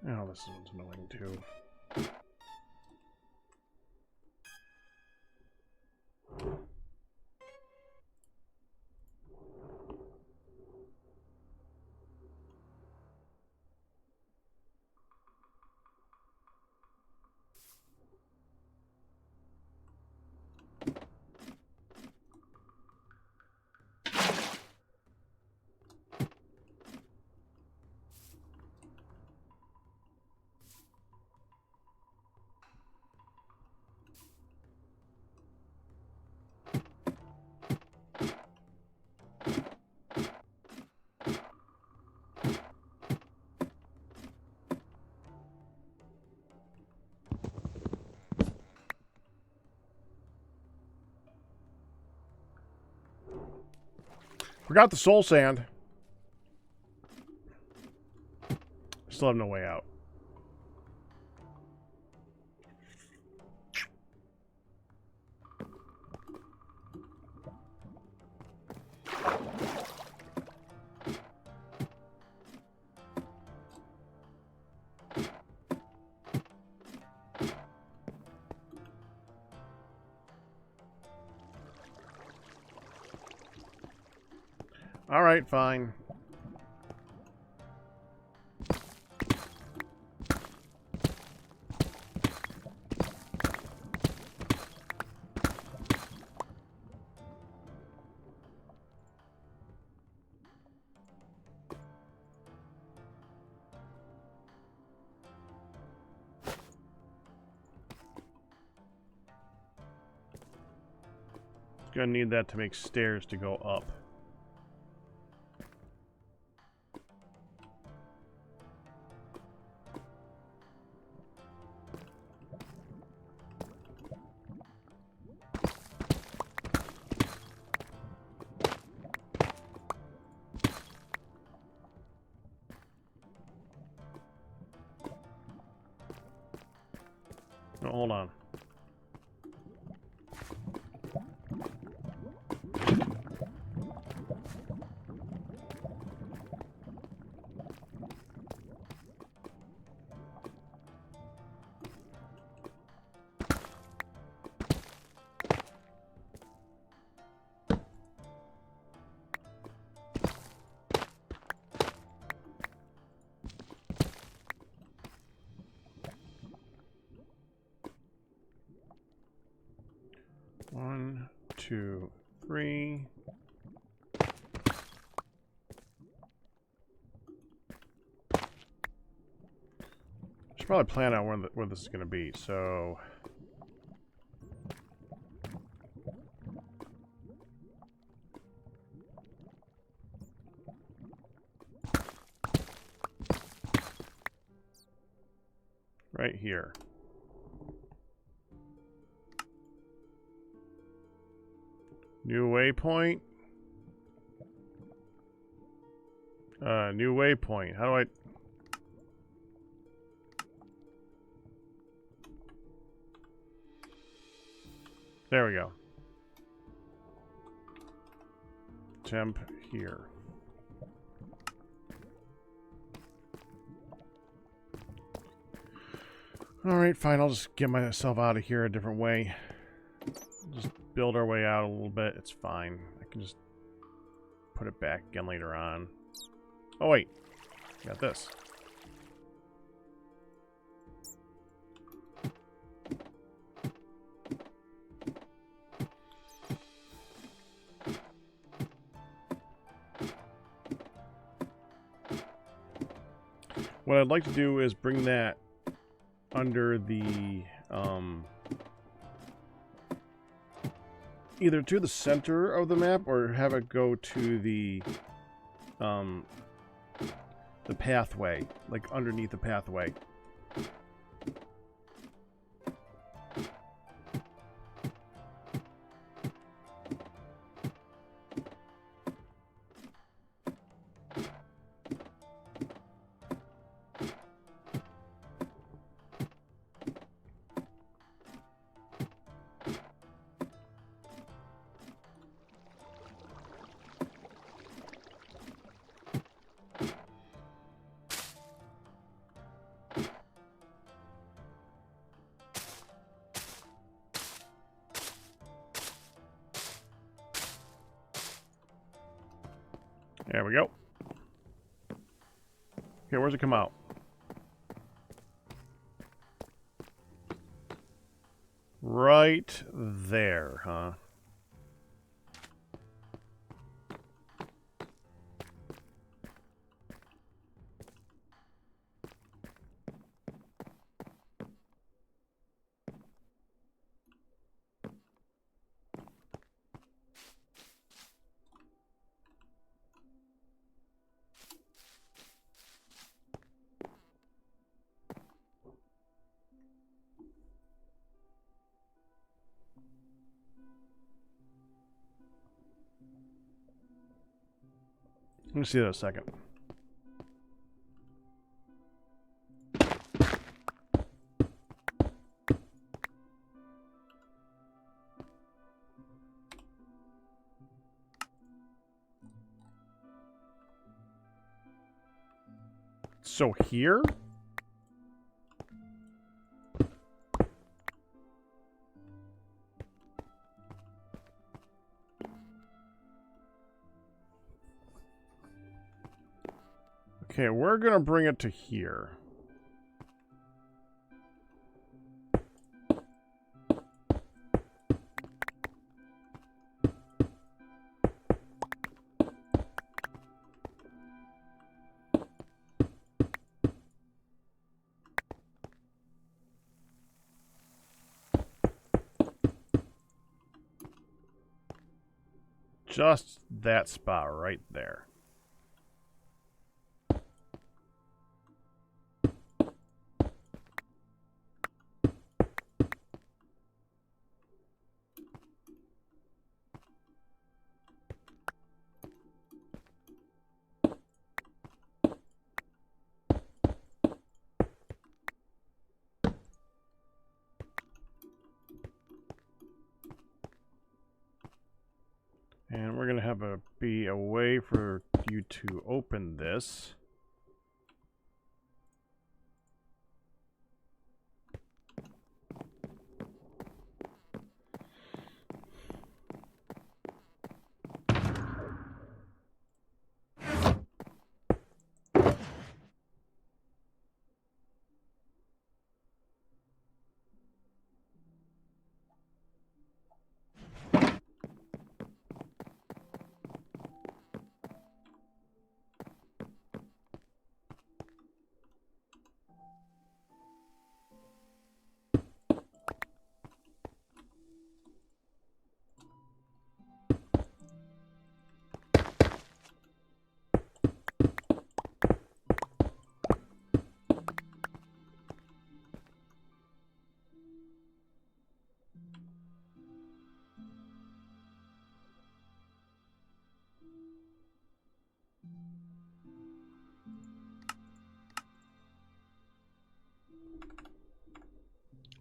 Oh, this one's annoying too. Forgot the soul sand. Still have no way out. All right, fine. Gonna need that to make stairs to go up. hold on. One, two, three. Should probably plan out where this is going to be. So, right here. New waypoint. New waypoint. How do I... There we go. Temp here. Alright, fine. I'll just get myself out of here a different way. Just build our way out a little bit. It's fine. I can just put it back again later on. Oh, wait. Got this. What I'd like to do is bring that under the, either to the center of the map or have it go to the pathway, like underneath the pathway. There we go. Here, where's it come out? Right there, huh? Let me see that a second. So here? Okay, we're gonna bring it to here. Just that spot right there. And we're going to have be a way for you to open this.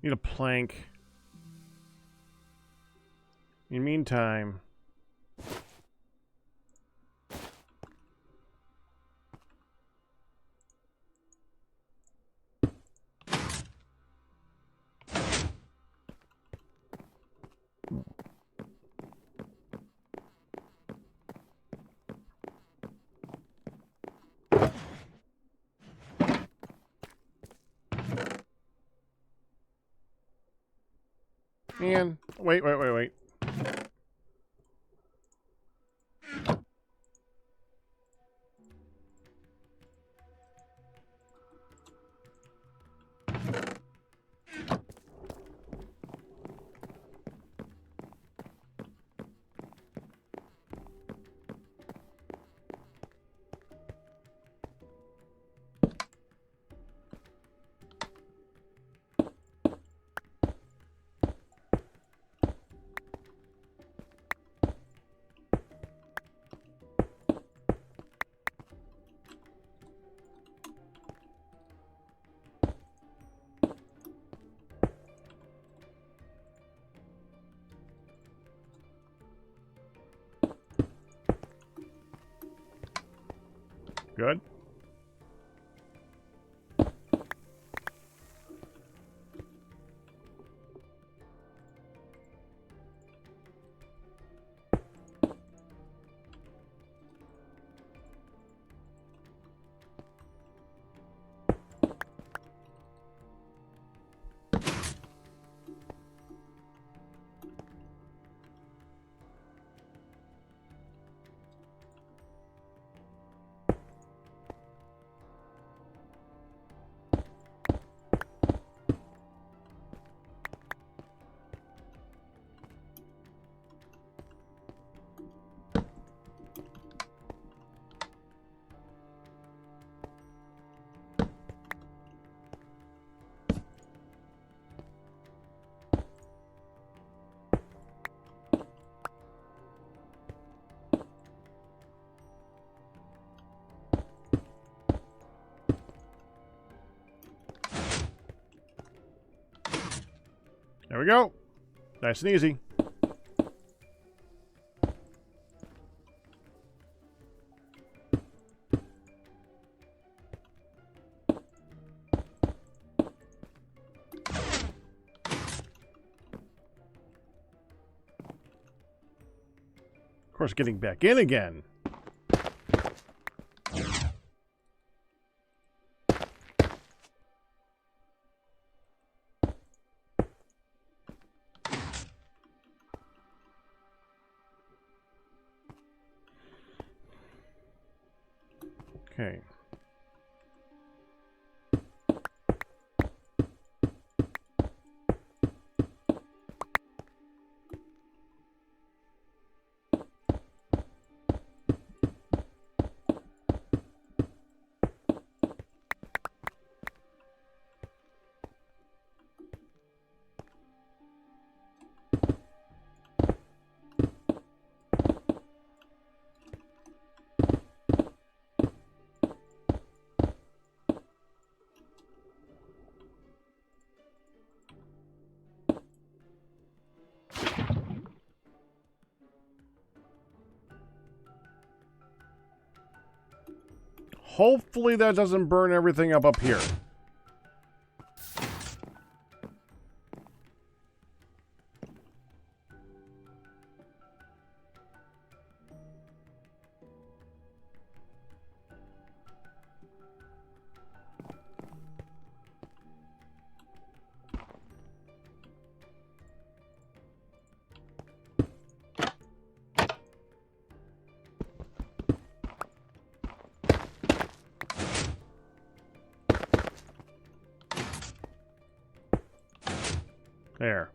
Need a plank. In the meantime, man, wait. Good. There we go. Nice and easy. Of course, getting back in again. Okay. Hopefully that doesn't burn everything up here. There.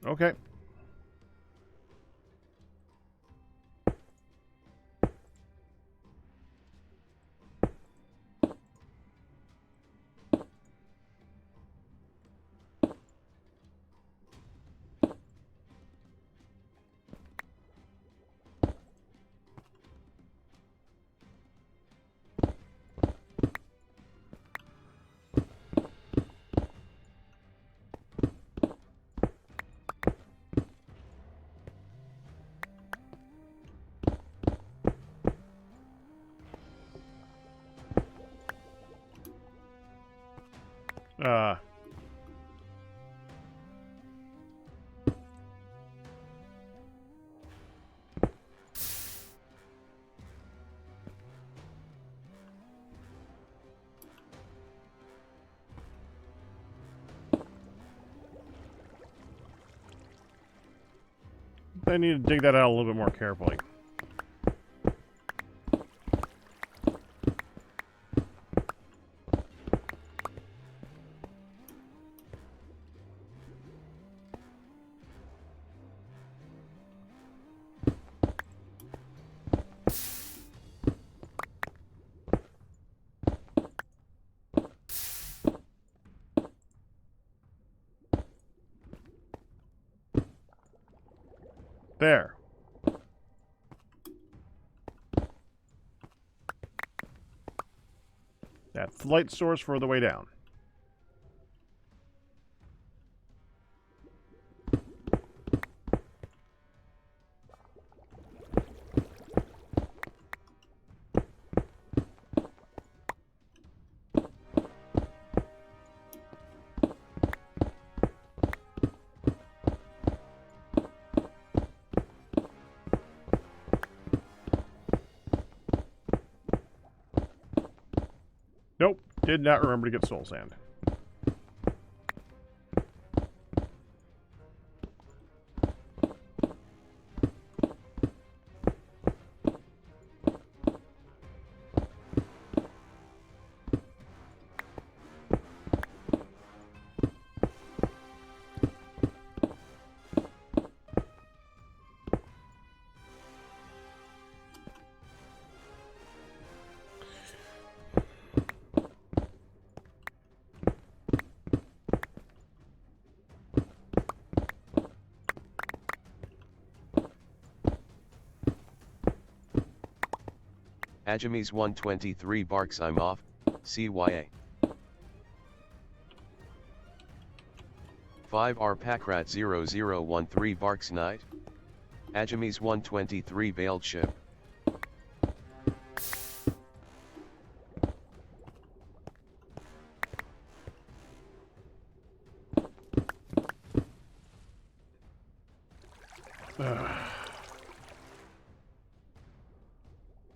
Okay. Uh, I need to dig that out a little bit more carefully. There. That's the light source for the way down. Nope, did not remember to get soul sand. Ajamis 123 barks I'm off, CYA. 5R Packrat 0013 barks night. Ajamis 123 veiled ship.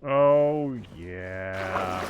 Oh, yeah.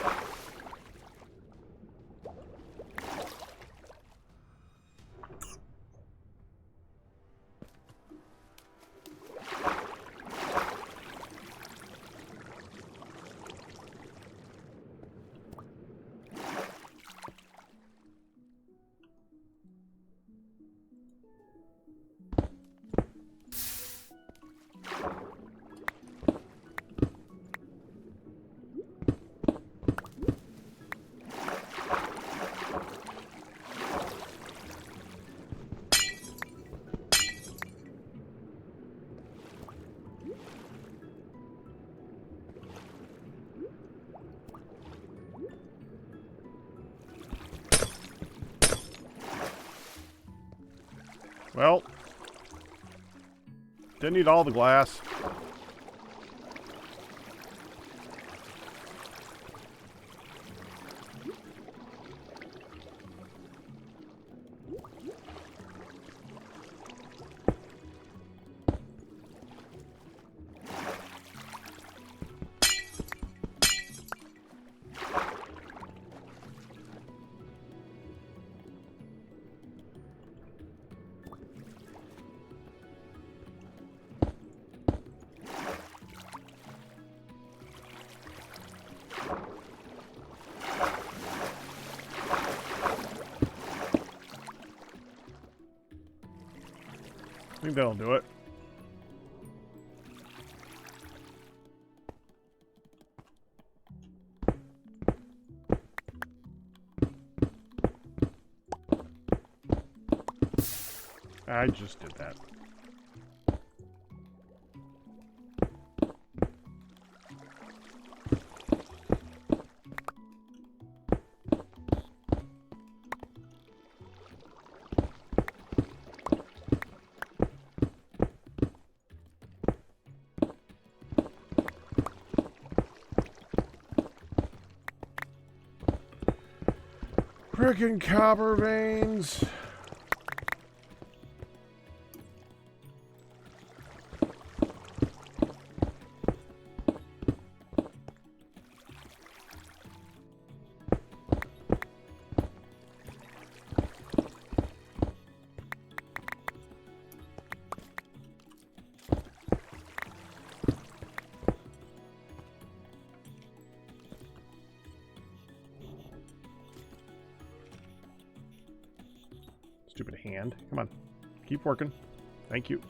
Well, didn't need all the glass. I think that'll do it. I just did that. Frickin' copper veins. Stupid hand. Come on. Keep working. Thank you.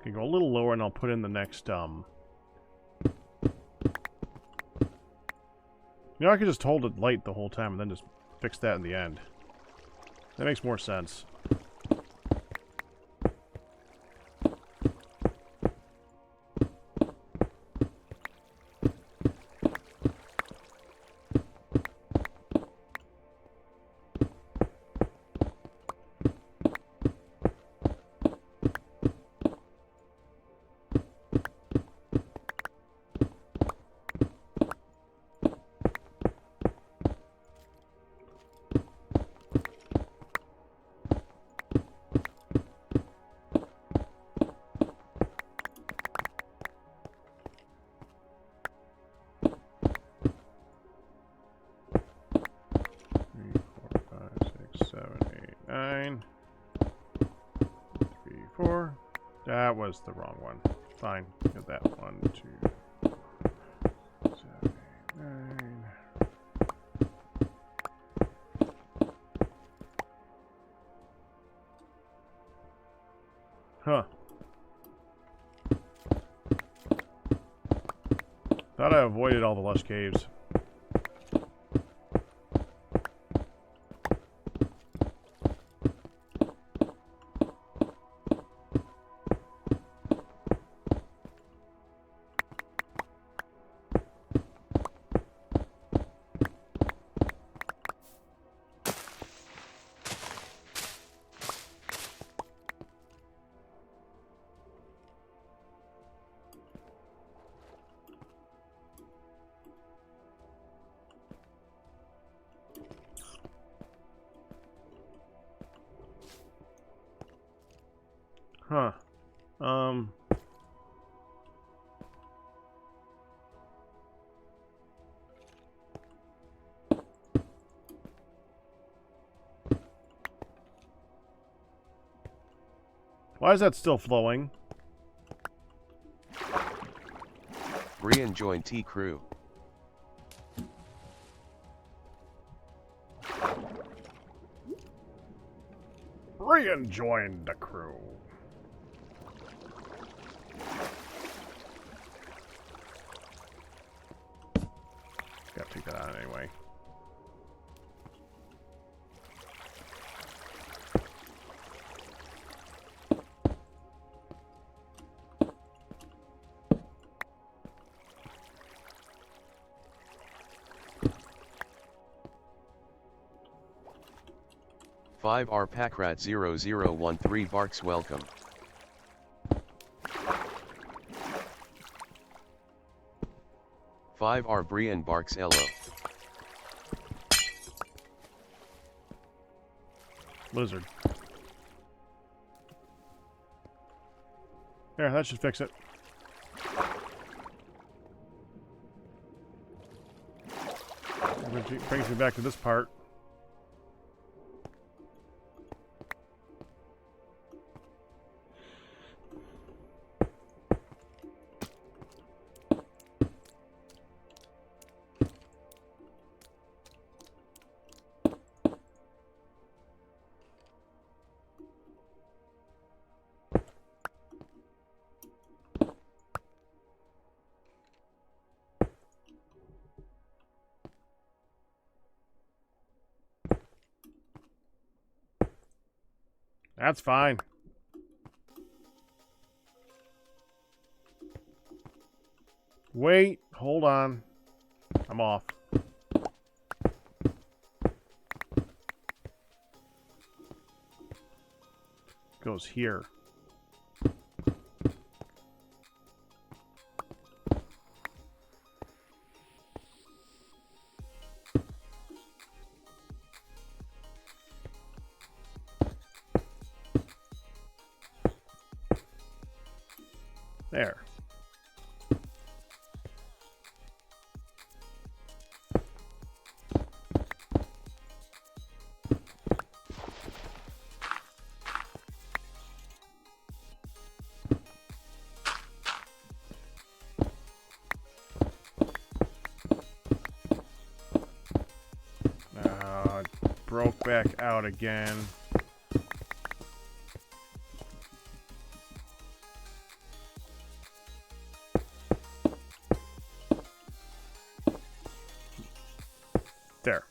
Okay, go a little lower and I'll put in the next, You know, I could just hold it light the whole time and then just fix that in the end. That makes more sense. 4. That was the wrong one. Fine. Get that 1, 2, 7, 9. Huh. Thought I avoided all the lush caves. Huh. Why is that still flowing? Brian joined T Crew. Brian joined the crew. Gotta take that out anyway. Five R Packrat 0013 barks welcome. Five R Brian barks hello. Lizard. There, that should fix it. Which brings me back to this part. That's fine. Wait, hold on. I'm off. Goes here. There. It broke back out again. There.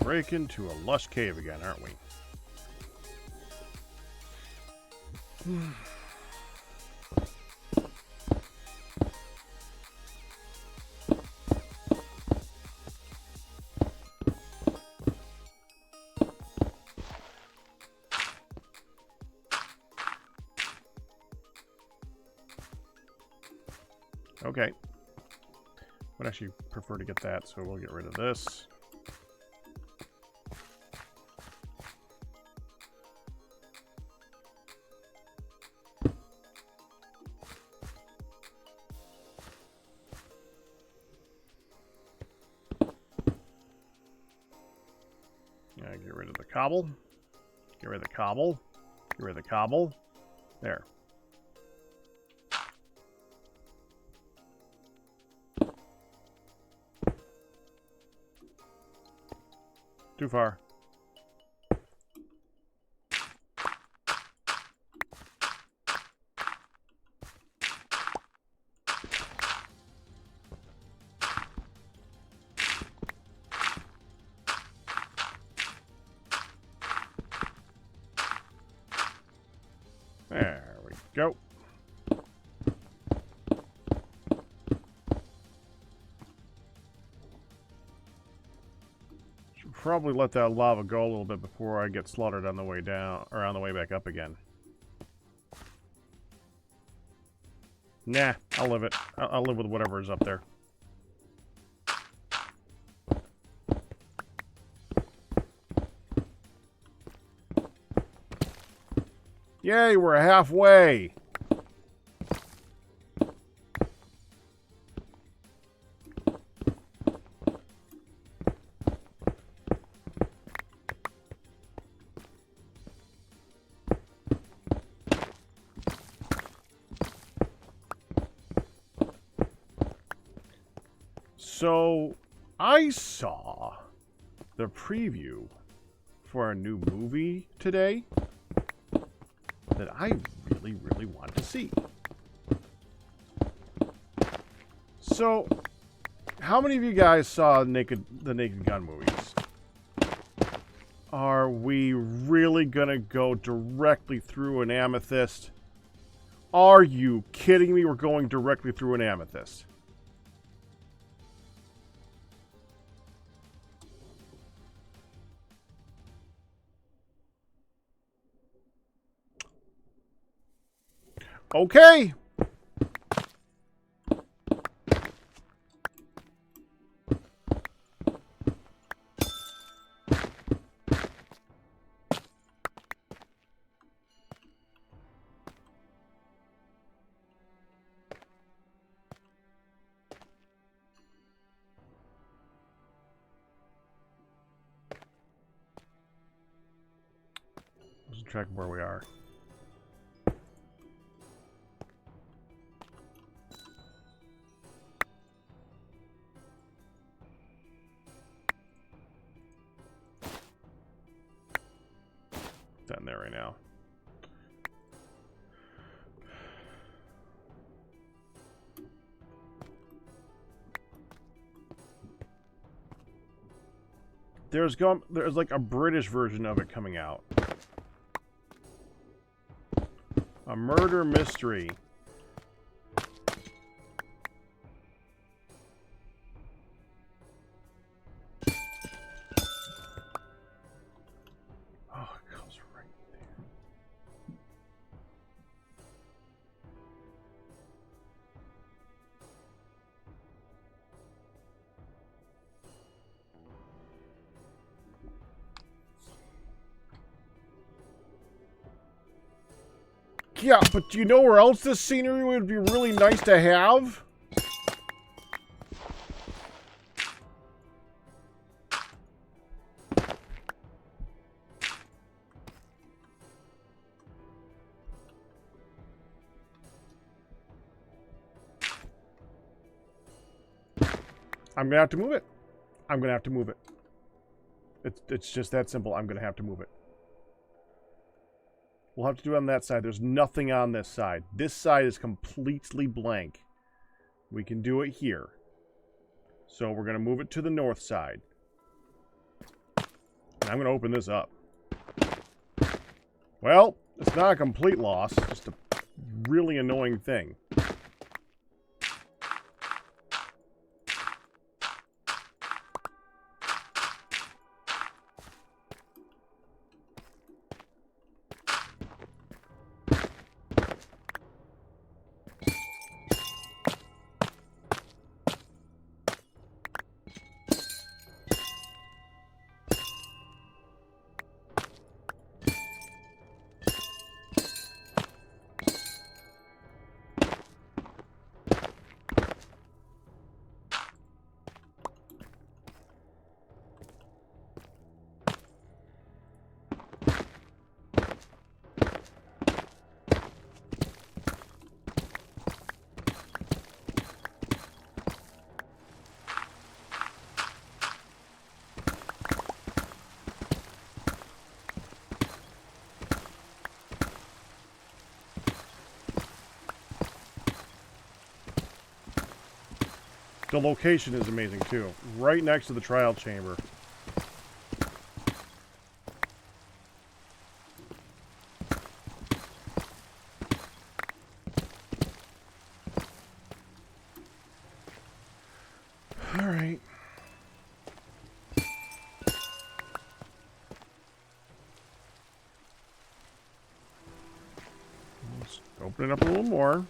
break into a lush cave again, aren't we? Okay. Would actually prefer to get that, so we'll get rid of this. Yeah, get rid of the cobble. Get rid of the cobble. Get rid of the cobble. There. Too far. There we go. Probably let that lava go a little bit before I get slaughtered on the way down, or on the way back up again. Nah, I'll live it. I'll live with whatever is up there. Yay, we're halfway! So, I saw the preview for a new movie today that I really, really want to see. So, how many of you guys saw the Naked Gun movies? Are we really gonna go directly through an amethyst? Are you kidding me? We're going directly through an amethyst. Okay. Let's track where we are. Down there right now. There's like a British version of it coming out. A murder mystery. Yeah, but do you know where else this scenery would be really nice to have? I'm gonna have to move it. I'm gonna have to move it. It's just that simple. I'm gonna have to move it. We'll have to do it on that side. There's nothing on this side. This side is completely blank. We can do it here. So we're going to move it to the north side. I'm going to open this up. Well, it's not a complete loss, just a really annoying thing. The location is amazing too. Right next to the trial chamber. All right. Let's open it up a little more.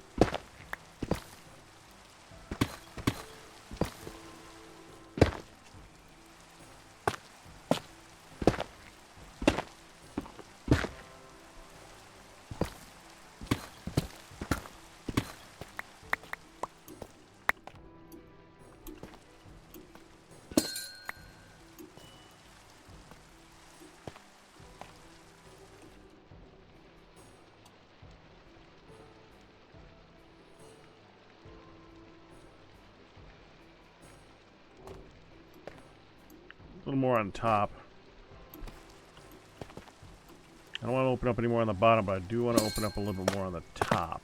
A little more on top. I don't want to open up any more on the bottom, but I do want to open up a little bit more on the top.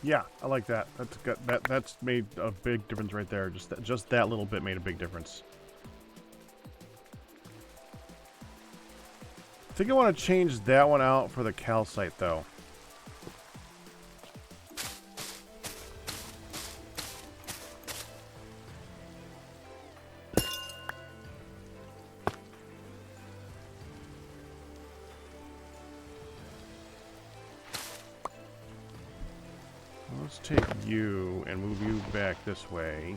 Yeah, I like that. That's good. That's made a big difference right there. Just that little bit made a big difference. I think I want to change that one out for the calcite though. Let's take you and move you back this way.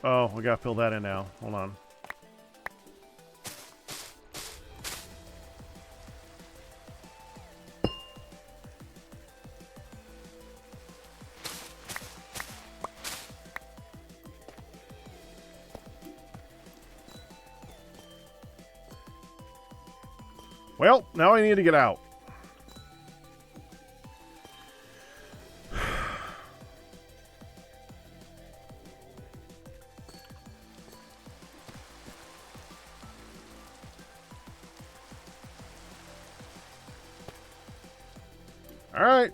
Oh, we gotta fill that in now. Hold on. Well, now I need to get out. All right.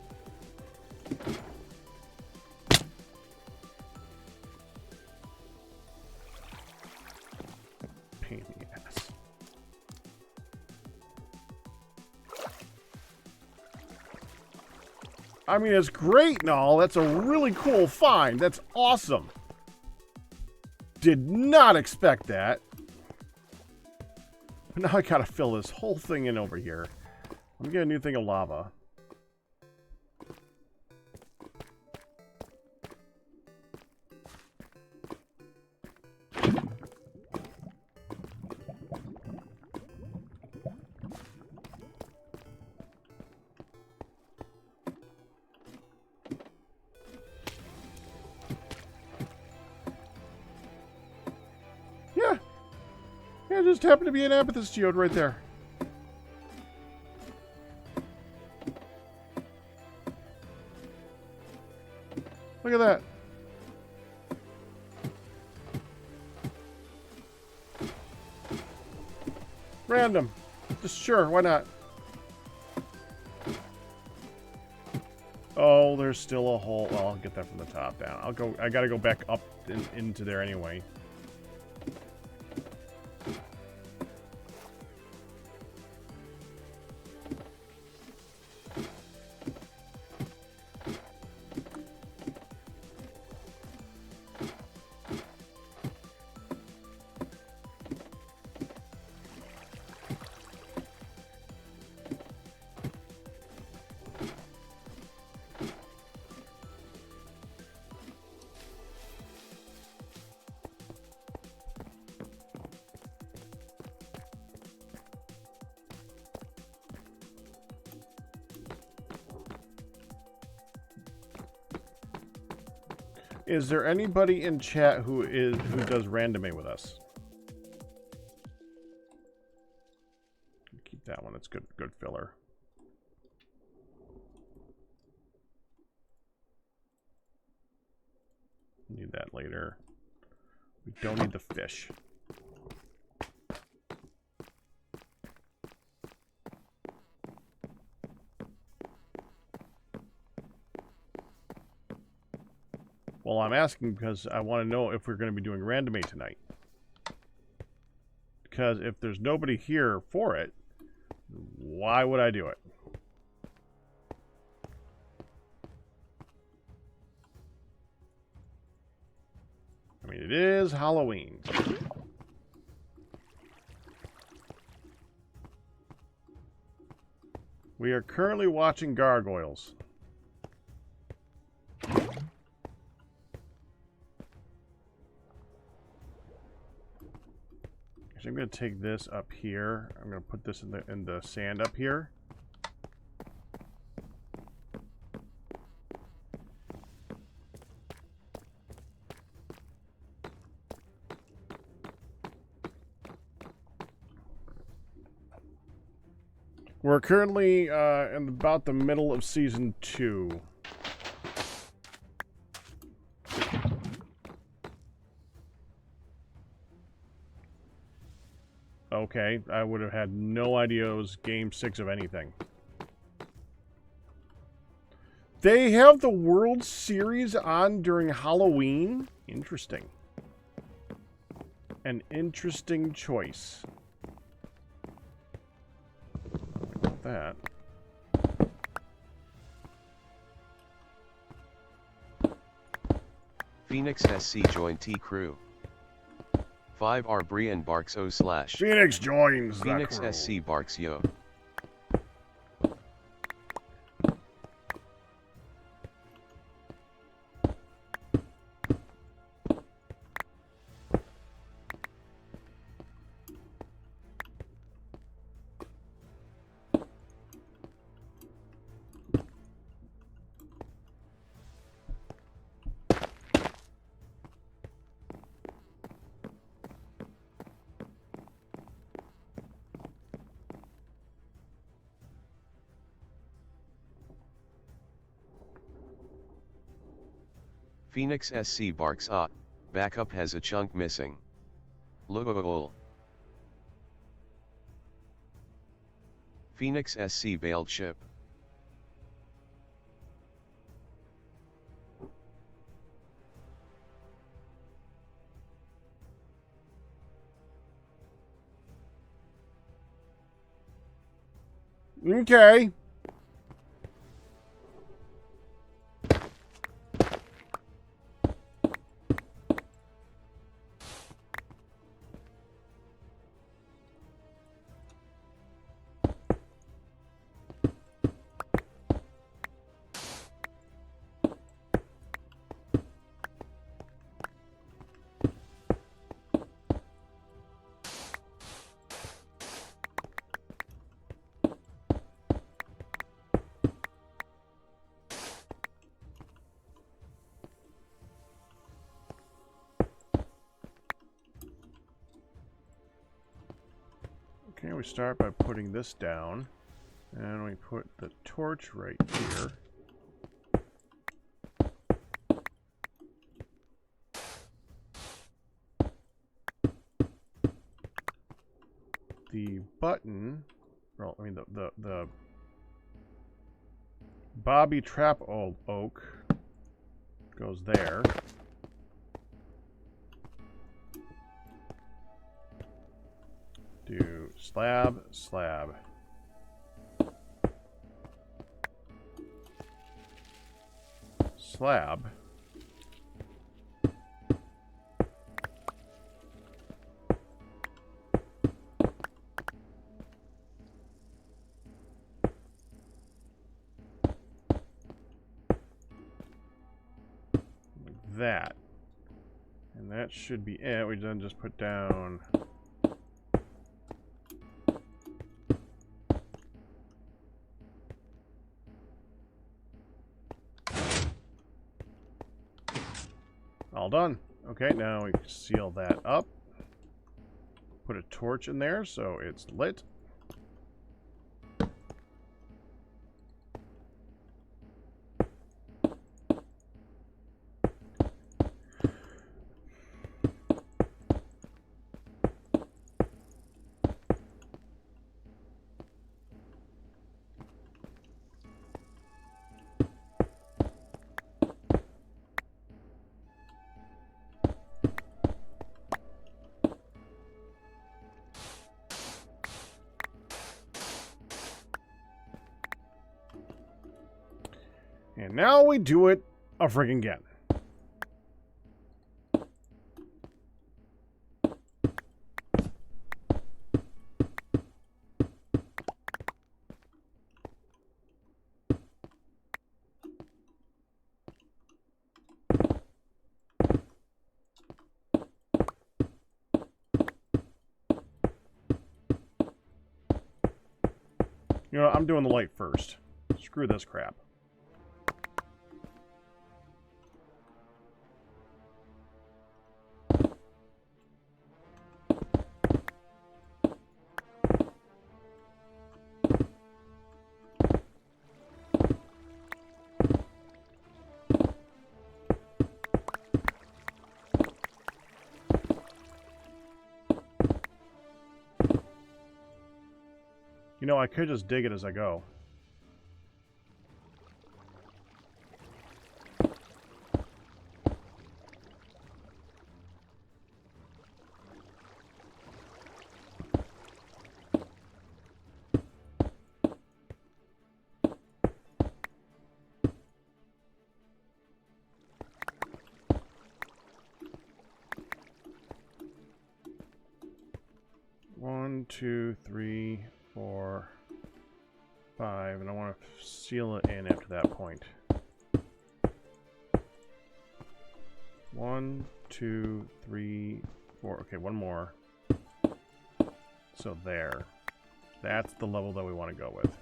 Pain in the ass. I mean, it's great and all. That's a really cool find. That's awesome. Did not expect that. But now I gotta fill this whole thing in over here. Let me get a new thing of lava. Yeah. Yeah, it just happened to be an amethyst geode right there. Look at that. Random. Just sure, why not? Oh, there's still a hole. Well, I'll get that from the top down. I gotta go back up into there anyway. Is there anybody in chat who does randoming with us? Keep that one. That's good filler. Need that later. We don't need the fish. Well, I'm asking because I want to know if we're going to be doing randomate tonight. Because if there's nobody here for it, why would I do it? I mean, it is Halloween. We are currently watching gargoyles. I'm going to take this up here. I'm going to put this in the sand up here. We're currently in about the middle of season 2. Okay, I would have had no idea it was game 6 of anything. They have the World Series on during Halloween? Interesting. An interesting choice. About that. Phoenix SC joined T Crew. 5R Brian Barks O/ Phoenix joins the Phoenix crew. SC Barks Yo. Phoenix SC barks backup has a chunk missing. Lol. Phoenix SC bailed ship. Okay. Okay, we start by putting this down, and we put the torch right here. The button, well, I mean the Bobby Trap Old Oak goes there. Do slab, slab. Slab. Like that. And that should be it. We then just put down all done. Okay, now we seal that up. Put a torch in there so it's lit. And now we do it a friggin' again. You know, I'm doing the light first. Screw this crap. You know, I could just dig it as I go. One, two, three, 4, 5, and I want to seal it in after that point. 1, 2, 3, 4. Okay, one more. So there. That's the level that we want to go with.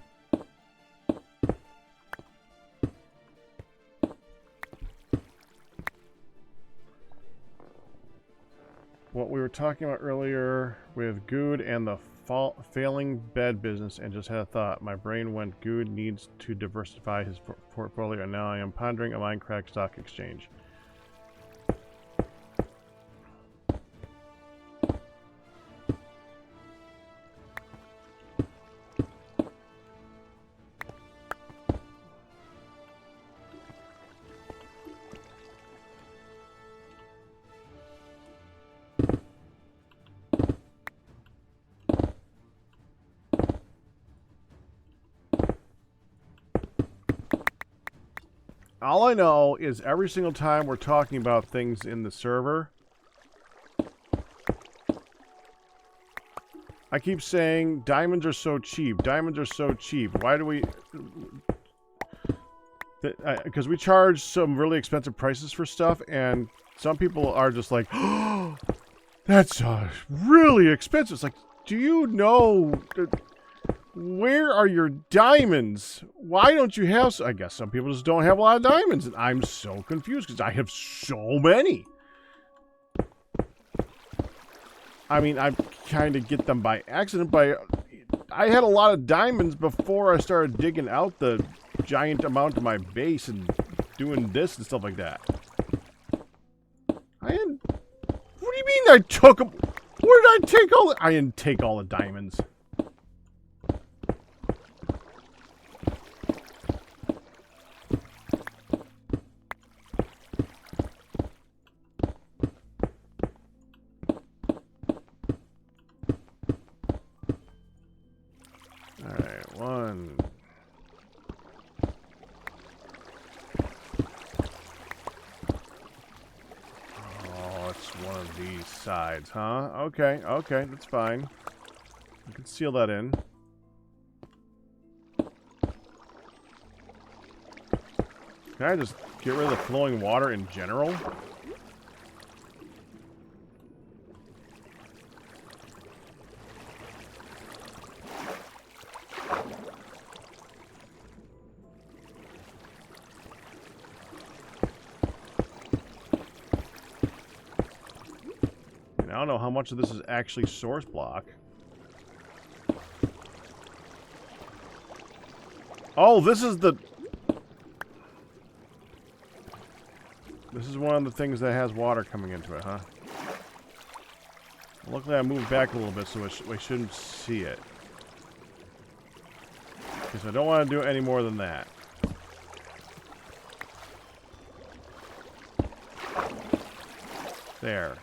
What we were talking about earlier with Good and the failing bed business, and just had a thought. My brain went, Good needs to diversify his portfolio, and now I am pondering a Mindcrack stock exchange. All I know is every single time we're talking about things in the server, I keep saying diamonds are so cheap. Diamonds are so cheap. Why do we... Because we charge some really expensive prices for stuff, and some people are just like, oh, that's really expensive. It's like, do you know... Where are your diamonds? Why don't you have... I guess some people just don't have a lot of diamonds, and I'm so confused because I have so many. I mean, I kind of get them by accident, but I had a lot of diamonds before I started digging out the giant amount of my base and doing this and stuff like that. What do you mean I took them? Where did I take all the... I didn't take all the diamonds. Sides, huh? Okay, okay, that's fine. You can seal that in. Can I just get rid of the flowing water in general? I don't know how much of this is actually source block. Oh, this is the... This is one of the things that has water coming into it, huh? Luckily I moved back a little bit so we shouldn't see it. Because I don't want to do any more than that. There.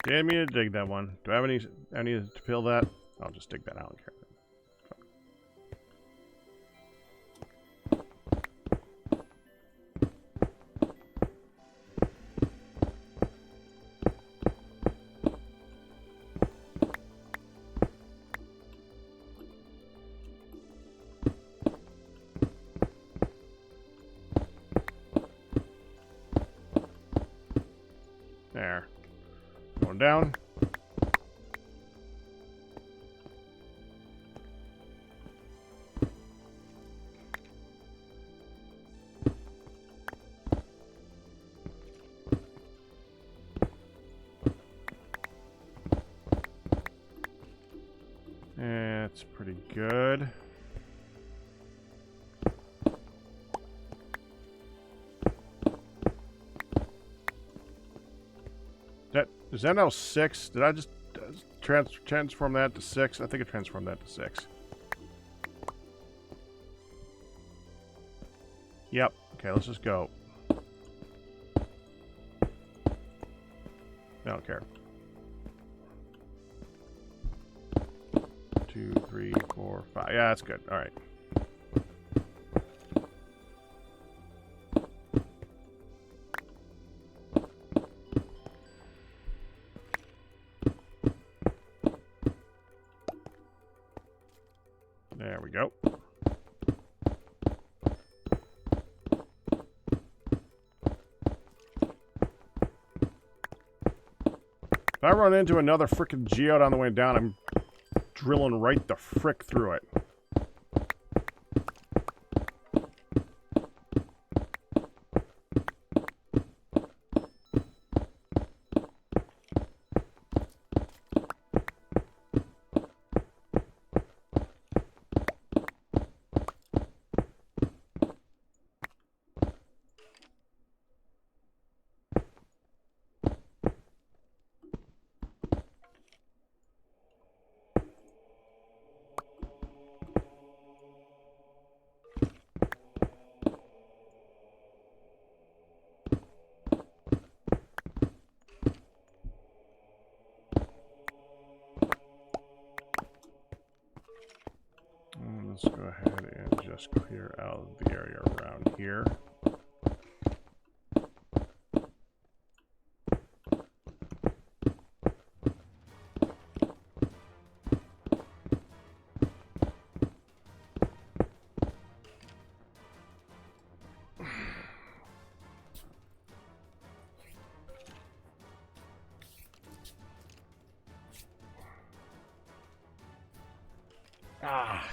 Didn't mean to dig that one. Do I have any to fill that? I'll just dig that out. There. Going down. That's pretty good. Is that now 6? Did I just transform that to 6? I think I transformed that to 6. Yep. Okay, let's just go. I don't care. 2, 3, 4, 5. Yeah, that's good. All right. There we go. If I run into another frickin' geode on the way down, I'm drilling right the frick through it. Let's go ahead and just clear out the area around here. Ah.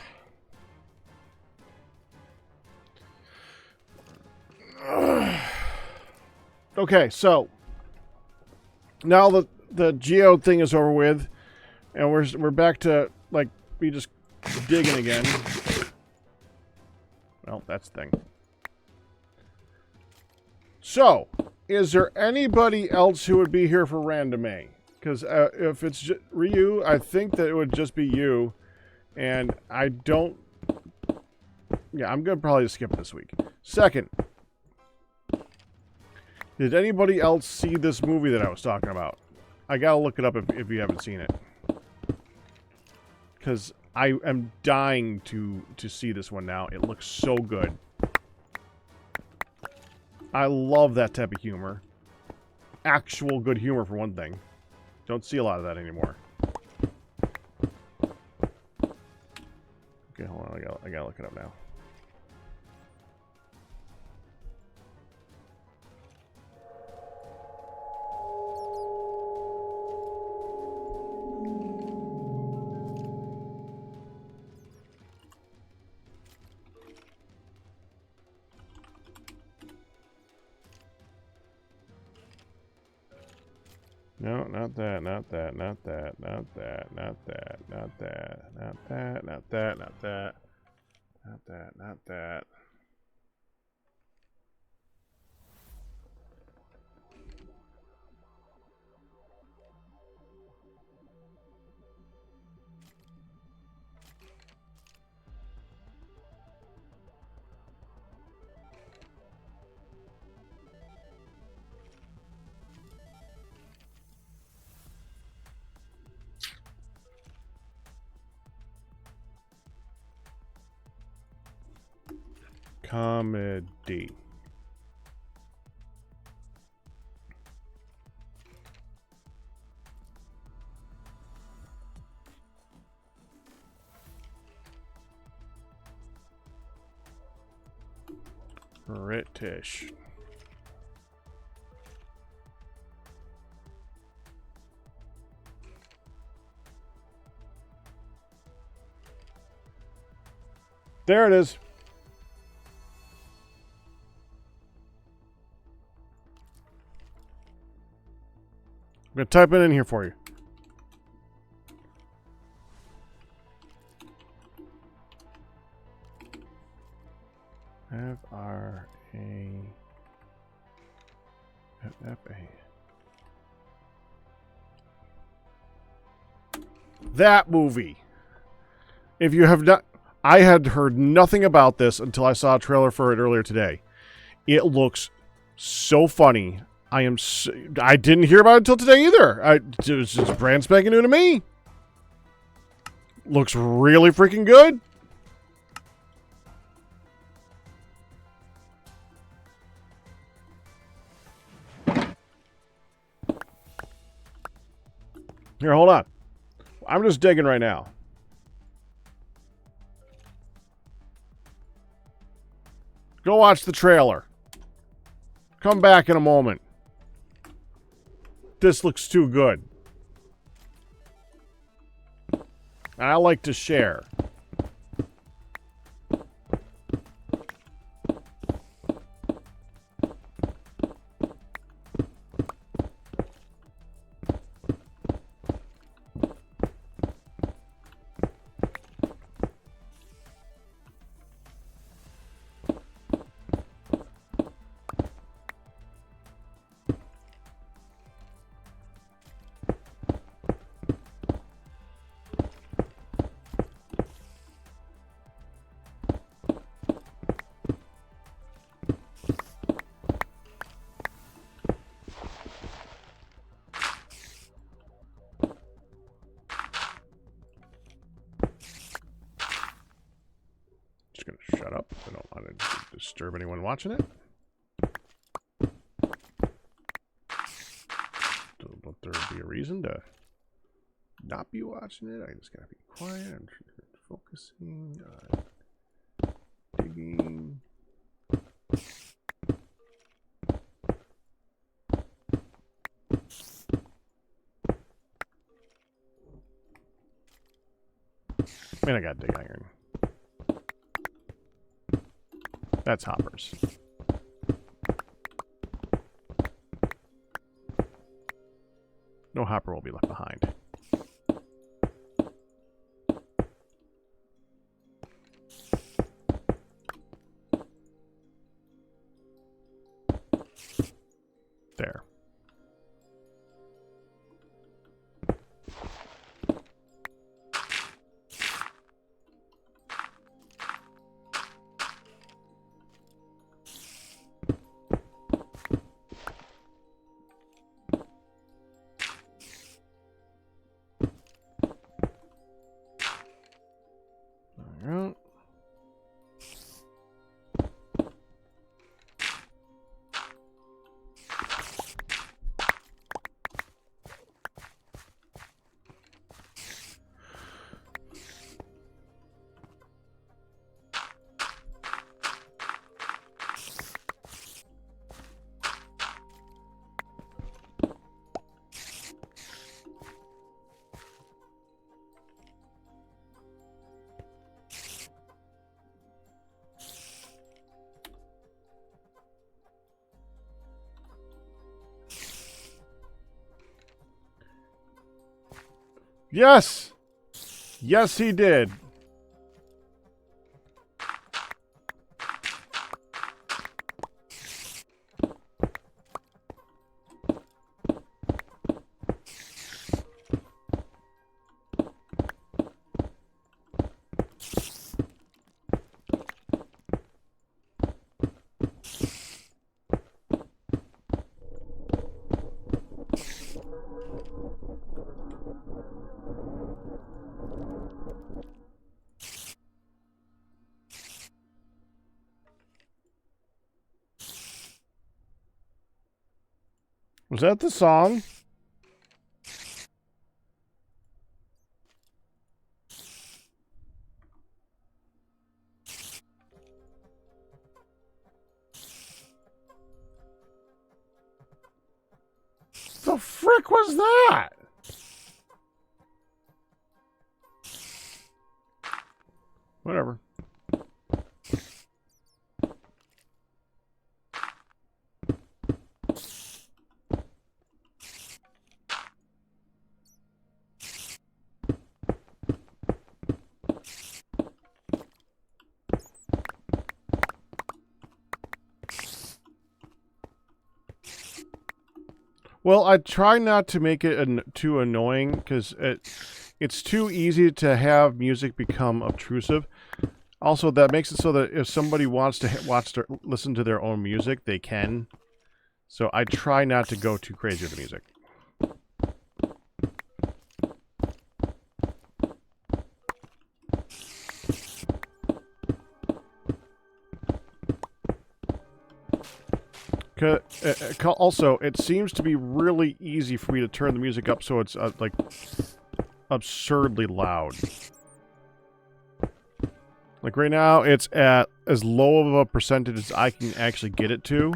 Okay, so now the geode thing is over with, and we're back to like me just digging again. Well, that's the thing. So, is there anybody else who would be here for Random A? Because if it's Ryu, I think that it would just be you, and I don't. Yeah, I'm gonna probably skip this week. Second. Did anybody else see this movie that I was talking about? I gotta look it up if you haven't seen it. Because I am dying to see this one now. It looks so good. I love that type of humor. Actual good humor, for one thing. Don't see a lot of that anymore. Okay, hold on. I gotta look it up now. No, not that, not that, not that, not that, not that, not that, not that, not that, not that, not that, not that. Comedy. British. There it is. I'm going to type it in here for you. F-R-A-F-F-A. That movie. If you have not... I had heard nothing about this until I saw a trailer for it earlier today. It looks so funny. I didn't hear about it until today either. It was just brand spanking new to me. Looks really freaking good. Here, hold on. I'm just digging right now. Go watch the trailer. Come back in a moment. This looks too good. I like to share. Just gonna shut up. I don't want to disturb anyone watching it. Don't let there be a reason to not be watching it. I just gotta be quiet. I'm focusing on digging. I mean, I got dig iron. That's hoppers. No hopper will be left behind. There. Alright. Yes! Yes, he did. Was that the song? The frick was that? Whatever. Well, I try not to make it too annoying because it's too easy to have music become obtrusive. Also, that makes it so that if somebody wants to listen to their own music, they can. So I try not to go too crazy with the music. Also, it seems to be really easy for me to turn the music up so it's like absurdly loud. Like right now, it's at as low of a percentage as I can actually get it to.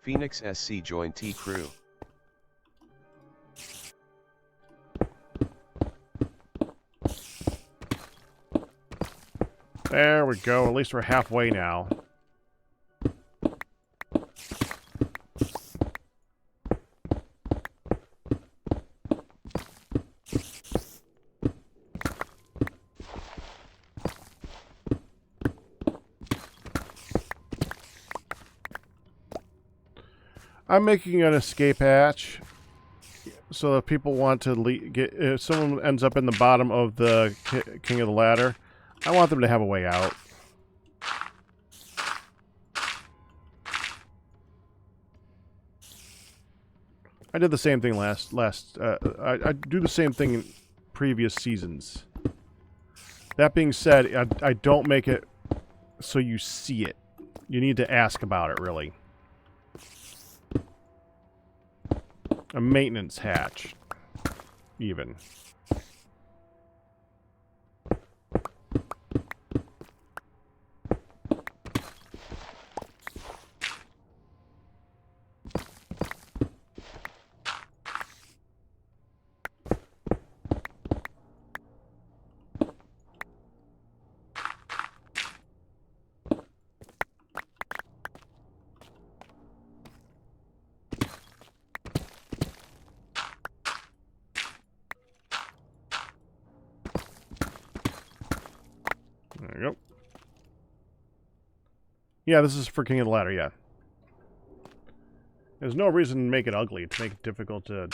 Phoenix SC joined T Crew. There we go. At least we're halfway now. I'm making an escape hatch so if people want to get, if someone ends up in the bottom of the King of the Ladder, I want them to have a way out. I did the same thing I do the same thing in previous seasons. That being said, I don't make it so you see it. You need to ask about it, really. A maintenance hatch, even. There you go. Yeah, this is for King of the Ladder, yeah. There's no reason to make it ugly, to make it difficult to...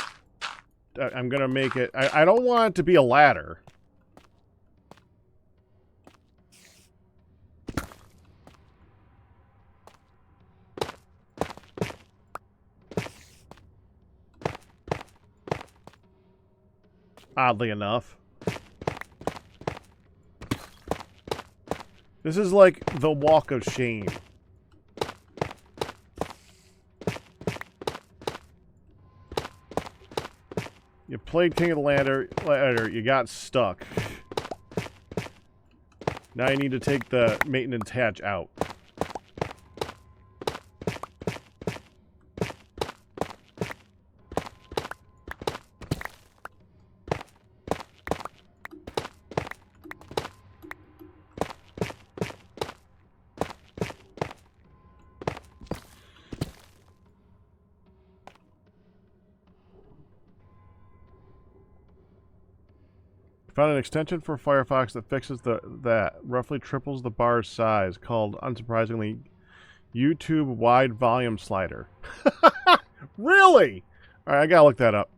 I'm gonna make it... I don't want it to be a ladder. Oddly enough. This is like the walk of shame. You played King of the Ladder, you got stuck. Now you need to take the maintenance hatch out. Found an extension for Firefox that fixes that roughly triples the bar's size, called, unsurprisingly, YouTube Wide Volume Slider. Really? Alright, I gotta look that up.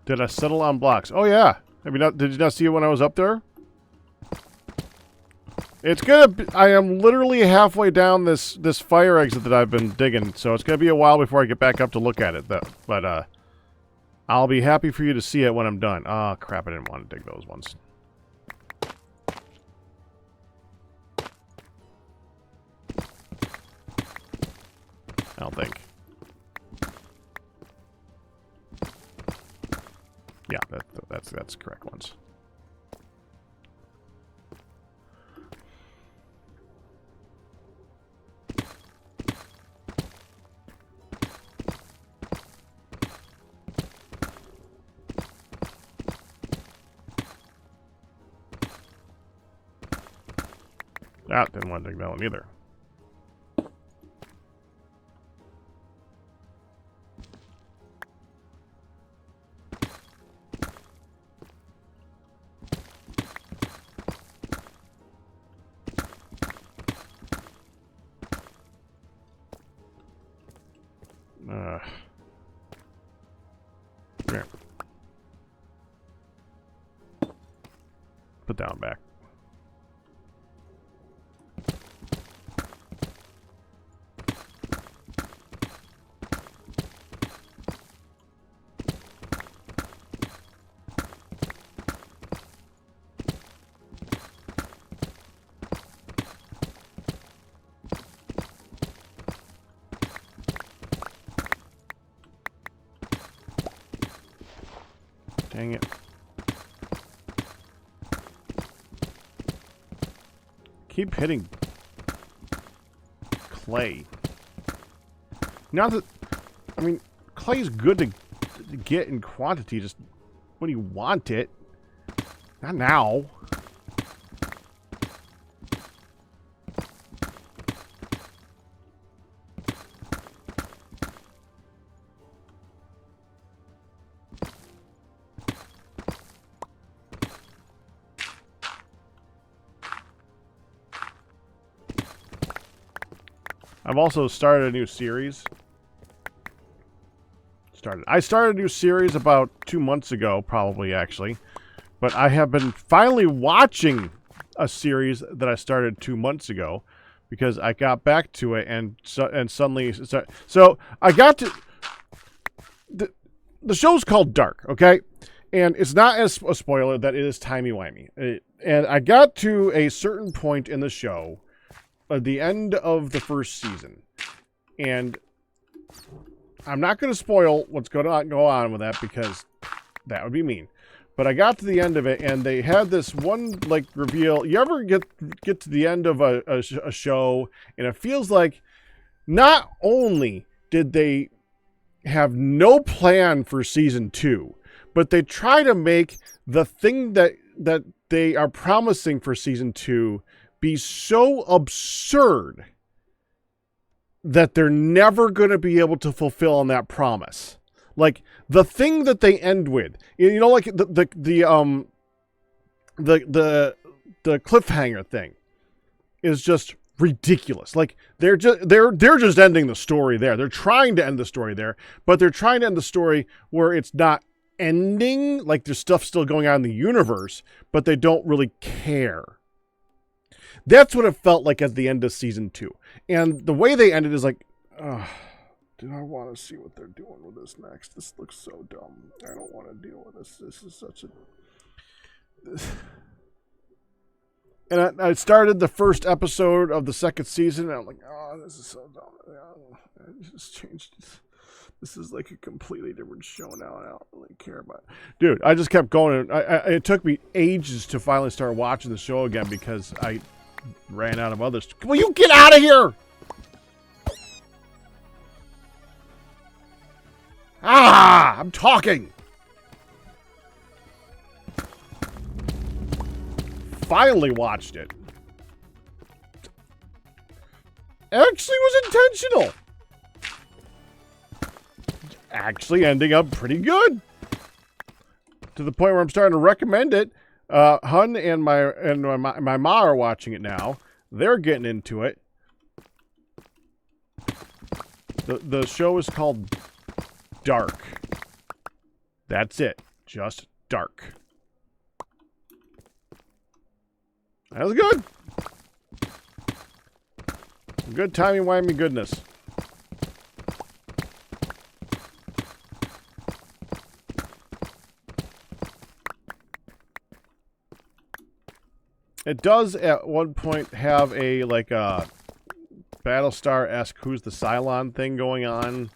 Did I settle on blocks? Oh yeah. Did you not see it when I was up there? It's gonna. I am literally halfway down this fire exit that I've been digging, so it's gonna be a while before I get back up to look at it. But I'll be happy for you to see it when I'm done. Oh crap! I didn't want to dig those ones. I don't think. Yeah, that's the correct ones. That didn't want to dig that one either. Here. Put that one back. Dang it. Keep hitting clay. Not that, I mean, clay is good to get in quantity, just when you want it. Not now. I've also started a new series. I started a new series about 2 months ago, probably, actually. But I have been finally watching a series that I started 2 months ago because I got back to it and suddenly... So I got to... The show's called Dark, okay? And it's not a spoiler that it is timey-wimey. And I got to a certain point in the show... at the end of the first season, and I'm not going to spoil what's going to go on with that because that would be mean. But I got to the end of it, and they had this one like reveal. You ever get to the end of a show, and it feels like not only did they have no plan for season 2, but they try to make the thing that they are promising for season 2 be so absurd that they're never going to be able to fulfill on that promise. Like the thing that they end with, you know, like the cliffhanger thing is just ridiculous. Like they're just ending the story there. They're trying to end the story there, but they're trying to end the story where it's not ending. Like there's stuff still going on in the universe, but they don't really care. That's what it felt like at the end of season 2. And the way they ended is like, do I want to see what they're doing with this next? This looks so dumb. I don't want to deal with this. This is such a... And I started the first episode of the second season, and I'm like, oh, this is so dumb. I just changed this. This is like a completely different show now, and I don't really care about it. Dude, I just kept going. It took me ages to finally start watching the show again because I ran out of others. Will you get out of here? I'm talking. Finally watched it. Actually was intentional. Actually ending up pretty good. To the point where I'm starting to recommend it. Hun and my ma are watching it now. They're getting into it. The show is called Dark. That's it. Just Dark. That was good. Good timey-wimey goodness. It does at one point have a like a Battlestar-esque Who's the Cylon thing going on.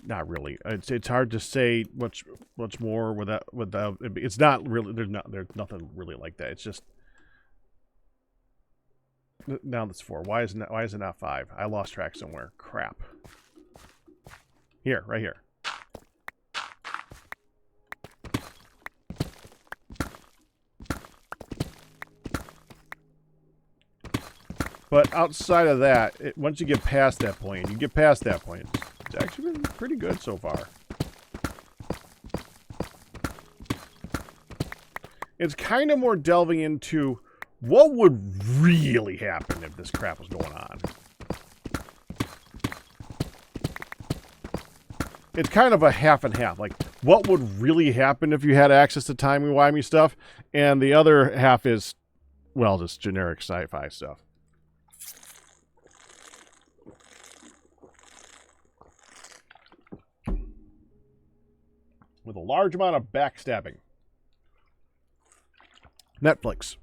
Not really. It's hard to say much more without it's not really there's nothing really like that. It's just now that's 4. Why is it not 5? I lost track somewhere. Crap. Here, right here. But outside of that, once you get past that point, it's actually been pretty good so far. It's kind of more delving into what would really happen if this crap was going on. It's kind of a half and half. Like, what would really happen if you had access to timey-wimey stuff? And the other half is, well, just generic sci-fi stuff. With a large amount of backstabbing. Netflix.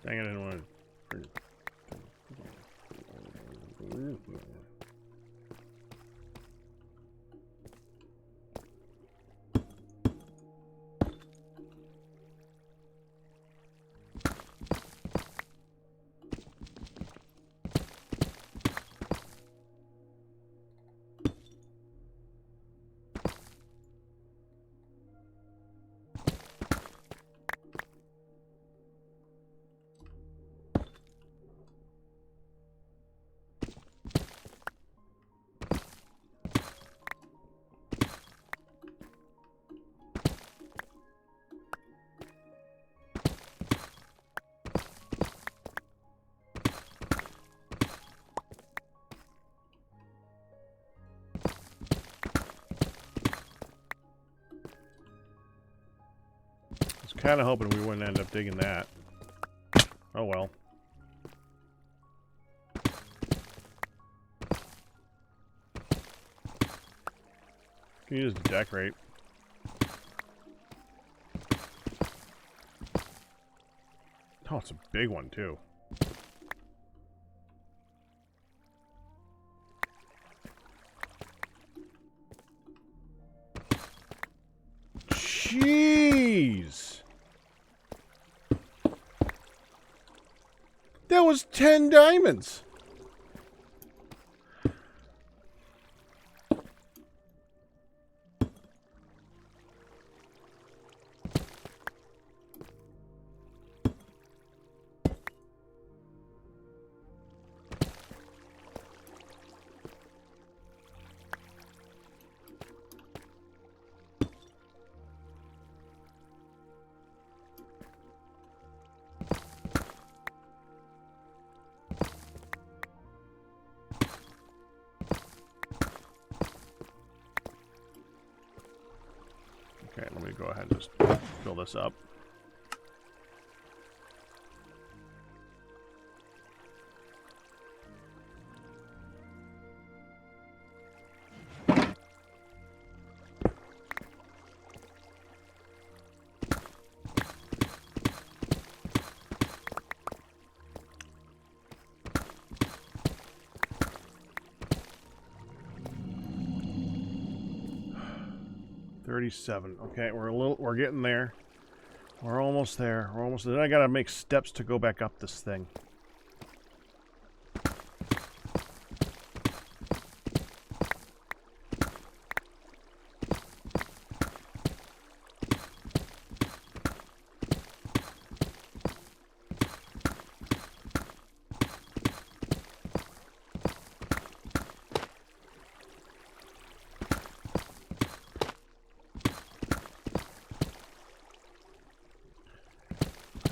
Dang it, I didn't want to... Kind of hoping we wouldn't end up digging that. Oh well. Can use it to decorate. Oh, it's a big one too. Jeez. That was 10 diamonds. Okay, let me go ahead and just fill this up. Okay, we're getting there. We're almost there. We're almost there. Then I gotta make steps to go back up this thing.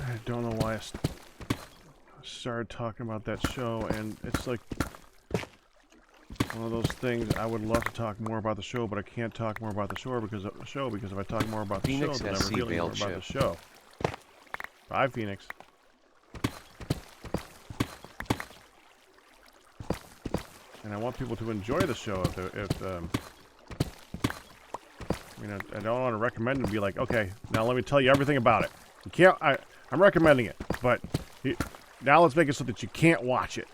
I don't know why I started talking about that show, and it's like one of those things. I would love to talk more about the show, but I can't talk more about the show because if I talk more about the show, then I'm revealing more about the show. Bye, Phoenix. And I want people to enjoy the show. If I mean, I don't want to recommend it and be like, okay, now let me tell you everything about it. You can't. I'm recommending it, but now let's make it so that you can't watch it.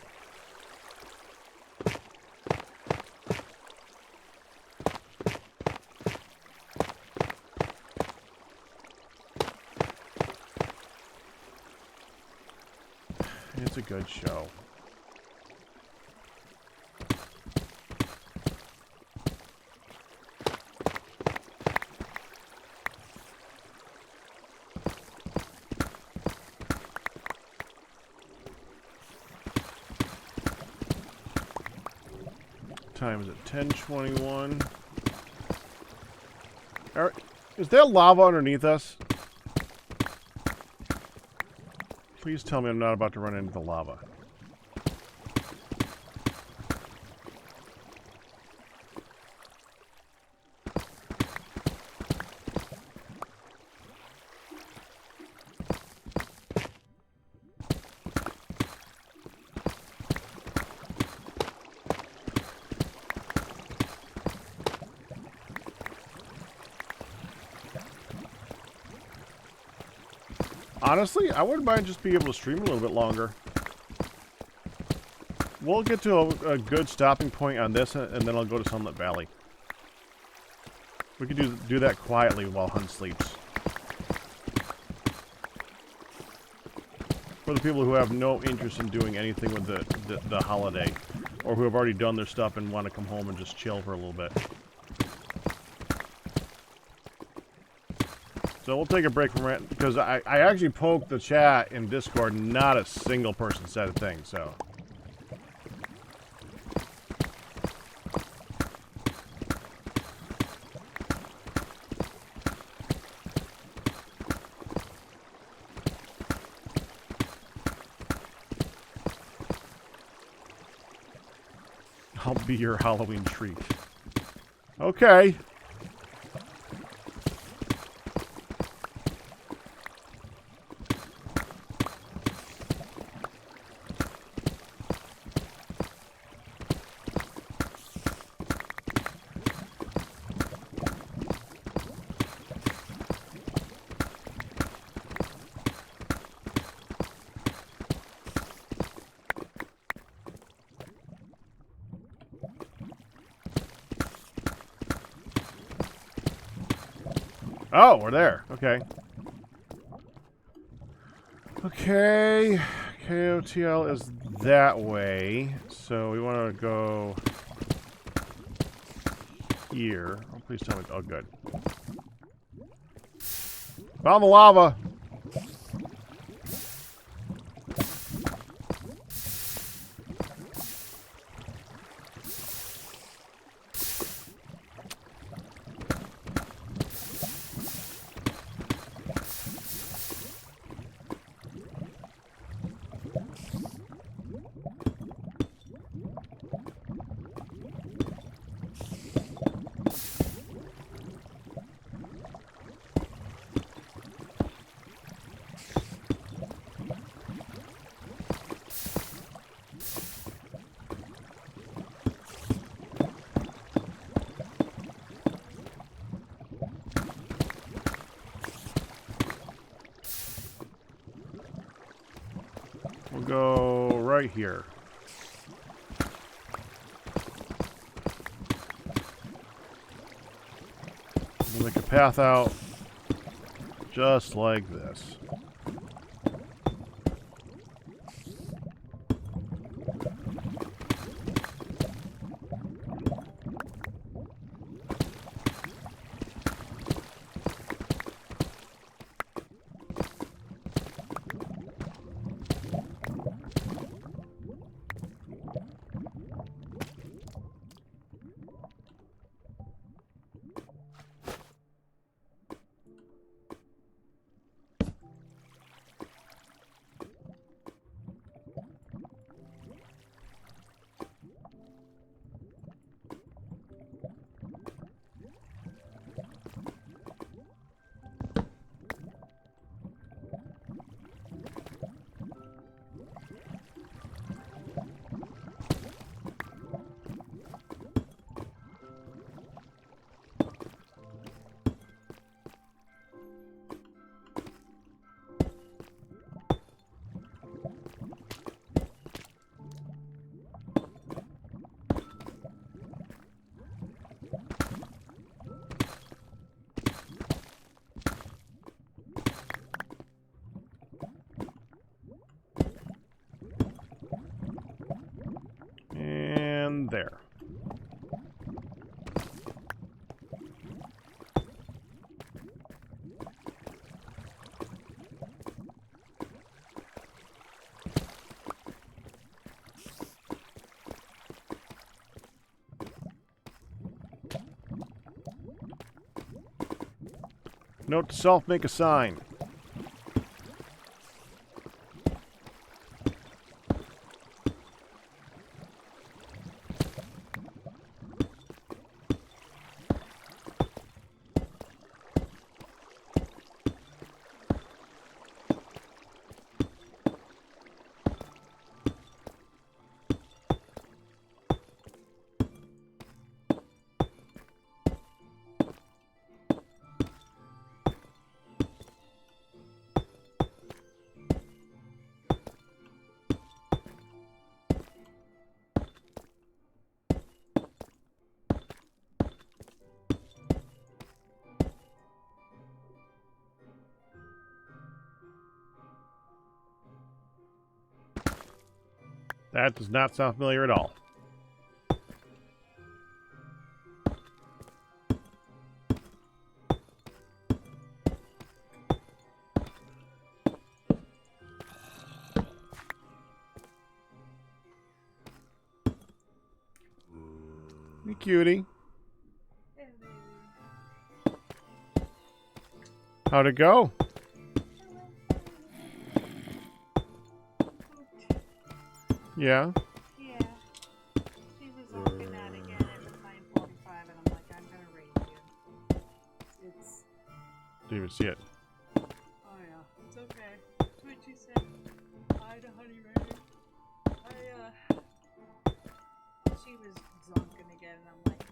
It's a good show. Time is it 10:21? Is there lava underneath us? Please tell me I'm not about to run into the lava. Honestly, I wouldn't mind just being able to stream a little bit longer. We'll get to a good stopping point on this, and then I'll go to Sunlit Valley. We can do that quietly while Hunt sleeps. For the people who have no interest in doing anything with the holiday, or who have already done their stuff and want to come home and just chill for a little bit. So we'll take a break from it, because I actually poked the chat in Discord, and not a single person said a thing, so. I'll be your Halloween treat. Okay. Oh, we're there. Okay. Okay. KotL is that way. So we want to go here. Oh, please tell me. Oh, good. Found the lava. We'll go right here. We'll make a path out just like this. there. Note to self, make a sign. That does not sound familiar at all. Hey, cutie. How'd it go? Yeah. Yeah. She was looking at it again. It was 9:45, and I'm like, I'm gonna raise you. It's. Didn't even see it. Oh yeah, it's okay. That's what she said. Hi to Honey Ray. She was zonking again, and I'm like,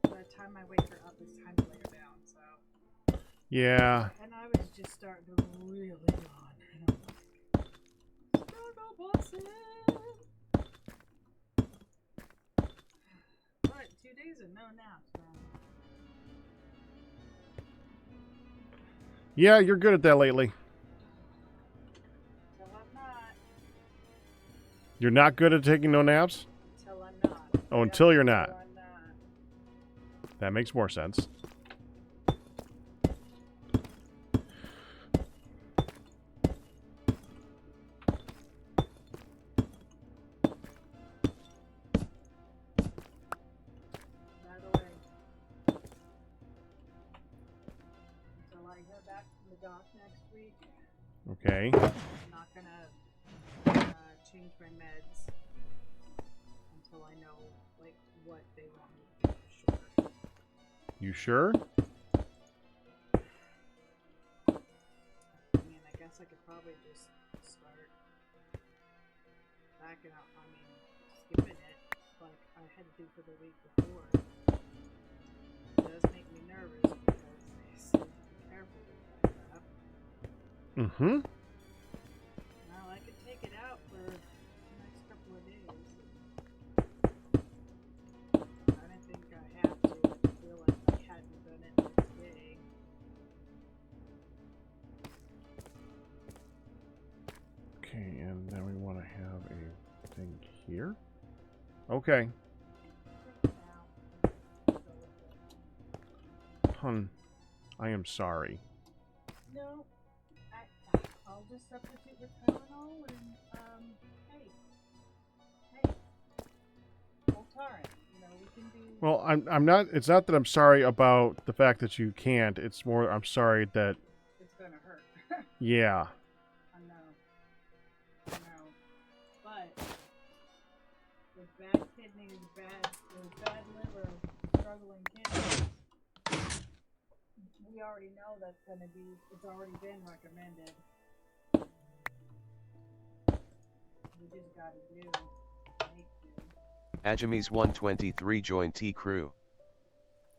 by the time I wake her up, it's time to lay her down. So. Yeah. And I was just starting to really yawn, and I'm like, struggle bussin'. What? 2 days of no naps, man. Yeah, you're good at that lately. Until I'm not. You're not good at taking no naps? Until I'm not. Oh, until you're not. Until I'm not. That makes more sense. By the way, until I hear back from the doc next week, Okay. I'm not gonna change my meds until I know like what they want me to do for sure. You sure? I mean, I guess I could probably just start backing up. I mean, skipping it like I had to do for the week before. It does make me nervous because they said be careful with that crap. Mm-hmm. Well, I could take it out for the next couple of days. I didn't think I have to. I feel like I hadn't done it today. Okay, and then we want to have a thing here. Okay. Now, go with it. Hun, I am sorry. No, I'll just substitute with Tylenol and, hey, Voltaren. You know, we can do. Well, I'm not. It's not that I'm sorry about the fact that you can't. It's more I'm sorry that. It's gonna hurt. Yeah. I know. But with bad kidneys, bad liver, struggling kidneys, we already know that's gonna be. It's already been recommended. We just gotta do. Make do. Ajamies 123 joined T Crew.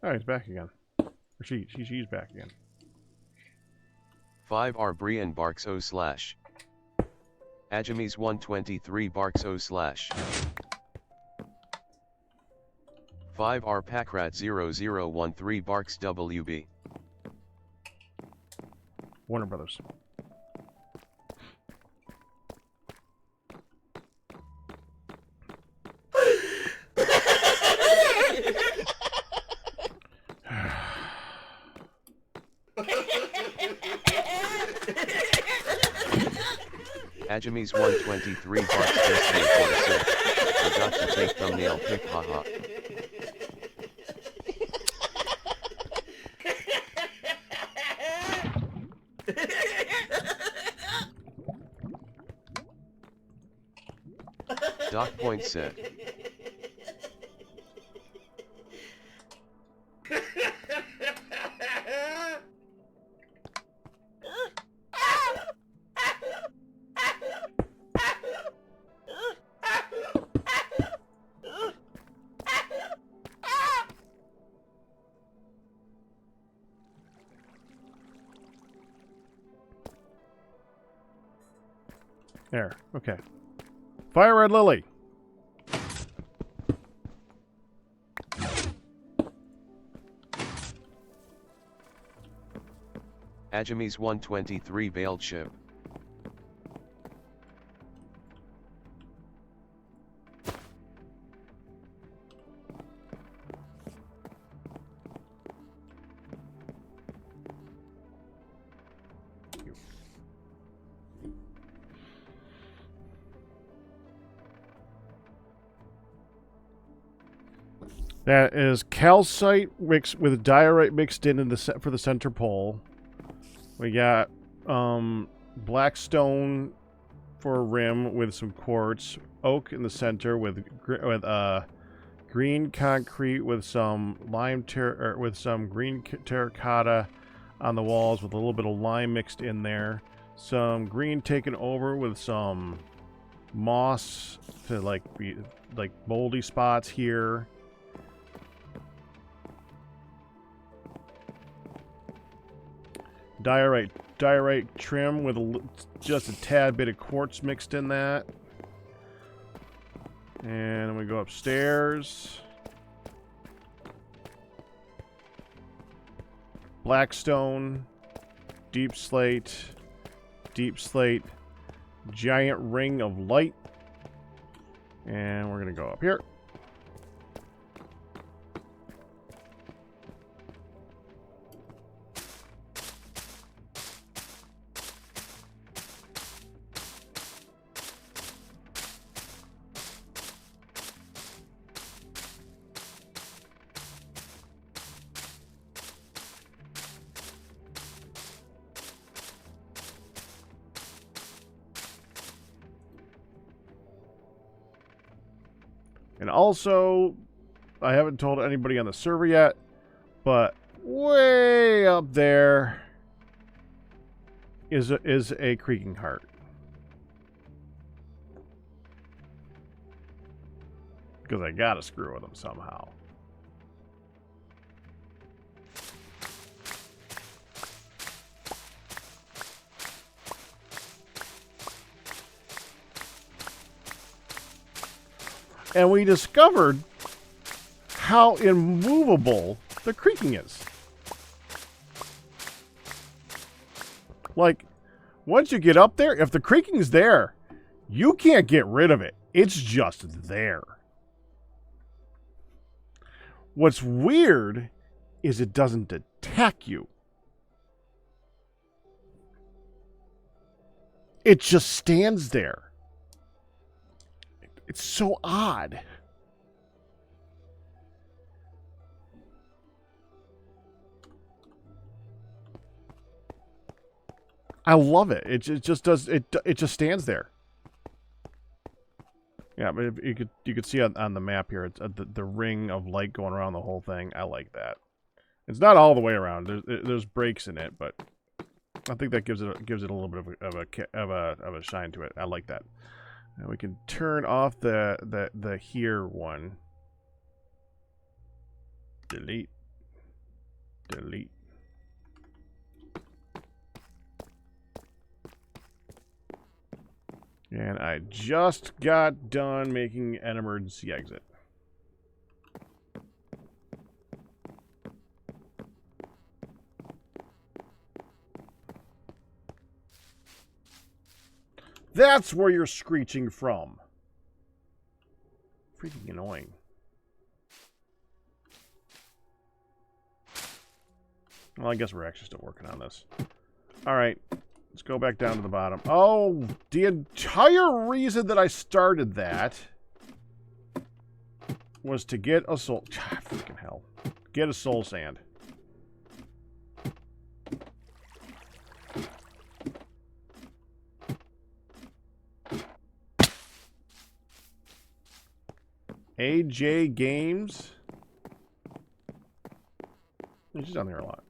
Oh, he's back again. Or she's back again. 5R Brian barks O slash. Ajamies 123 barks O slash. 5R Packrat 0013 barks WB. Warner Brothers. Ajamies 123 bucks SP46. Forgot to take thumbnail pic, haha. Doc Point said. There. Okay. Fire Red Lily. Ajamies 123 bailed ship. That is calcite mixed with diorite mixed in the for the center pole. We got black stone for a rim with some quartz, oak in the center with green concrete with some green terracotta on the walls with a little bit of lime mixed in there. Some green taken over with some moss to be moldy spots here. Diorite trim with just a tad bit of quartz mixed in that. And then we go upstairs. Blackstone, deep slate, giant ring of light. And we're going to go up here. And also, I haven't told anybody on the server yet, but way up there is a creaking heart. Because I gotta screw with them somehow. And we discovered how immovable the creaking is. Like, once you get up there, if the creaking's there, you can't get rid of it. It's just there. What's weird is it doesn't attack you. It just stands there. It's so odd. I love it. It just does it. It just stands there. Yeah, but if you could see on the map here, it's the ring of light going around the whole thing. I like that. It's not all the way around. There's breaks in it, but I think that gives it a little bit of a shine to it. I like that. Now we can turn off the here one. Delete. And I just got done making an emergency exit. That's where you're screeching from. Freaking annoying. Well, I guess we're actually still working on this. All right. Let's go back down to the bottom. Oh, the entire reason that I started that was to get a soul... freaking hell. Get a soul sand. AJ Games. She's down there a lot.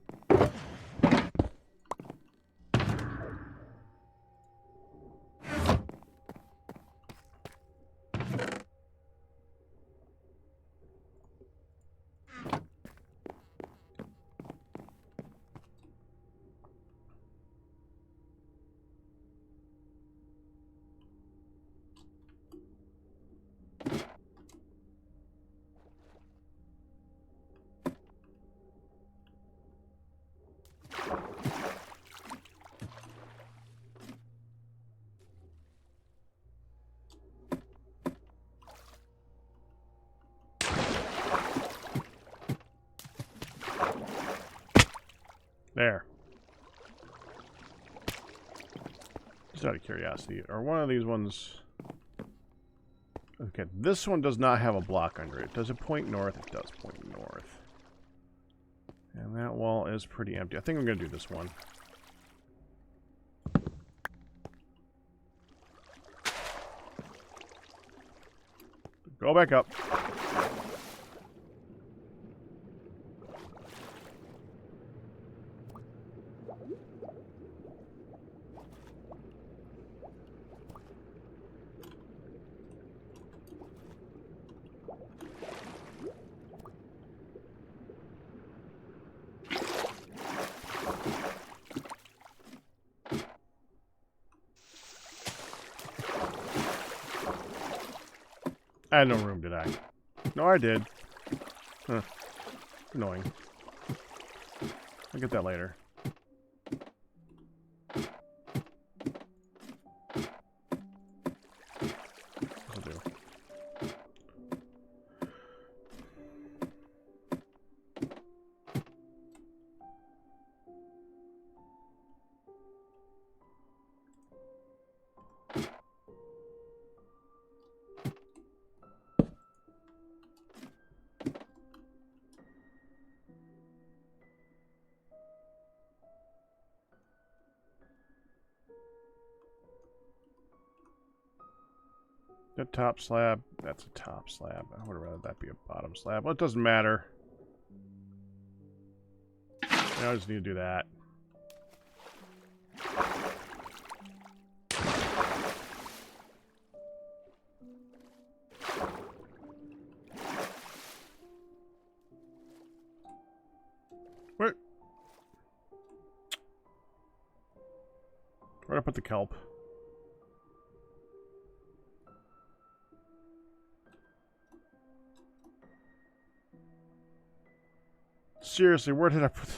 There. Just out of curiosity, are one of these ones... Okay, this one does not have a block under it. Does it point north? It does point north. And that wall is pretty empty. I think I'm going to do this one. Go back up. I had no room, did I? No, I did. Huh. Annoying. I'll get that later. I'll do. The top slab, that's a top slab. I would rather that be a bottom slab. Well, it doesn't matter. I just need to do that. Where? Where'd I put the kelp? Seriously, where did I put...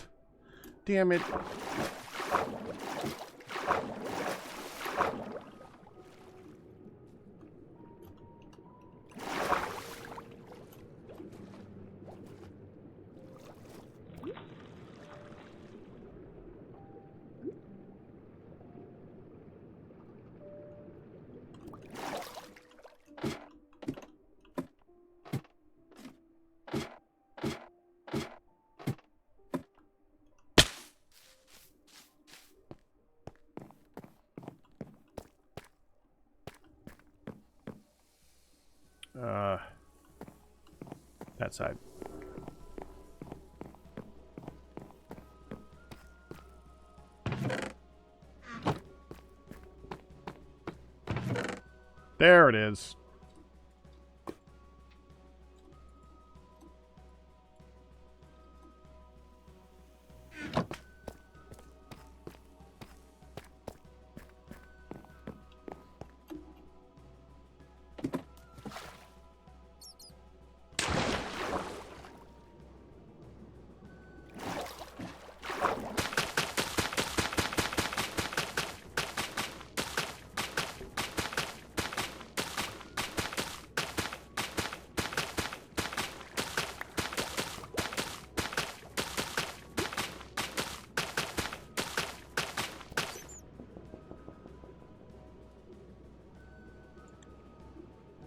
Damn it. That side. There it is.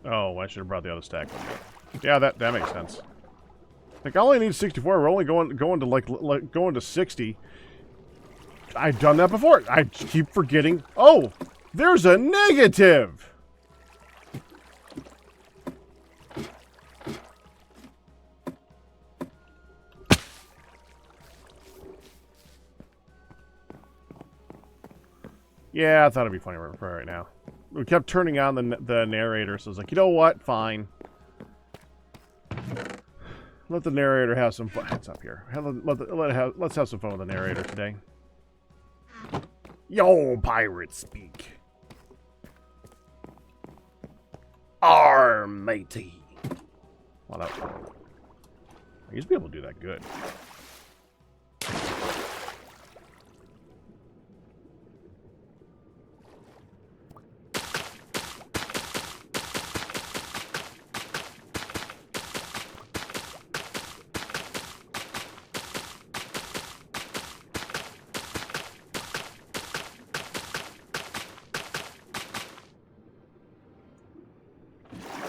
Oh, I should have brought the other stack with me. Yeah, that makes sense. Like, I only need 64. We're only going to like going to 60. I've done that before. I keep forgetting. Oh, there's a negative. Yeah, I thought it'd be funny for right now. We kept turning on the narrator, so I was like, you know what? Fine. Let the narrator have some fun. It's up here. Let's have some fun with the narrator today. Yo, pirate speak. Arr, matey. What up? I used to be able to do that good.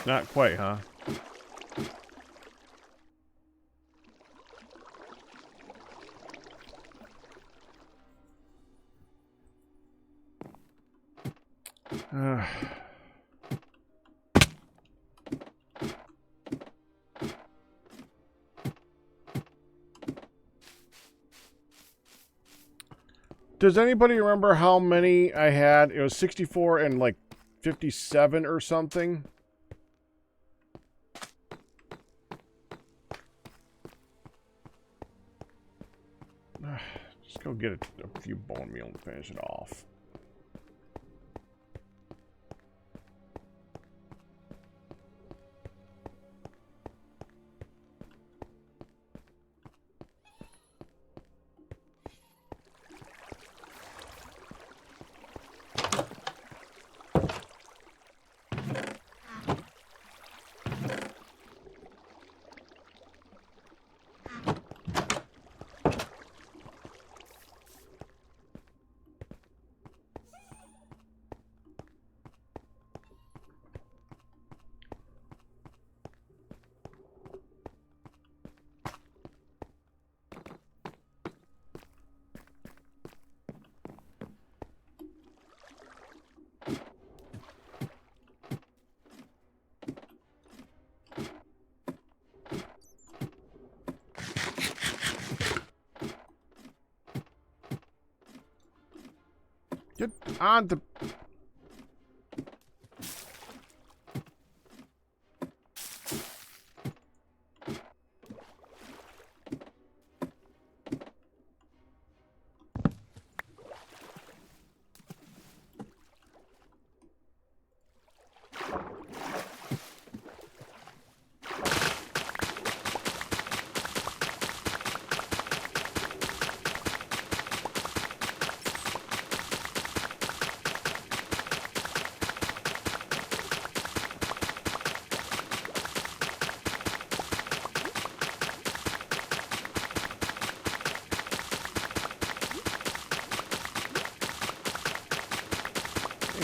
Not quite, huh? Does anybody remember how many I had? It was 64 and like 57 or something. Just go get a few bone meal and finish it off. Get on the...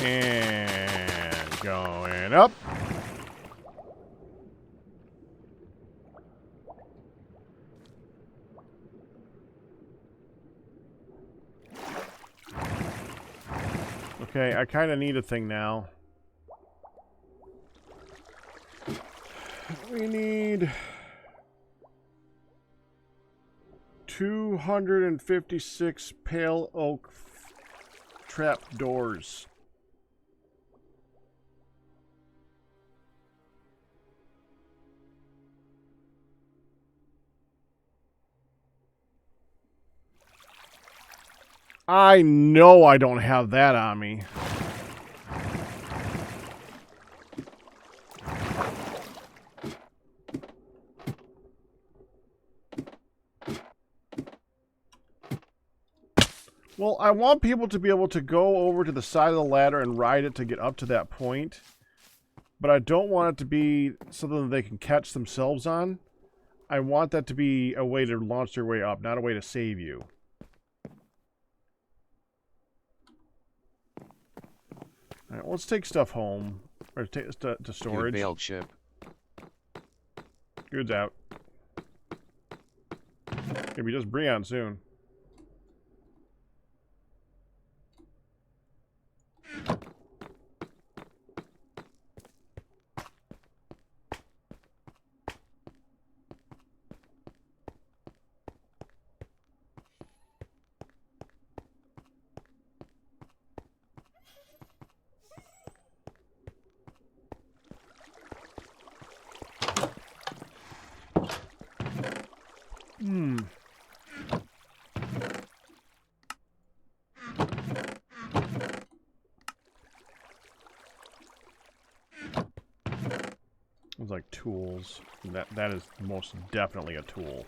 And going up. Okay, I kind of need a thing now. We need 256 pale oak trap doors. I know I don't have that on me. Well, I want people to be able to go over to the side of the ladder and ride it to get up to that point. But I don't want it to be something that they can catch themselves on. I want that to be a way to launch their way up, not a way to save you. Alright, let's take stuff home. Or to Dude storage. bailed ship. Goods out. Maybe just Breon soon. It's like tools. That is most definitely a tool.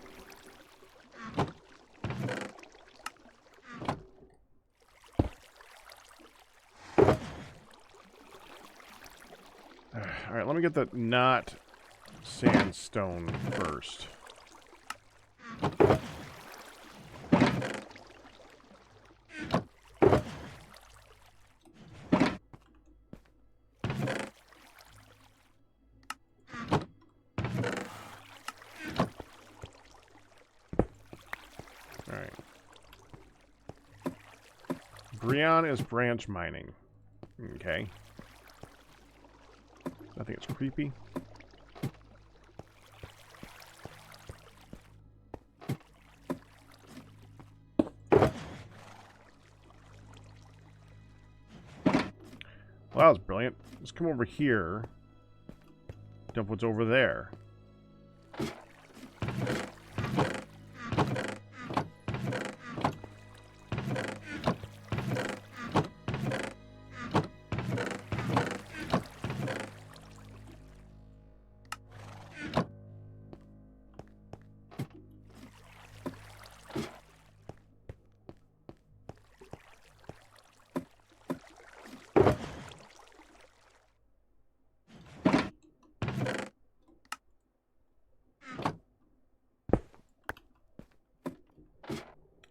All right, let me get the not sandstone first. Alright. Breon is branch mining. Okay. I think it's creepy. Well, that was brilliant. Let's come over here. Dump what's over there.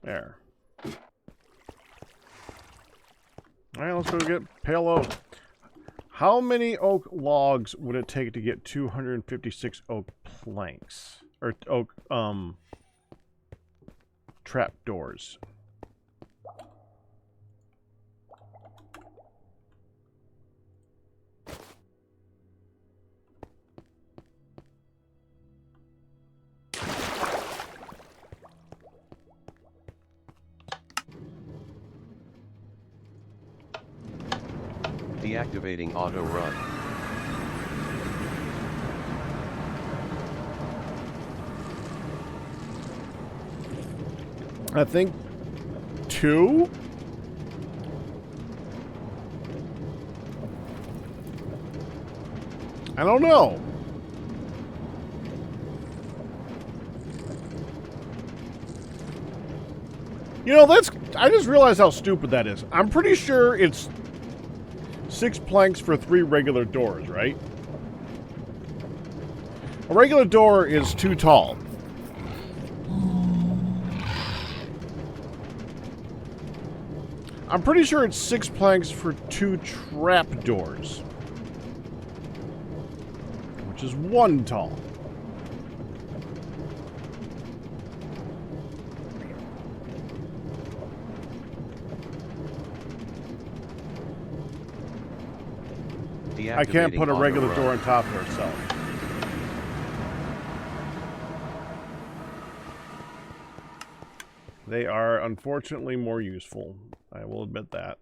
There. Alright, let's go get pale oak. How many oak logs would it take to get 256 oak planks? Or oak, trap doors? Deactivating auto run. I think 2? I don't know. You know, I just realized how stupid that is. I'm pretty sure it's 6 planks for 3 regular doors, right? A regular door is too tall. I'm pretty sure it's 6 planks for 2 trap doors. Which is 1 tall. I can't put a regular door on top of herself. They are unfortunately more useful. I will admit that.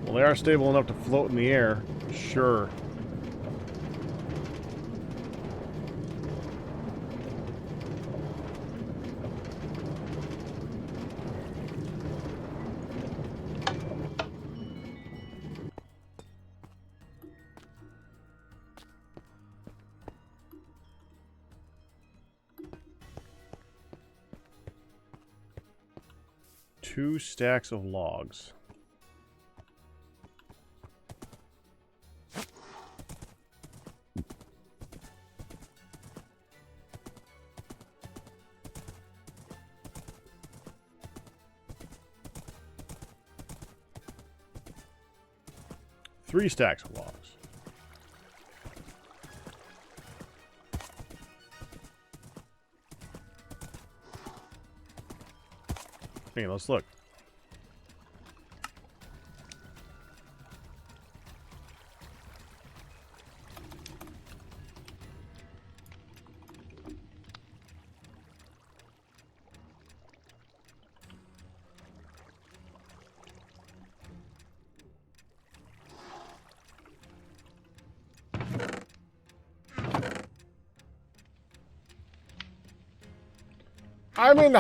Well, they are stable enough to float in the air. Sure. 2 stacks of logs. Three stacks of logs. Hey, let's look. I'm in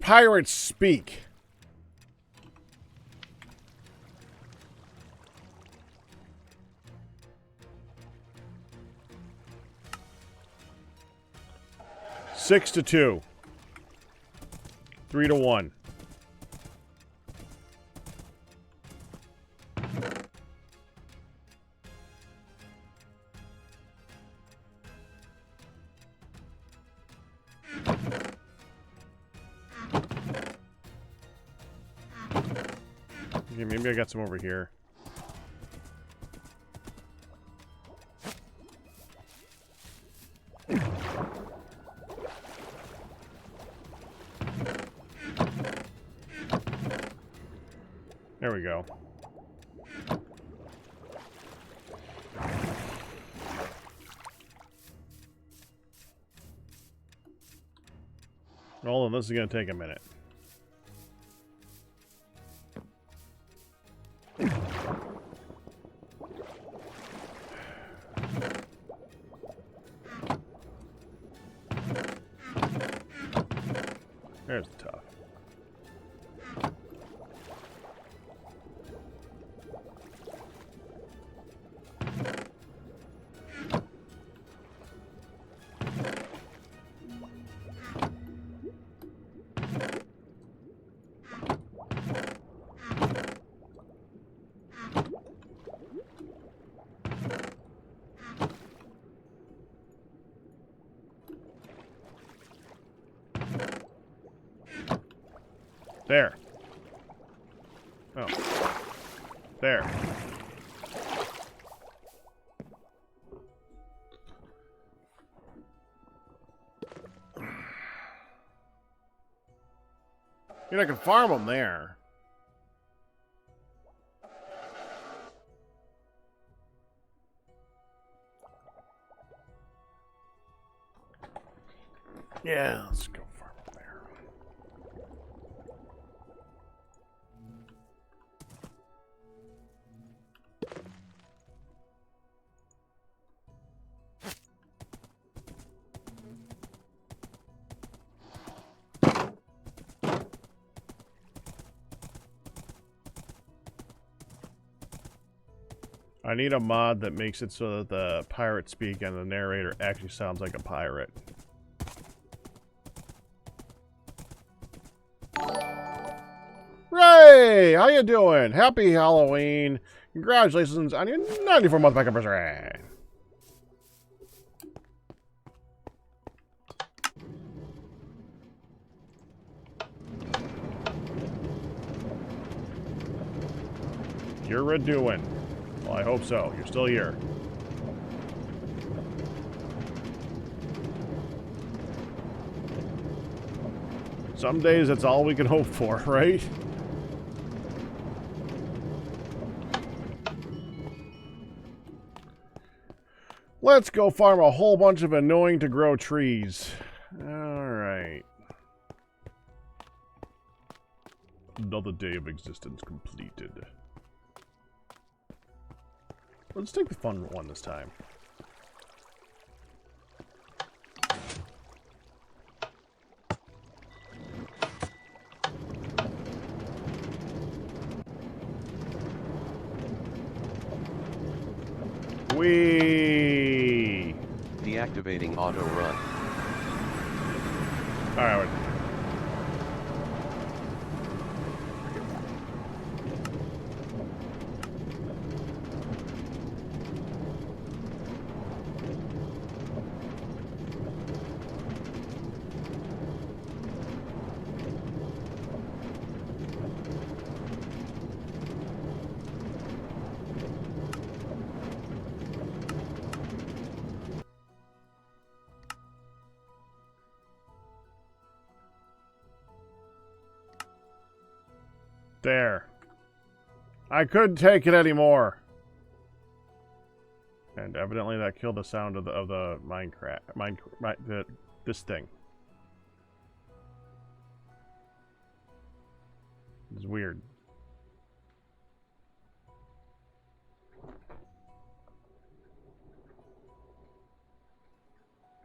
pirate speak. Six to 2. 3 to 1. Okay, maybe I got some over here. There we go. Hold on, this is going to take a minute. There's the tough. There. Oh. There. I can farm them there. Yeah, let's go farm them there. I need a mod that makes it so that the pirate speak and the narrator actually sounds like a pirate. Ray! How you doing? Happy Halloween. Congratulations on your 94-month back anniversary. You're a doing. Well, I hope so. You're still here. Some days that's all we can hope for, right? Let's go farm a whole bunch of annoying to grow trees. Alright. Another day of existence completed. Let's take the fun one this time. Whee! Deactivating auto run. Alright. There. I couldn't take it anymore. And evidently that killed the sound of the Mindcrack. This thing. It's weird.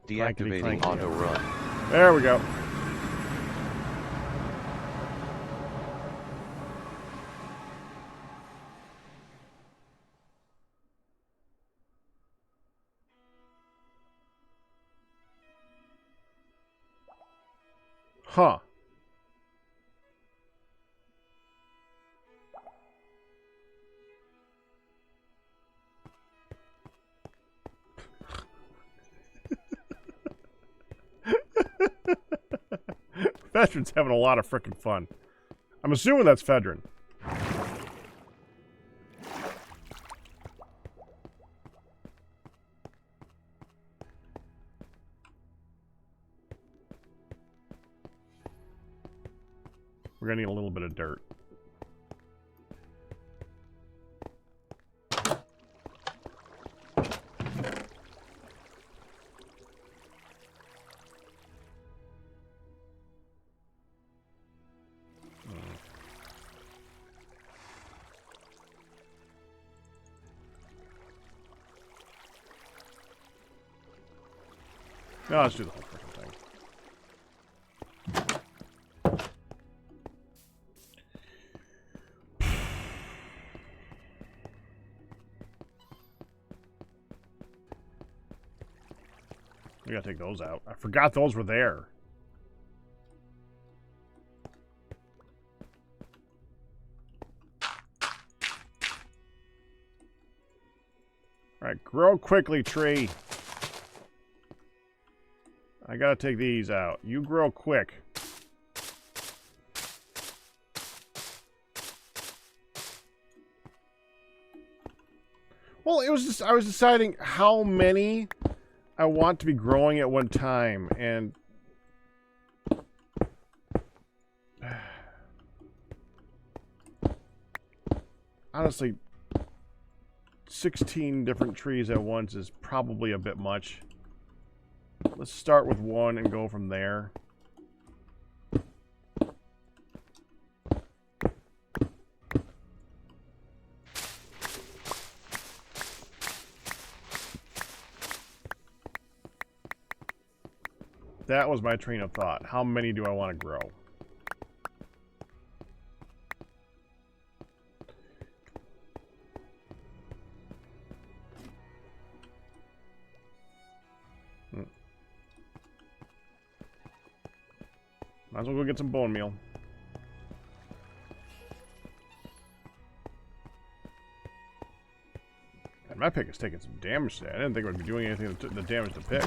Deactivating auto run. There we go. Huh. Fedrin's having a lot of frickin' fun. I'm assuming that's Fedrin. We're gonna need a little bit of dirt. No, let's do the whole freaking thing. We gotta take those out. I forgot those were there. Alright, grow quickly, tree. I gotta take these out. You grow quick. Well, it was just, I was deciding how many I want to be growing at one time, and honestly, 16 different trees at once is probably a bit much. Let's start with one and go from there. That was my train of thought. How many do I want to grow? Might as well go get some bone meal. And my pick is taking some damage today. I didn't think it would be doing anything to the damage to pick.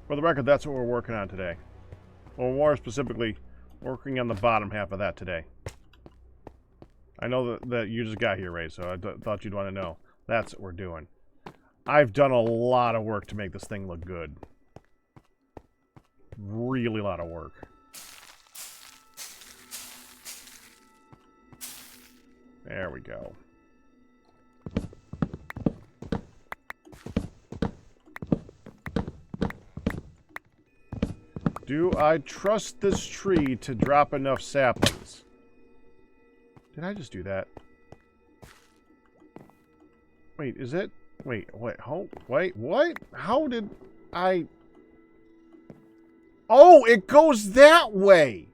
For the record, that's what we're working on today. Well, more specifically, working on the bottom half of that today. I know that you just got here, Ray, so I thought you'd want to know. That's what we're doing. I've done a lot of work to make this thing look good. Really a lot of work. There we go. Do I trust this tree to drop enough saplings? Did I just do that? Wait, is it? Wait, what? How did I... Oh, it goes that way!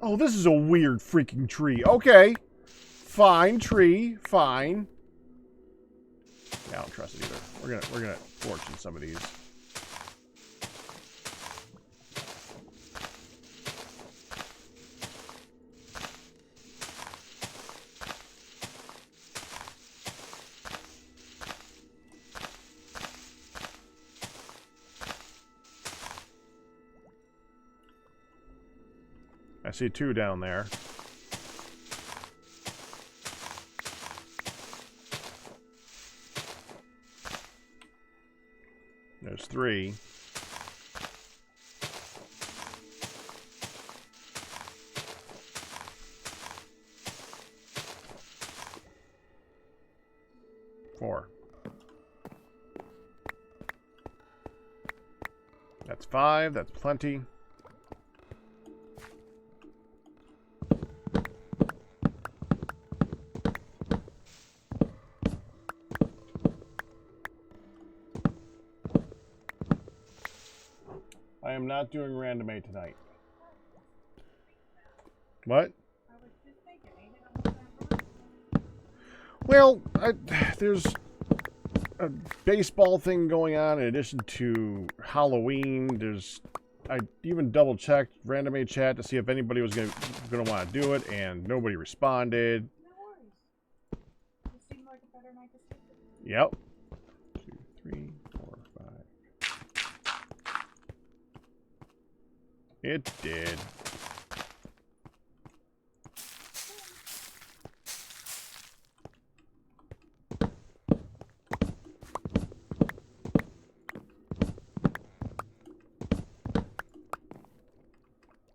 Oh, this is a weird freaking tree. Okay. Fine, tree. Fine. Yeah, I don't trust it either. We're gonna fortune some of these. I see 2 down there. There's 3. That's 5. That's plenty. I am not doing random A tonight. What? Well, there's a baseball thing going on in addition to Halloween. I even double checked random A chat to see if anybody was gonna want to do it, and nobody responded. No worries. It seemed like a better night to sleep. Yep. 2, 3, 4, 5. It did.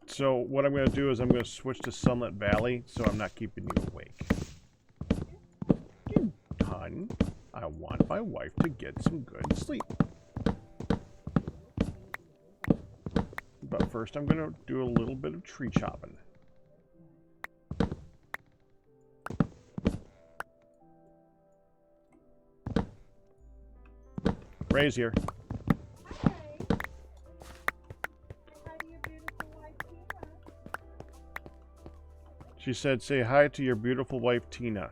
So what I'm going to do is I'm going to switch to Sunlit Valley, so I'm not keeping you awake. Hon, I want my wife to get some good sleep. But first I'm going to do a little bit of tree chopping. Ray's here. She said, say hi to your beautiful wife, Tina.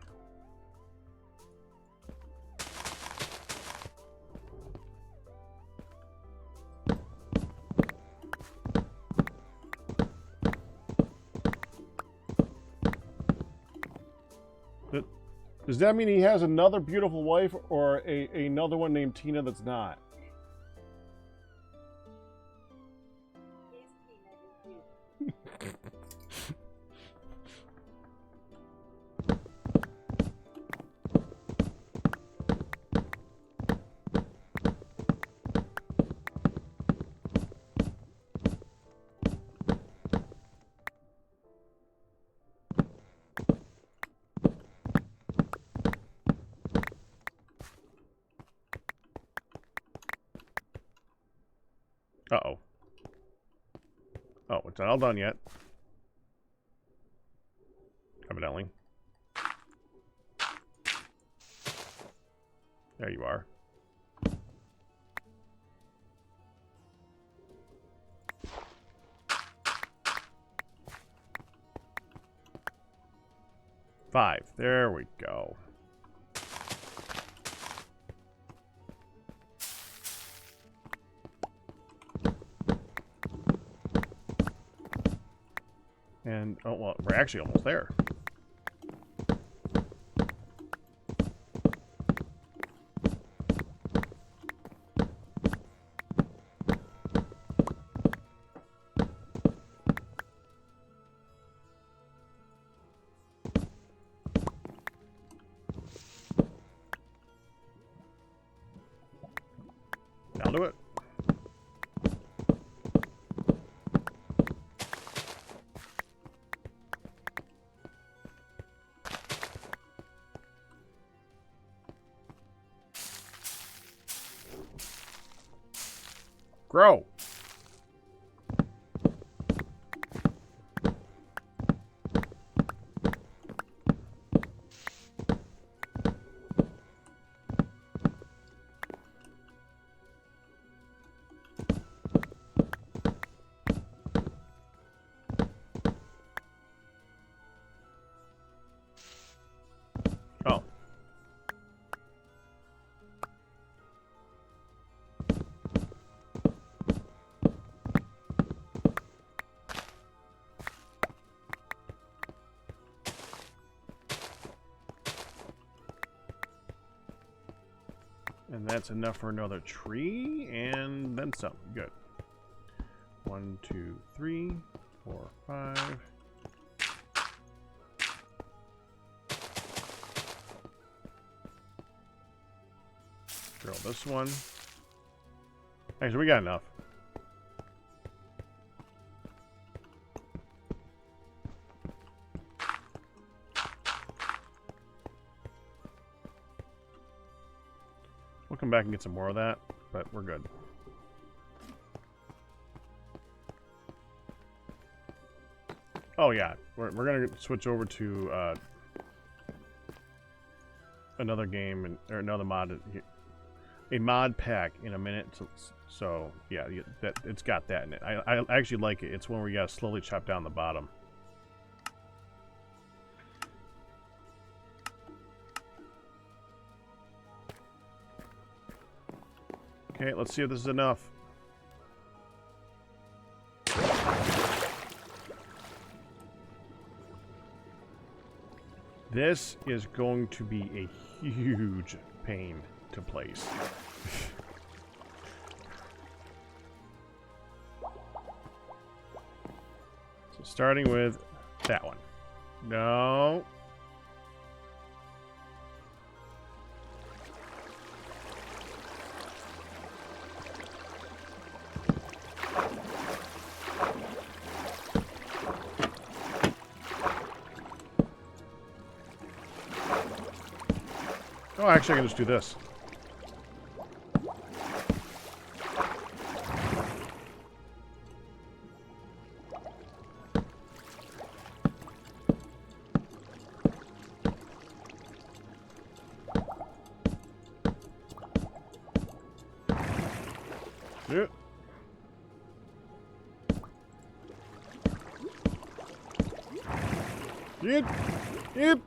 Does that mean he has another beautiful wife or another one named Tina that's not? Uh-oh. Oh, it's not all done yet. Evidently. There you are. Five. There we go. And, oh, well, we're actually almost there. I'll do it. Grow. Oh. And that's enough for another tree, and then some. Good. 1, 2, 3, 4, 5. Drill this one. Actually, we got enough. We'll come back and get some more of that, but we're good. Oh yeah, we're gonna switch over to another game or another mod, a mod pack in a minute. So yeah, that it's got that in it. I actually like it. It's one where you gotta slowly chop down the bottom. Okay, let's see if this is enough. This is going to be a huge pain to place. So starting with that one. No. Oh, actually, I can just do this. Yep. Yep. Yep.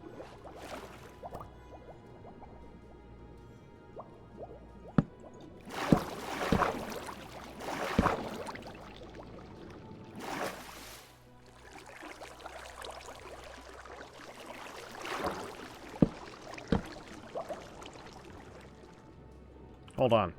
Hold on.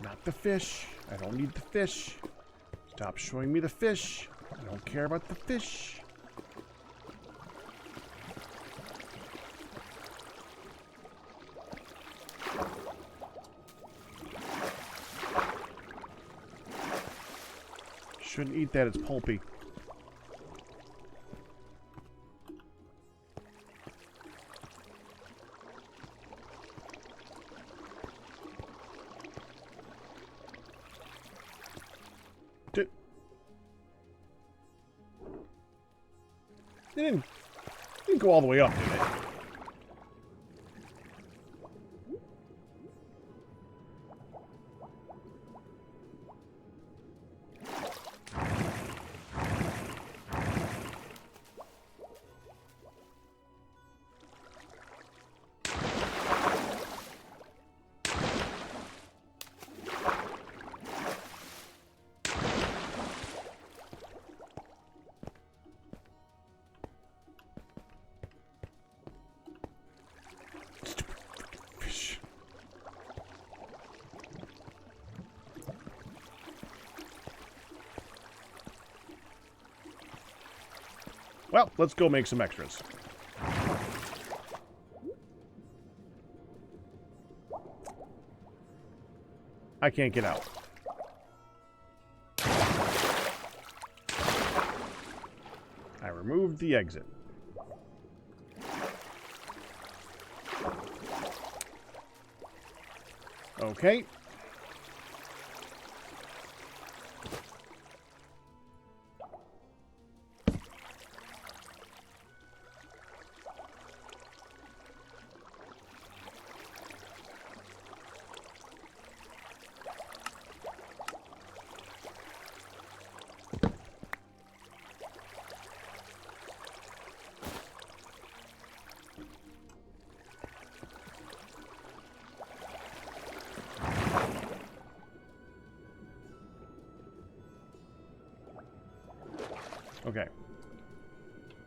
Not the fish. I don't need the fish. Stop showing me the fish. I don't care about the fish. Shouldn't eat that, it's pulpy. It didn't go all the way up, did it? Well, let's go make some extras. I can't get out. I removed the exit. Okay. Okay.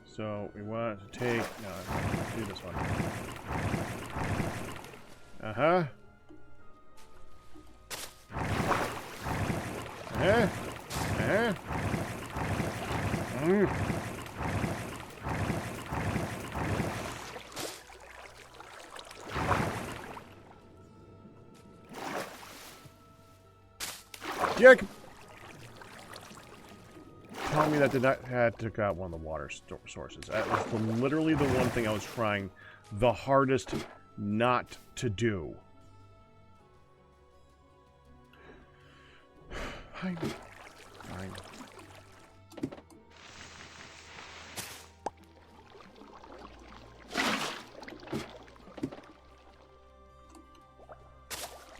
So we want to take... No, let's do this one. Uh-huh. Uh-huh. Uh-huh. Mm. Yuck! Tell me that did not had took out one of the water sources. That was literally the one thing I was trying the hardest not to do. Fine. Fine.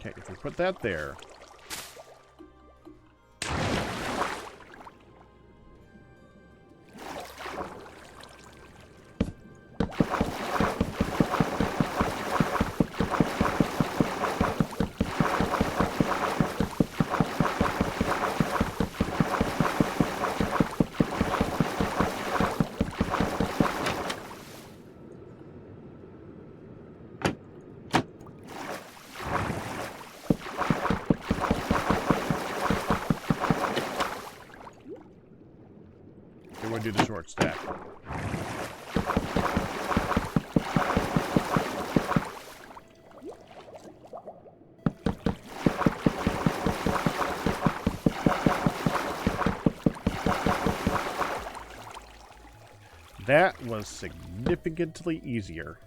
Okay, if we put that there. Do the short stack. That was significantly easier.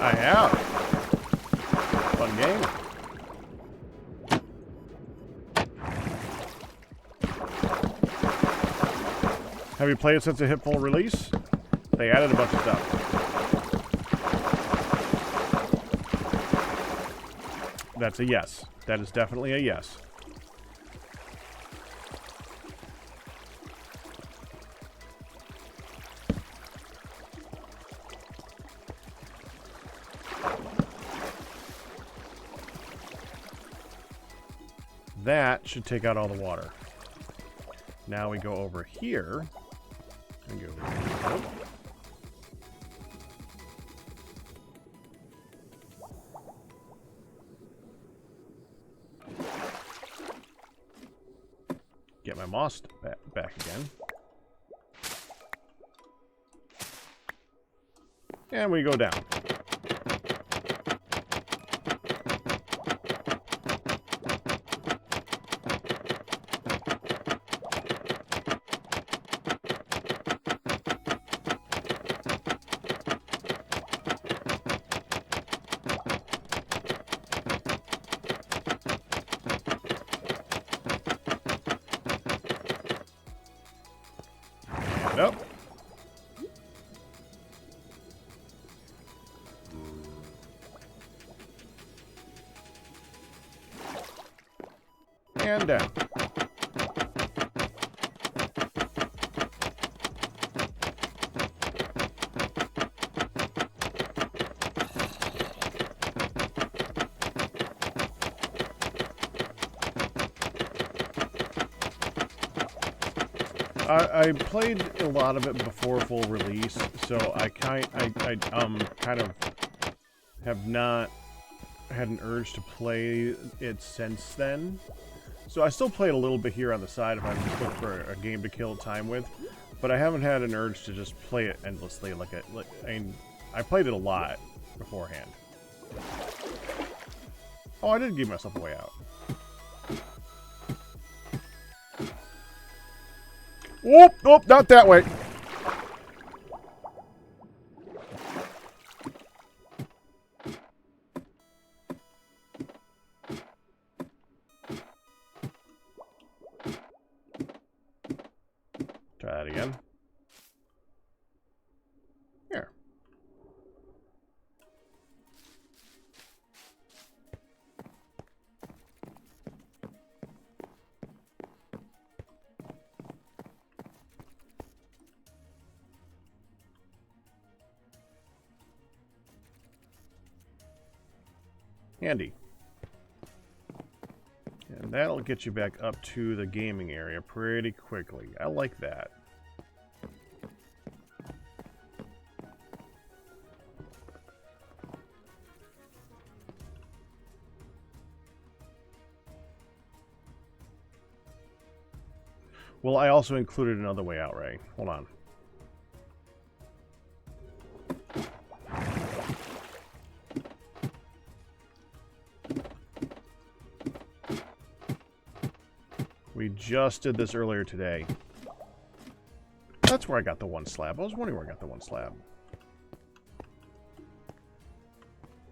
I have. Fun game. Have you played it since it hit full release? They added a bunch of stuff. That's a yes. That is definitely a yes. That should take out all the water. Now we go over here. And go over here. Get my moss back again. And we go down. Up. And down. I played a lot of it before full release, so I kind of have not had an urge to play it since then. So I still play it a little bit here on the side if I'm just looking for a game to kill time with, but I haven't had an urge to just play it endlessly. I played it a lot beforehand. Oh, I did give myself a way out. Whoop! Oh, not that way. Try that again. Here. Handy. And that'll get you back up to the gaming area pretty quickly. I like that. Well, I also included another way out, Ray. Hold on. We just did this earlier today. That's where I got the one slab. I was wondering where I got the one slab.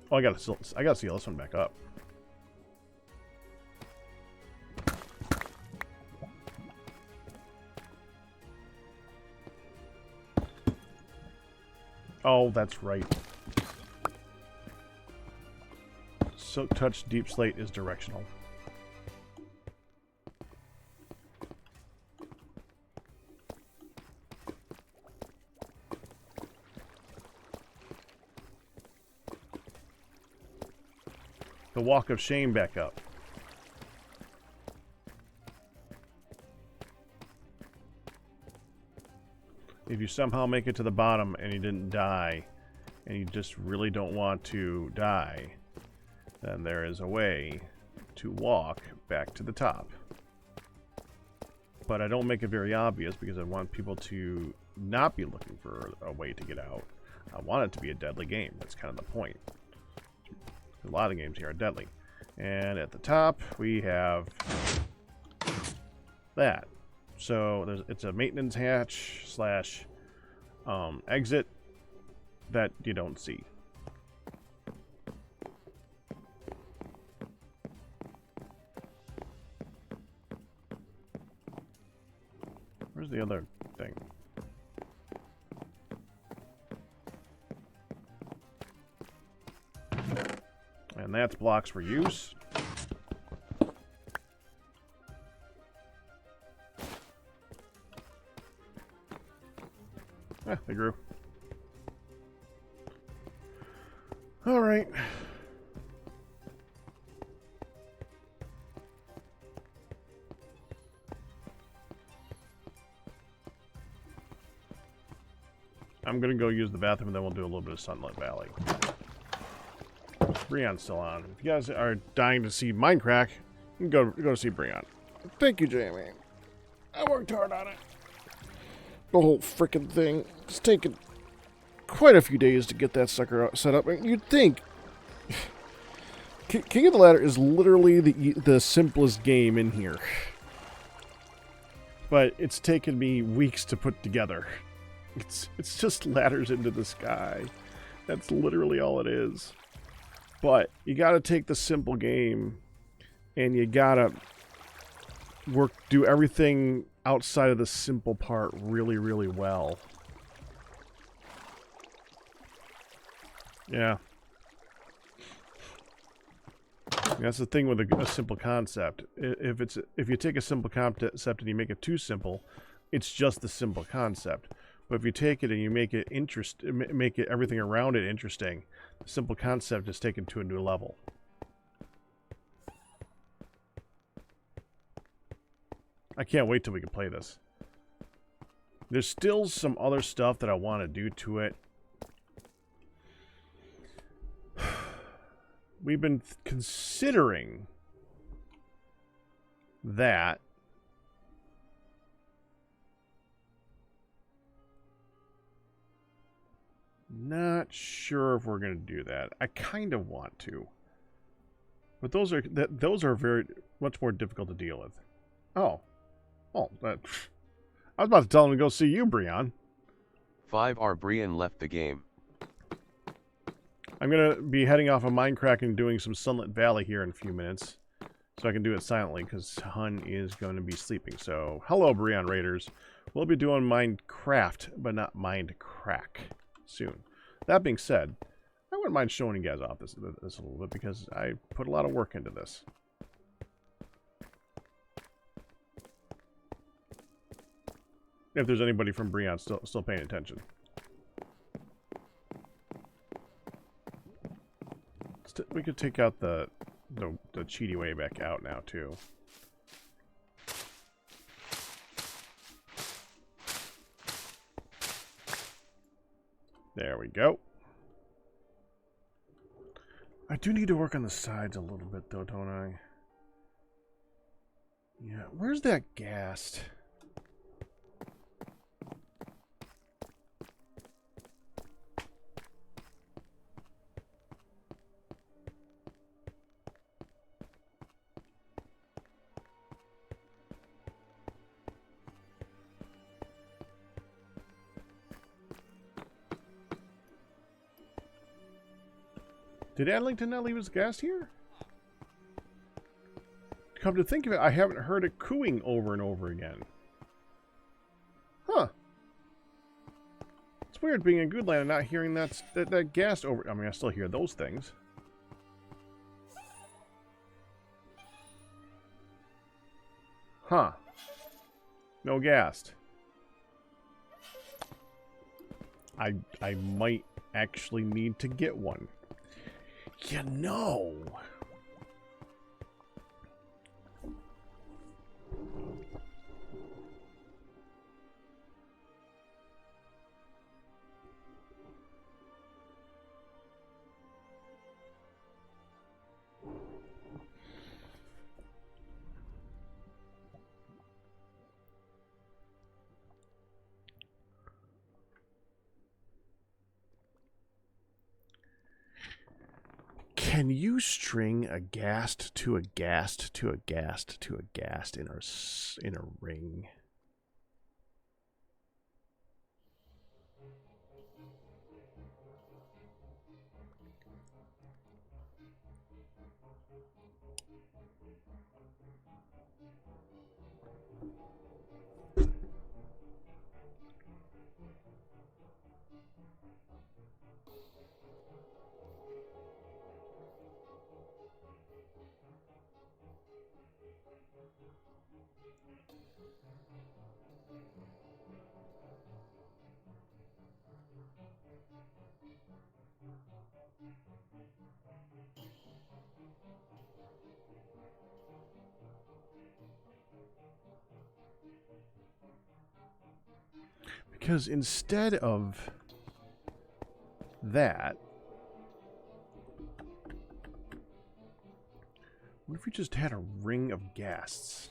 Oh, I gotta seal this one back up. Oh, that's right. Silk Touch Deep Slate is directional. The Walk of Shame back up. If you somehow make it to the bottom and you didn't die, and you just really don't want to die, then there is a way to walk back to the top. But I don't make it very obvious because I want people to not be looking for a way to get out. I want it to be a deadly game. That's kind of the point. A lot of games here are deadly. And at the top, we have that. So it's a maintenance hatch slash exit that you don't see. Where's the other thing? And that's blocks for use. They grew. All right. I'm gonna go use the bathroom and then we'll do a little bit of Sunlit Valley. Breon's still on. If you guys are dying to see Mindcrack, you can go see Breon. Thank you, Jamie. I worked hard on it. The whole frickin' thing. It's taken quite a few days to get that sucker set up. You'd think King of the Ladder is literally the simplest game in here. But it's taken me weeks to put together. It's just ladders into the sky. That's literally all it is. But you gotta take the simple game and you gotta do everything outside of the simple part really, really well. Yeah. That's the thing with a simple concept. If you take a simple concept and you make it too simple, it's just the simple concept. But if you take it and you make it everything around it interesting, the simple concept is taken to a new level. I can't wait till we can play this. There's still some other stuff that I want to do to it. We've been considering that. Not sure if we're going to do that. I kind of want to. But those are very much more difficult to deal with. Oh. Oh, that... I was about to tell him to go see you, Brian. 5R Brian left the game. I'm going to be heading off of Mindcrack and doing some Sunlit Valley here in a few minutes. So I can do it silently, because Hun is going to be sleeping. So, hello, Brian Raiders. We'll be doing Mindcraft, but not Mindcrack soon. That being said, I wouldn't mind showing you guys off this a little bit, because I put a lot of work into this. If there's anybody from Brian still paying attention. We could take out the cheaty way back out now, too. There we go. I do need to work on the sides a little bit, though, don't I? Yeah, where's that ghast? Did Adlington not leave his gas here? Come to think of it, I haven't heard it cooing over and over again. Huh. It's weird being in Guudeland and not hearing that gas over... I mean, I still hear those things. Huh. No gas. I might actually need to get one. You know. Can you string a ghast to a ghast to a ghast to a ghast in a ring? Because instead of that, what if we just had a ring of ghasts?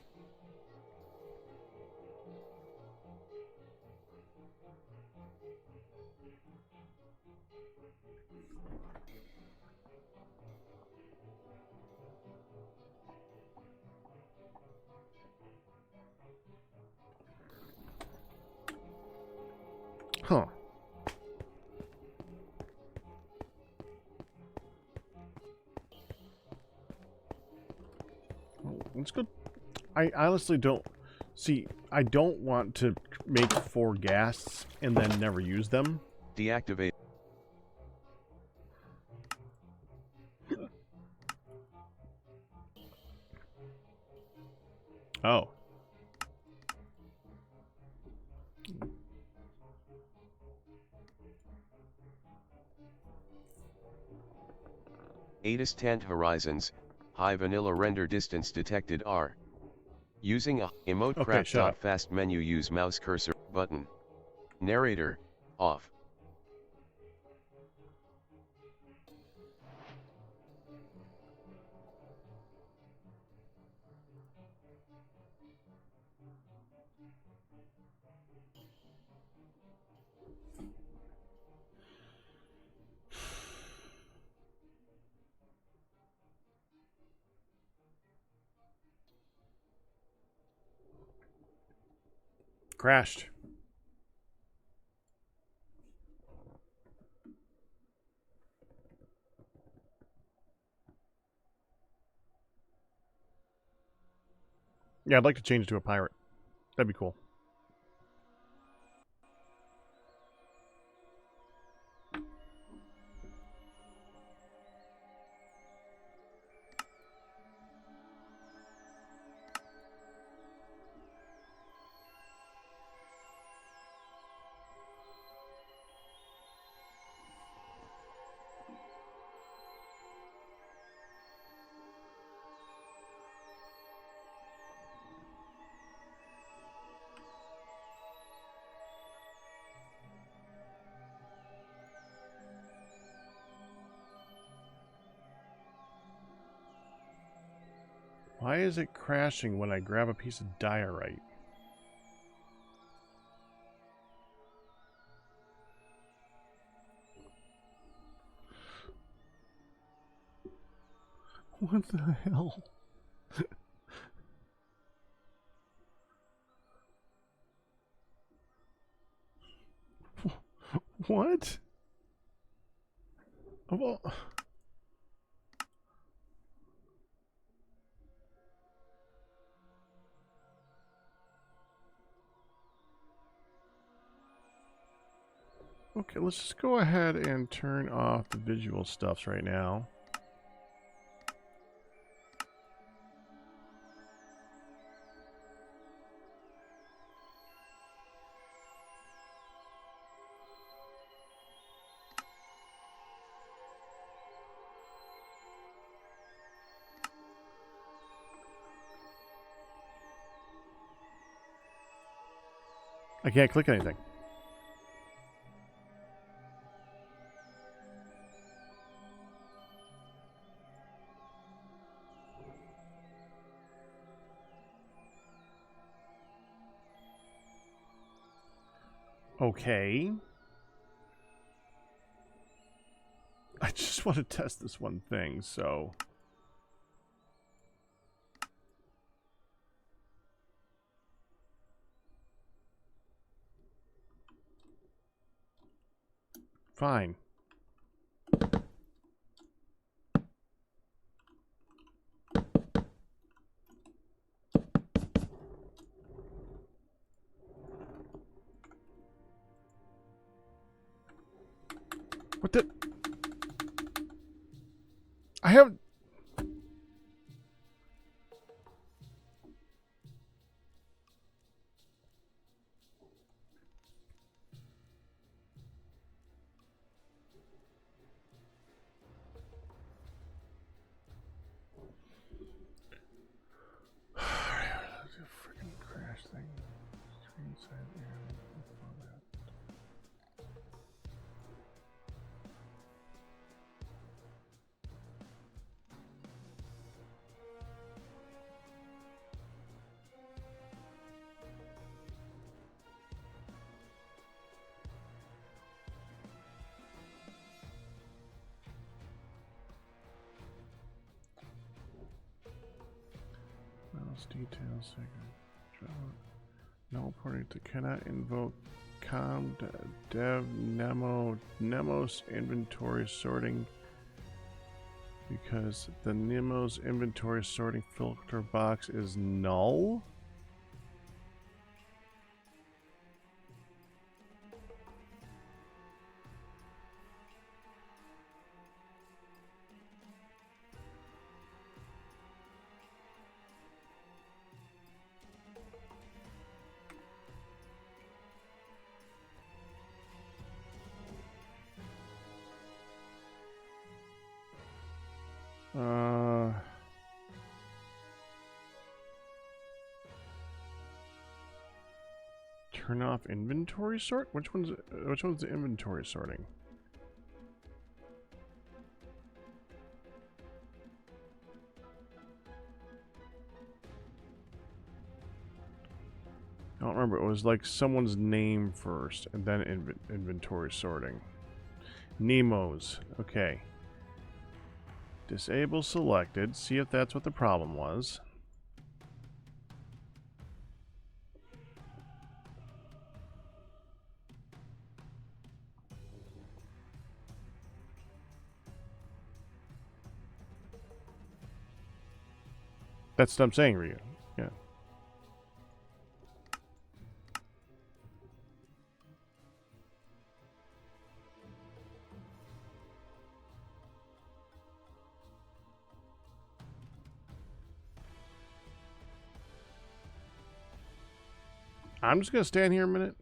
Huh. Well, let's go. I honestly don't... See, I don't want to make 4 ghasts and then never use them. Deactivate. Oh. ATIS Tant Horizons, High Vanilla Render Distance Detected R. Using a emote Okay, craft.fast menu use mouse cursor button. Narrator, off. Crashed. Yeah, I'd like to change it to a pirate. That'd be cool. Why is it crashing when I grab a piece of diorite? What the hell? What? Well... Okay, let's just go ahead and turn off the visual stuffs right now. I can't click anything. Okay. I just want to test this one thing, so... Fine. What the... I have... Freaking crash thing. Screen side error. Mouse details, second. No porting to cannot invoke com dev nemos inventory sorting because the nemos inventory sorting filter box is null. Turn off inventory sort? Which one's the inventory sorting? I don't remember. It was like someone's name first, and then inventory sorting. Nemo's. Okay. Disable selected. See if that's what the problem was. That's what I'm saying, Ryu. Yeah. I'm just going to stand here a minute.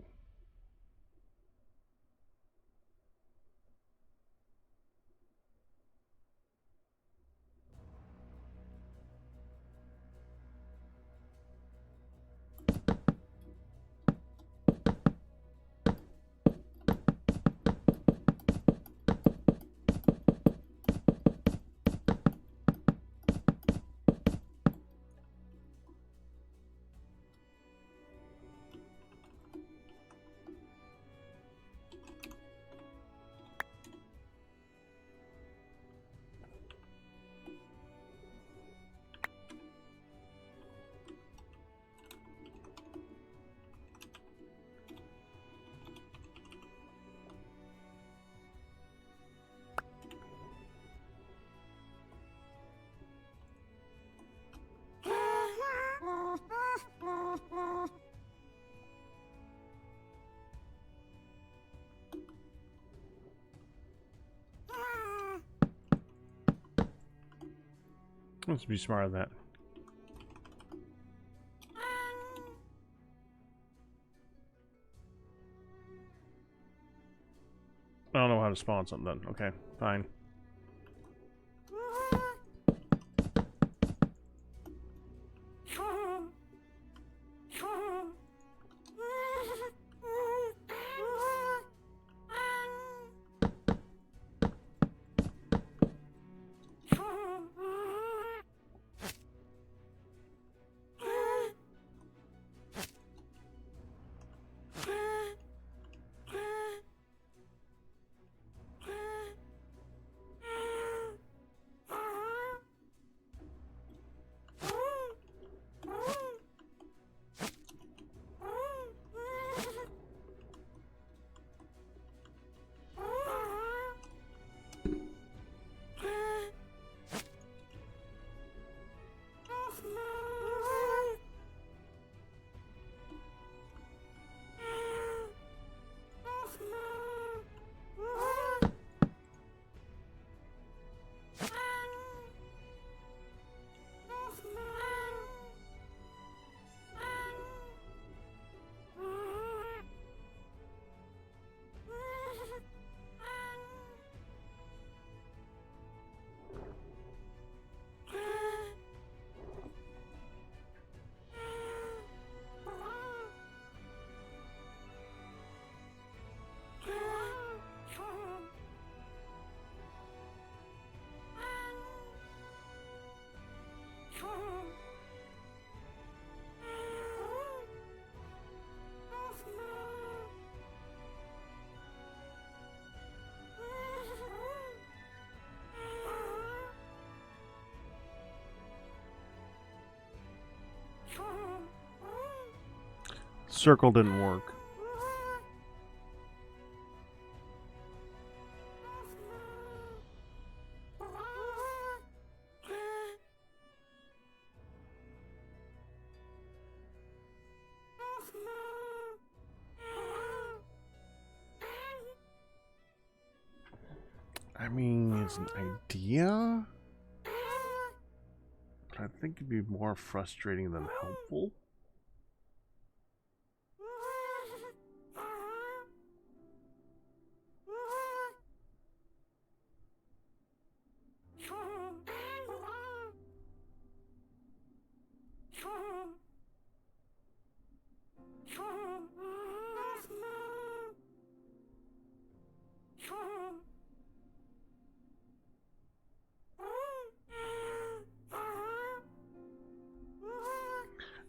Let's be smart on that. I don't know how to spawn something then. Okay, fine. Circle didn't work. I mean, it's an idea, but I think it'd be more frustrating than helpful.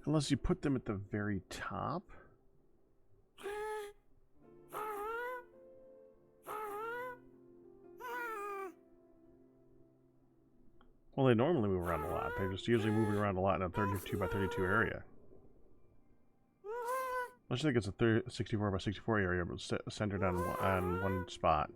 Unless you put them at the very top. Well, they normally move around a lot. They're just usually moving around a lot in a 32 by 32 area. Unless you think it's a 64 by 64 area, but centered on one spot.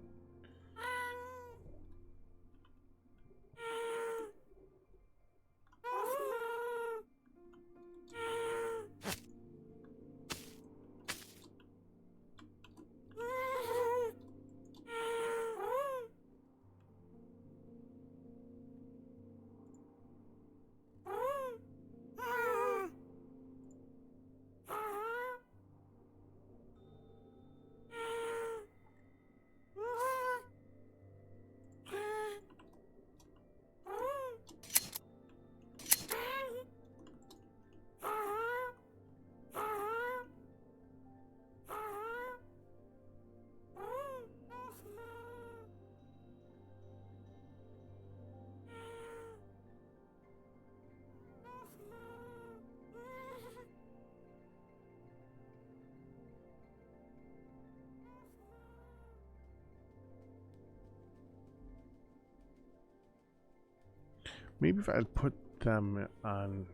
Maybe if I'd put them on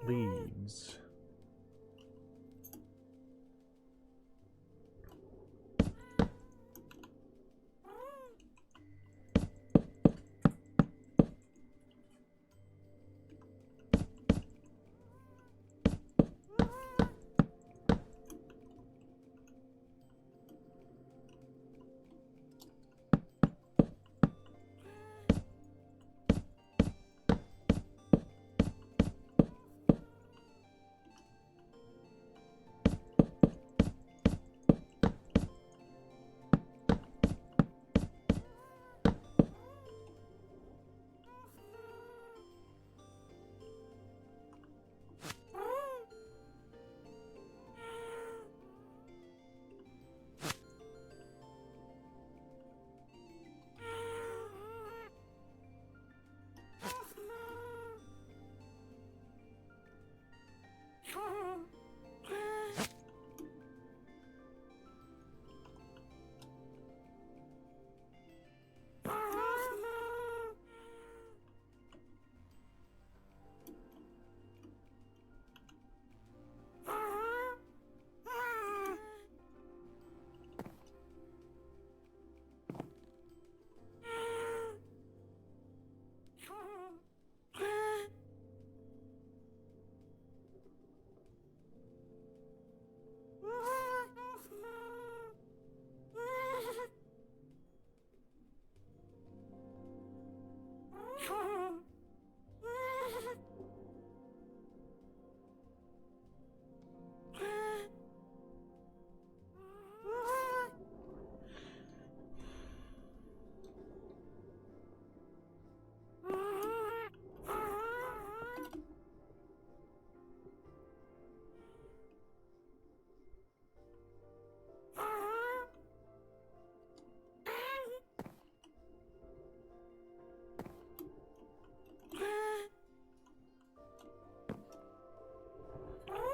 leads.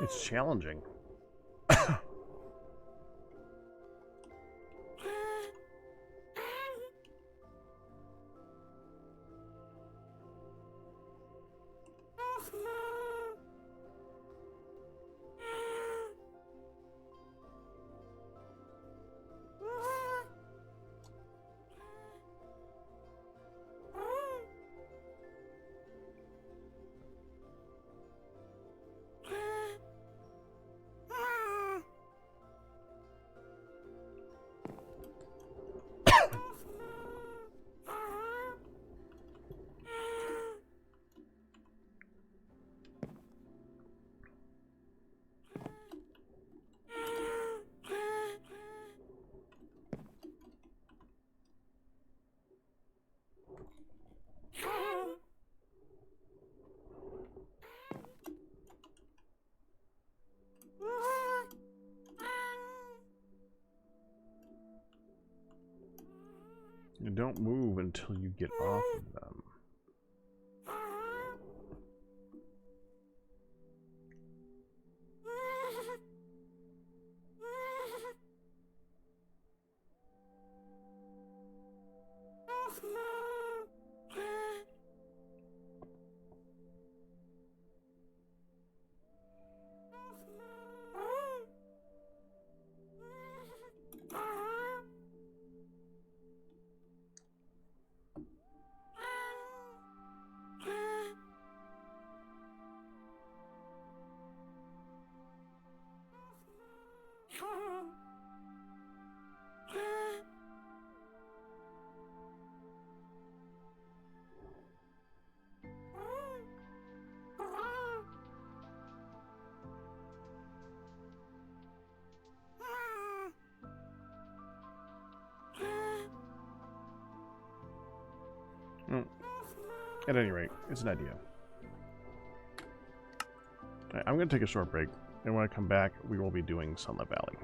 It's challenging. You don't move until you get off of them. At any rate, it's an idea. Right, I'm going to take a short break, and when I come back, we will be doing Sunlit Valley.